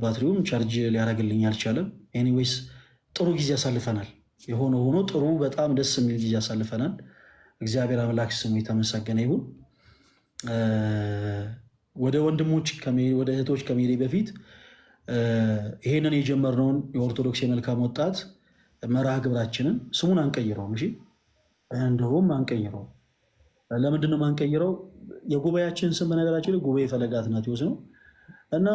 ባትሪውም ቻርጅ ሊያደርግልኝ አልቻለም። ኤኒዌይስ ጥሩ ጊዜ አሳልፈናል። የሆነ ሆኖ ጥሩ በጣም ደስ የሚል ጊዜ አሳልፈናል። እግዚአብሔር አምላክ ስሙ የተመሰገነ ይሁን። ወደ ወንድሞች ወደ እህቶች ከመሄዴ በፊት ይሄንን የጀመርነውን የኦርቶዶክስ የመልካም ወጣት መርሃ ግብራችንን ስሙን አንቀይረውም። እሺ፣ እንደውም አንቀይረው። ለምንድን ነው ማንቀይረው? የጉባኤያችን ስም በነገራችን ላይ ጉባኤ ፈለገ አትናቴዎስ ነው እና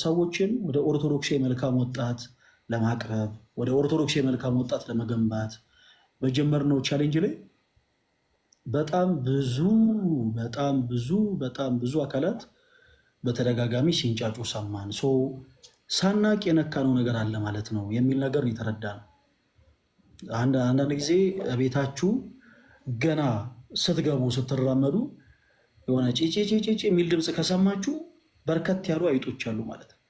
ሰዎችን ወደ ኦርቶዶክስ የመልካም ወጣት ለማቅረብ ወደ ኦርቶዶክስ የመልካም ወጣት ለመገንባት በጀመርነው ቻሌንጅ ላይ በጣም ብዙ አካላት በተደጋጋሚ ሲንጫጩ ሰማን። ሳናቅ የነካነው ነገር አለ ማለት ነው የሚል ነገር የተረዳ ነው። አንዳንድ ጊዜ ቤታችሁ ገና ስትገቡ ስትራመዱ የሆነ ጭጭ የሚል ድምፅ ከሰማችሁ በርከት ያሉ አይጦች አሉ ማለት ነው።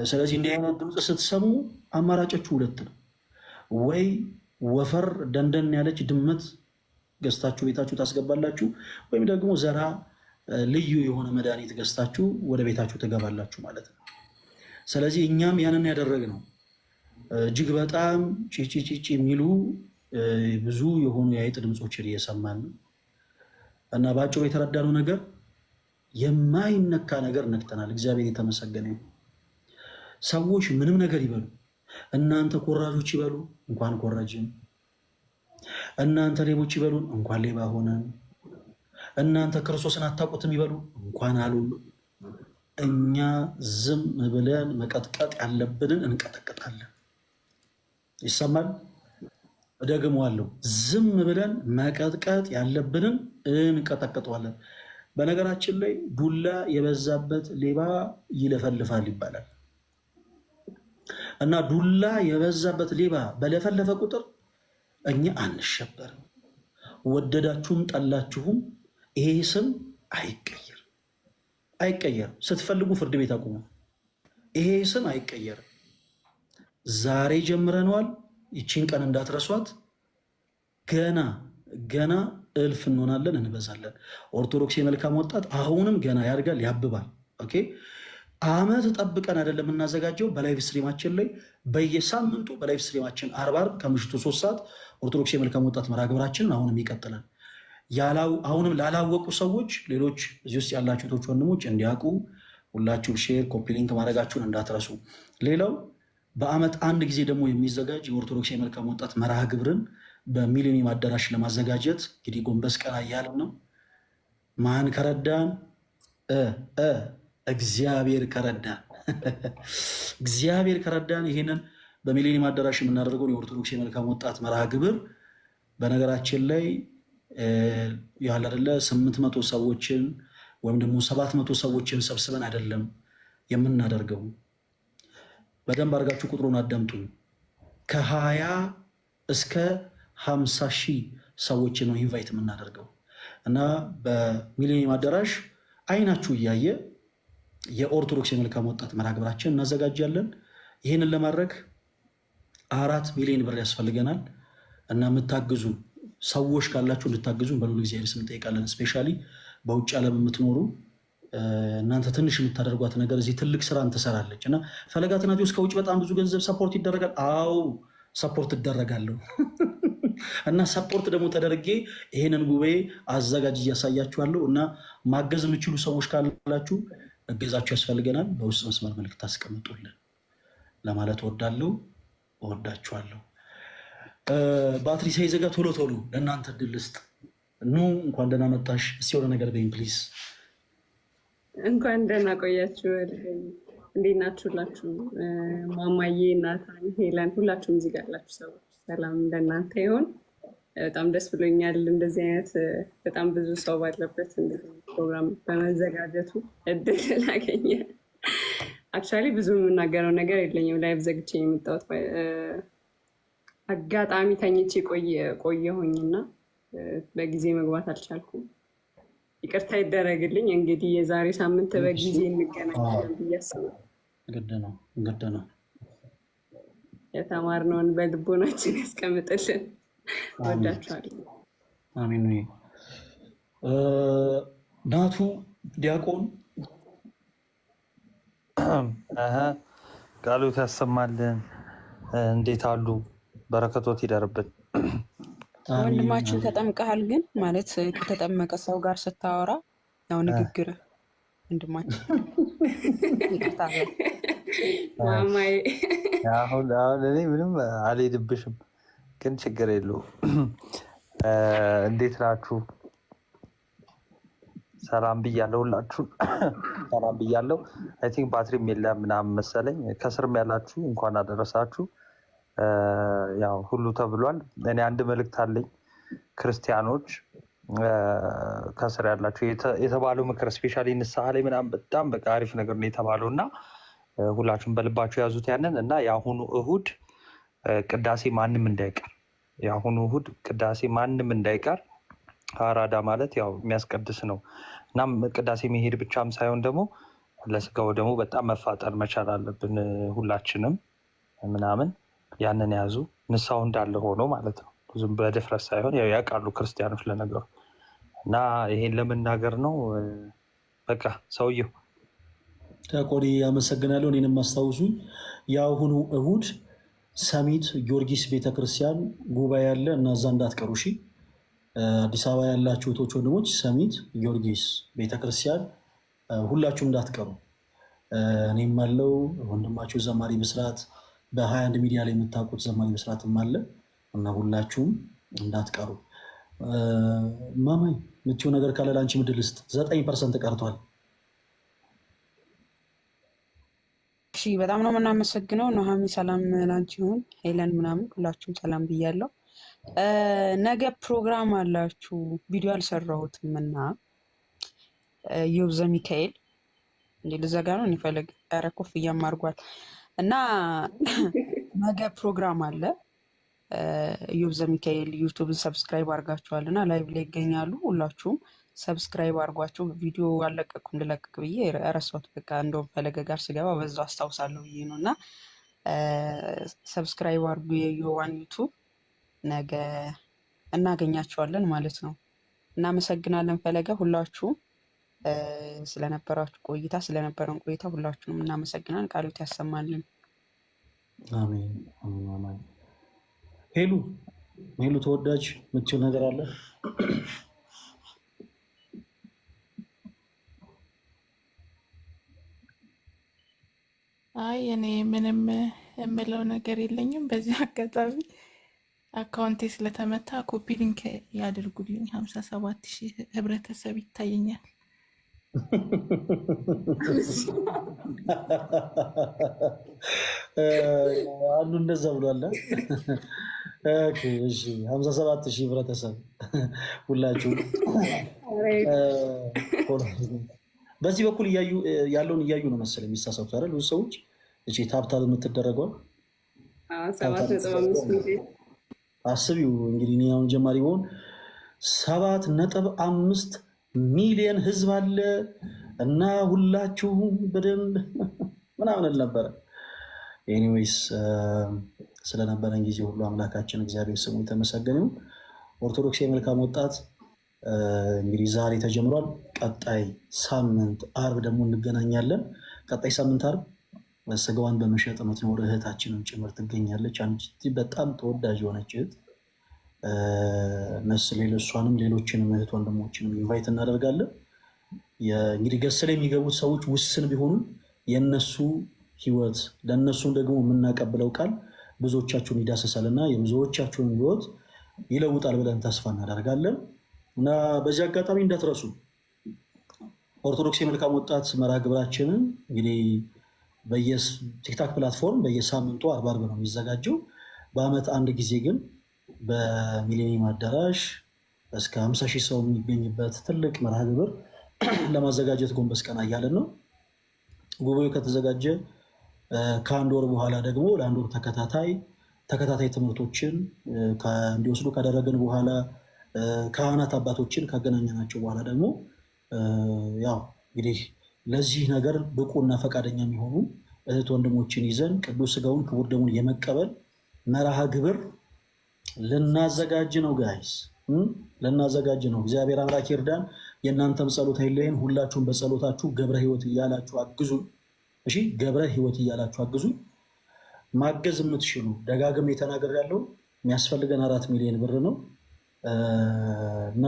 ስለዚህ እንዲህ አይነት ድምፅ ስትሰሙ አማራጮቹ ሁለት ነው። ወይ ወፈር ደንደን ያለች ድመት ገዝታችሁ ቤታችሁ ታስገባላችሁ፣ ወይም ደግሞ ዘራ ልዩ የሆነ መድኃኒት ገዝታችሁ ወደ ቤታችሁ ትገባላችሁ ማለት ነው። ስለዚህ እኛም ያንን ያደረግነው እጅግ በጣም ጭጭ የሚሉ ብዙ የሆኑ የአይጥ ድምፆችን እየሰማን ነው እና በአጭሩ የተረዳነው ነገር የማይነካ ነገር ነክተናል። እግዚአብሔር የተመሰገነ ይሁን። ሰዎች ምንም ነገር ይበሉ፣ እናንተ ኮራጆች ይበሉ፣ እንኳን ኮራጅን፣ እናንተ ሌቦች ይበሉ፣ እንኳን ሌባ ሆነን፣ እናንተ ክርስቶስን አታውቁትም ይበሉ፣ እንኳን አሉ። እኛ ዝም ብለን መቀጥቀጥ ያለብንን እንቀጠቅጣለን። ይሰማል? እደግመዋለሁ። ዝም ብለን መቀጥቀጥ ያለብንን እንቀጠቅጠዋለን። በነገራችን ላይ ዱላ የበዛበት ሌባ ይለፈልፋል ይባላል እና ዱላ የበዛበት ሌባ በለፈለፈ ቁጥር እኛ አንሸበርም። ወደዳችሁም ጠላችሁም ይሄ ስም አይቀየርም። አይቀየርም። ስትፈልጉ ፍርድ ቤት አቁሙ። ይሄ ስም አይቀየርም። ዛሬ ጀምረነዋል። ይቺን ቀን እንዳትረሷት። ገና ገና እልፍ እንሆናለን፣ እንበዛለን። ኦርቶዶክስ የመልካም ወጣት አሁንም ገና ያድጋል፣ ያብባል። ኦኬ አመት ጠብቀን አይደለም የምናዘጋጀው። በላይቭ ስትሪማችን ላይ በየሳምንቱ በላይቭ ስትሪማችን አርብ ከምሽቱ 3 ሰዓት ኦርቶዶክስ የመልካም ወጣት መርሃ ግብራችንን አሁንም ይቀጥላል። አሁንም ላላወቁ ሰዎች ሌሎች እዚህ ውስጥ ያላችሁ እህቶች ወንድሞች እንዲያውቁ ሁላችሁ ሼር ኮፒ ሊንክ ማድረጋችሁን እንዳትረሱ። ሌላው በአመት አንድ ጊዜ ደግሞ የሚዘጋጅ የኦርቶዶክስ የመልካም ወጣት መርሃ ግብርን በሚሊኒየም አዳራሽ ለማዘጋጀት እንግዲህ ጎንበስ ቀና እያልን ነው። ማን ከረዳን? እግዚአብሔር ከረዳን። እግዚአብሔር ከረዳን ይህንን በሚሊኒየም አዳራሽ የምናደርገውን የኦርቶዶክስ የመልካም ወጣት መርሃ ግብር በነገራችን ላይ ያለ አይደለ 800 ሰዎችን ወይም ደግሞ 700 ሰዎችን ሰብስበን አይደለም የምናደርገው። በደንብ አድርጋችሁ ቁጥሩን አዳምጡ። ከ20 እስከ 50 ሺህ ሰዎችን ነው ኢንቫይት የምናደርገው እና በሚሊኒየም አዳራሽ አይናችሁ እያየ የኦርቶዶክስ የመልካም ወጣት መርሃ ግብራችን እናዘጋጃለን። ይህንን ለማድረግ 4 ሚሊዮን ብር ያስፈልገናል እና የምታግዙ ሰዎች ካላችሁ እንድታግዙን በልዑል እግዚአብሔር ስም እንጠይቃለን። ስፔሻሊ በውጭ ዓለም የምትኖሩ እናንተ ትንሽ የምታደርጓት ነገር እዚህ ትልቅ ስራን ትሰራለች እና ፈለገ አትናቴዎስ ከውጭ በጣም ብዙ ገንዘብ ሰፖርት ይደረጋል። አዎ ሰፖርት እደረጋለሁ እና ሰፖርት ደግሞ ተደርጌ ይሄንን ጉባኤ አዘጋጅ እያሳያችኋለሁ እና ማገዝ የምችሉ ሰዎች ካላችሁ እገዛችሁ ያስፈልገናል። በውስጥ መስመር መልዕክት አስቀምጡልን ለማለት እወዳለሁ። እወዳችኋለሁ። ባትሪ ሳይዘጋ ቶሎ ቶሎ ለእናንተ እድል ልስጥ። ኑ እንኳን ደህና መጣሽ። እስኪ የሆነ ነገር በይኝ ፕሊዝ። እንኳን ደህና ቆያችሁ። እንዴት ናችሁላችሁ? ማማዬ፣ ናታን፣ ሄለን ሁላችሁም እዚህ ጋር ያላችሁ ሰዎች ሰላም እንደናንተ ይሆን። በጣም ደስ ብሎኛል እንደዚህ አይነት በጣም ብዙ ሰው ባለበት ፕሮግራም በመዘጋጀቱ እድል ላገኘ። አክቹዋሊ ብዙ የምናገረው ነገር የለኝም። ላይቭ ዘግቼ የመጣሁት አጋጣሚ ተኝቼ ቆየሁኝና በጊዜ መግባት አልቻልኩም። ይቅርታ ይደረግልኝ። እንግዲህ የዛሬ ሳምንት በጊዜ እንገናኛለን ብዬ አስባለሁ። ግድ ነው። የተማርነውን በልቦናችን ያስቀምጥልን። ወዳችኋለሁ። አሜን። ናቱ ዲያቆን ቃሉት ያሰማልን። እንዴት አሉ? በረከቶት ይደርብን። ወንድማችን ተጠምቀሃል? ግን ማለት ከተጠመቀ ሰው ጋር ስታወራ ያው ንግግር ወንድማችን ማማዬ አሁን እኔ ምንም አልሄድብሽም፣ ግን ችግር የለውም። እንዴት ናችሁ? ሰላም ብያለሁ፣ ሁላችሁም ሰላም ብያለሁ። አይ ቲንክ ባትሪም የለም ምናምን መሰለኝ። ከስርም ያላችሁ እንኳን አደረሳችሁ። ያው ሁሉ ተብሏል። እኔ አንድ መልእክት አለኝ። ክርስቲያኖች ከስር ያላችሁ የተባለው ምክር ስፔሻሊ ንስሐ ላይ ምናምን በጣም በቃ አሪፍ ነገር ነው የተባለው እና ሁላችሁም በልባችሁ ያዙት ያንን እና የአሁኑ እሁድ ቅዳሴ ማንም እንዳይቀር፣ የአሁኑ እሁድ ቅዳሴ ማንም እንዳይቀር። አራዳ ማለት ያው የሚያስቀድስ ነው። እናም ቅዳሴ መሄድ ብቻም ሳይሆን ደግሞ ለስጋው ደግሞ በጣም መፋጠር መቻል አለብን ሁላችንም ምናምን። ያንን ያዙ። ንስሐው እንዳለ ሆኖ ማለት ነው። ብዙም በድፍረት ሳይሆን ያው ያውቃሉ ክርስቲያኖች ለነገሩ እና ይሄን ለመናገር ነው። በቃ ሰውየው ዲያቆን አመሰግናለሁ። እኔንም አስታውሱኝ። የአሁኑ እሁድ ሰሚት ጊዮርጊስ ቤተክርስቲያን ጉባኤ ያለ እና እዛ እንዳትቀሩ እሺ። አዲስ አበባ ያላችሁ እህቶች ወንድሞች፣ ሰሚት ጊዮርጊስ ቤተክርስቲያን ሁላችሁም እንዳትቀሩ። እኔም አለው ወንድማችሁ ዘማሪ ብስራት በ21 ሚዲያ ላይ የምታውቁት ዘማሪ ብስራትም አለ እና ሁላችሁም እንዳትቀሩ። ማማይ የምትይው ነገር ካለ ለአንቺ ምድል ውስጥ 9% ቀርቷል። እሺ፣ በጣም ነው የምናመሰግነው። ኑሃሚ ሰላም ላንቺ ይሁን። ሄለን ምናምን ሁላችሁም ሰላም ብያለሁ። ነገ ፕሮግራም አላችሁ። ቪዲዮ አልሰራሁትም እና ኢዮብ ዘሚካኤል እንዴ ልዘጋ ነው እንፈልግ ያረኩፍ እያማርጓል እና ነገ ፕሮግራም አለ። ኢዮብ ዘሚካኤል ዩቲዩብን ሰብስክራይብ አድርጋችኋል እና ላይቭ ላይ ይገኛሉ። ሁላችሁም ሰብስክራይብ አድርጓቸው። ቪዲዮ አለቀኩም ልለቅቅ ብዬ ረሳሁት። በቃ እንደውም ፈለገ ጋር ስገባ በዛው አስታውሳለሁ ብዬ ነው። እና ሰብስክራይብ አድርጉ የዮዋን ዩቱብ። ነገ እናገኛቸዋለን ማለት ነው። እናመሰግናለን ፈለገ፣ ሁላችሁም ስለነበረን ቆይታ ሁላችሁንም እናመሰግናለን። ቃሉት ያሰማልን። አሜን አሜን። ሄሉ ተወዳጅ የምትይው ነገር አለ? አይ እኔ ምንም የምለው ነገር የለኝም። በዚህ አጋጣሚ አካውንቴ ስለተመታ ኮፒ ሊንክ ያድርጉልኝ። 57,000 ህብረተሰብ ይታየኛል። አንዱ እንደዛ ብሏል። ኦኬ እሺ፣ 57,000 ህብረተሰብ ሁላችሁ በዚህ በኩል ያለውን እያዩ ነው መሰለኝ የሚሳሳቱት አይደል? ብዙ ሰዎች እቺ ታብታብ የምትደረገው አስቢው እንግዲህ እኔ አሁን ጀማሪ ብሆን 7.5 ሚሊዮን ህዝብ አለ እና ሁላችሁም በደንብ ምናምን ነበረ። ኤኒዌይስ ስለነበረን ጊዜ ሁሉ አምላካችን እግዚአብሔር ስሙ የተመሰገነ ይሁን። ኦርቶዶክስ የመልካም ወጣት እንግዲህ ዛሬ ተጀምሯል። ቀጣይ ሳምንት አርብ ደግሞ እንገናኛለን። ቀጣይ ሳምንት አርብ ስጋዋን በመሸጥ የምትኖር እህታችንን ጭምር ትገኛለች። አንቺ በጣም ተወዳጅ የሆነች እህት መስሌል፣ እሷንም ሌሎችንም እህት ወንድሞችንም ኢንቫይት እናደርጋለን። እንግዲህ ገስ ላይ የሚገቡት ሰዎች ውስን ቢሆኑም የነሱ ህይወት ለእነሱም ደግሞ የምናቀብለው ቃል ብዙዎቻችሁን ይዳሰሳል እና የብዙዎቻችሁን ህይወት ይለውጣል ብለን ተስፋ እናደርጋለን እና በዚህ አጋጣሚ እንዳትረሱ ኦርቶዶክስ የመልካም ወጣት መርሃ ግብራችንን እንግዲህ በየቲክታክ ፕላትፎርም በየሳምንቱ አርብ ነው የሚዘጋጀው። በአመት አንድ ጊዜ ግን በሚሊኒየም አዳራሽ እስከ 50,000 ሰው የሚገኝበት ትልቅ መርሃ ግብር ለማዘጋጀት ጎንበስ ቀና እያለን ነው። ጉባኤው ከተዘጋጀ ከአንድ ወር በኋላ ደግሞ ለአንድ ወር ተከታታይ ትምህርቶችን እንዲወስዱ ካደረግን በኋላ ካህናት አባቶችን ካገናኘናቸው በኋላ ደግሞ ያው እንግዲህ ለዚህ ነገር ብቁና ፈቃደኛ የሚሆኑ እህት ወንድሞችን ይዘን ቅዱስ ስጋውን ክቡር ደሙን የመቀበል መርሃ ግብር ልናዘጋጅ ነው። ጋይስ ልናዘጋጅ ነው። እግዚአብሔር አምላክ ይርዳን። የእናንተም ጸሎት አይለየን። ሁላችሁም በጸሎታችሁ ገብረ ሕይወት እያላችሁ አግዙ። እሺ፣ ገብረ ሕይወት እያላችሁ አግዙ። ማገዝ የምትችሉ ደጋግሜ ተናገር ያለው የሚያስፈልገን 4 ሚሊዮን ብር ነው እና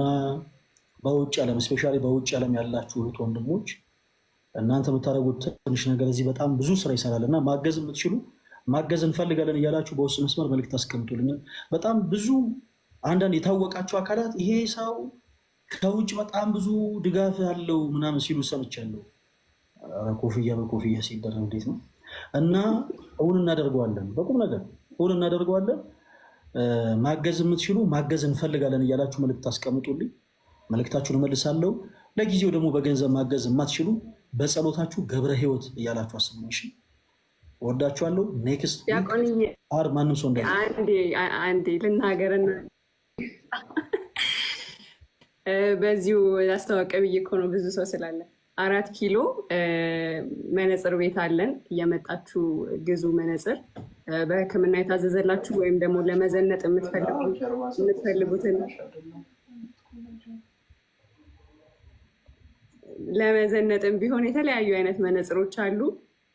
በውጭ ዓለም ስፔሻሊ በውጭ ዓለም ያላችሁ እህት ወንድሞች እናንተ የምታደርጉት ትንሽ ነገር እዚህ በጣም ብዙ ስራ ይሰራል እና ማገዝ የምትችሉ ማገዝ እንፈልጋለን እያላችሁ በውስጥ መስመር መልዕክት አስቀምጡልኝ። በጣም ብዙ አንዳንድ የታወቃቸው አካላት ይሄ ሰው ከውጭ በጣም ብዙ ድጋፍ ያለው ምናምን ሲሉ ሰምቻለሁ። ኮፍያ በኮፍያ ሲደረግ እንዴት ነው? እና እውን እናደርገዋለን፣ በቁም ነገር እውን እናደርገዋለን። ማገዝ የምትችሉ ማገዝ እንፈልጋለን እያላችሁ መልዕክት አስቀምጡልኝ፣ መልዕክታችሁን እመልሳለሁ። ለጊዜው ደግሞ በገንዘብ ማገዝ የማትችሉ በጸሎታችሁ ገብረ ሕይወት እያላችሁ አስቡኝ። እሺ፣ ወዳችኋለሁ። ኔክስት አርብ ማንም ሰው አንዴ ልናገርና በዚሁ ላስተዋወቀ ብዬ እኮ ነው ብዙ ሰው ስላለ 4 ኪሎ መነጽር ቤት አለን። እየመጣችሁ ግዙ መነጽር። በሕክምና የታዘዘላችሁ ወይም ደግሞ ለመዘነጥ የምትፈልጉትን ለመዘነጥም ቢሆን የተለያዩ አይነት መነጽሮች አሉ።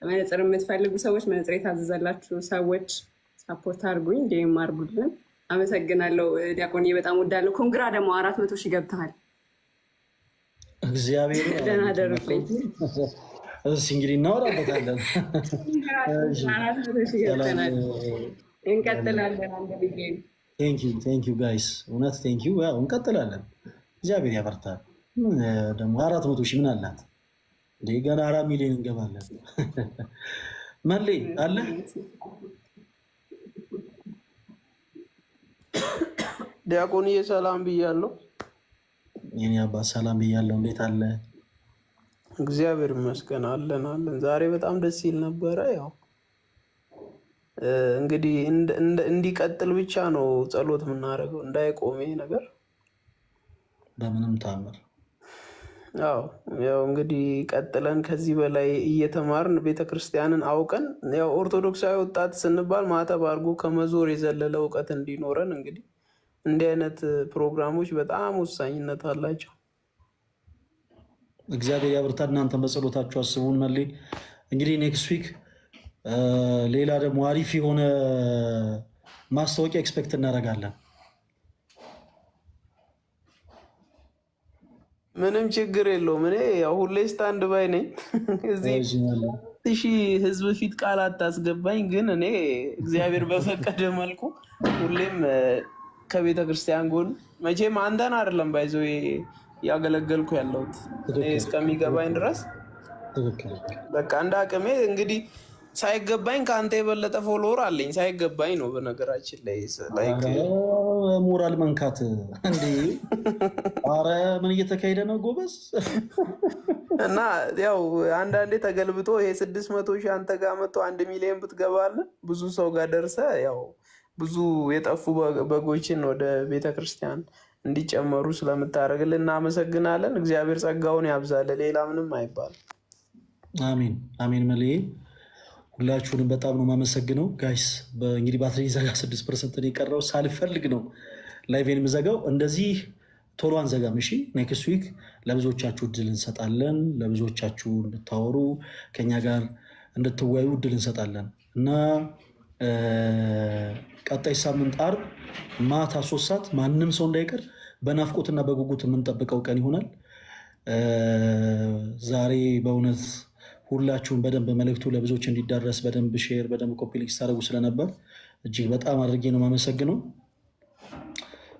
መነጽር የምትፈልጉ ሰዎች፣ መነጽር የታዘዘላችሁ ሰዎች ሳፖርት አድርጉኝ፣ ጌም አድርጉልን። አመሰግናለሁ ዲያቆንዬ፣ በጣም ወዳለሁ። ኮንግራ ደግሞ 400,000 ገብተሃል። እግዚአብሔር ደህና ደሩልኝ። እሺ እንግዲህ እናወራበታለን። 400,000 ገብተናል። እንቀጥላለን። አንድ ጊዜ ቴንክ ዩ ጋይስ፣ እውነት ቴንክ ዩ። ያው እንቀጥላለን። እግዚአብሔር ያበርታል። ደግሞ 400,000 ምን አላት እንዴ? ገና 4 ሚሊዮን እንገባለን። መሌ አለ ዲያቆንዬ፣ ሰላም ብያለሁ። የኔ አባት ሰላም ብያለሁ። እንዴት አለ? እግዚአብሔር ይመስገን አለን። ዛሬ በጣም ደስ ይል ነበረ። ያው እንግዲህ እንዲቀጥል ብቻ ነው ጸሎት የምናደርገው፣ እንዳይቆም ይሄ ነገር በምንም ታምር ያው እንግዲህ ቀጥለን ከዚህ በላይ እየተማርን ቤተክርስቲያንን አውቀን ያው ኦርቶዶክሳዊ ወጣት ስንባል ማተብ አድርጎ ከመዞር የዘለለ እውቀት እንዲኖረን እንግዲህ እንዲህ አይነት ፕሮግራሞች በጣም ወሳኝነት አላቸው። እግዚአብሔር ያብርታ። እናንተን በጸሎታችሁ አስቡን። መሌ እንግዲህ ኔክስት ዊክ ሌላ ደግሞ አሪፍ የሆነ ማስታወቂያ ኤክስፔክት እናደርጋለን። ምንም ችግር የለውም። እኔ ያው ሁሌ ስታንድ ባይ ነኝ። እዚህ ሺህ ህዝብ ፊት ቃል አታስገባኝ፣ ግን እኔ እግዚአብሔር በፈቀደ መልኩ ሁሌም ከቤተ ክርስቲያን ጎን መቼም አንተን አይደለም ባይዘው ያገለገልኩ ያለሁት እስከሚገባኝ ድረስ በቃ እንደ አቅሜ እንግዲህ ሳይገባኝ ከአንተ የበለጠ ፎሎወር አለኝ። ሳይገባኝ ነው በነገራችን ላይ ሞራል መንካት እንዴ! አረ ምን እየተካሄደ ነው ጎበዝ? እና ያው አንዳንዴ ተገልብጦ ይሄ 600 ሺህ አንተ ጋር መጥቶ 1 ሚሊዮን ብትገባለን ብዙ ሰው ጋር ደርሰ ያው ብዙ የጠፉ በጎችን ወደ ቤተክርስቲያን እንዲጨመሩ ስለምታደርግልን እናመሰግናለን። እግዚአብሔር ጸጋውን ያብዛል። ሌላ ምንም አይባልም። አሜን አሜን። መልዬ ሁላችሁንም በጣም ነው የማመሰግነው ጋይስ። እንግዲህ ባትሪ ዘጋ 6% የቀረው ሳልፈልግ ነው ላይቬን የምዘጋው። እንደዚህ ቶሎ አንዘጋም። እሺ ኔክስት ዊክ ለብዙዎቻችሁ እድል እንሰጣለን። ለብዙዎቻችሁ እንድታወሩ ከኛ ጋር እንድትወያዩ እድል እንሰጣለን እና ቀጣይ ሳምንት ዓርብ ማታ 3 ሰዓት ማንም ሰው እንዳይቀር በናፍቆትና በጉጉት የምንጠብቀው ቀን ይሆናል። ዛሬ በእውነት ሁላችሁም በደንብ መልእክቱ ለብዙዎች እንዲዳረስ በደንብ ሼር፣ በደንብ ኮፒ ሊንክ ታደርጉ ስለነበር እጅግ በጣም አድርጌ ነው የማመሰግነው።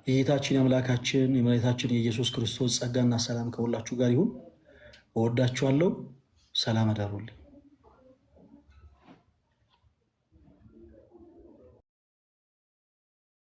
የጌታችን የአምላካችን የመድኃኒታችን የኢየሱስ ክርስቶስ ጸጋና ሰላም ከሁላችሁ ጋር ይሁን። እወዳችኋለሁ። ሰላም አዳሩልኝ።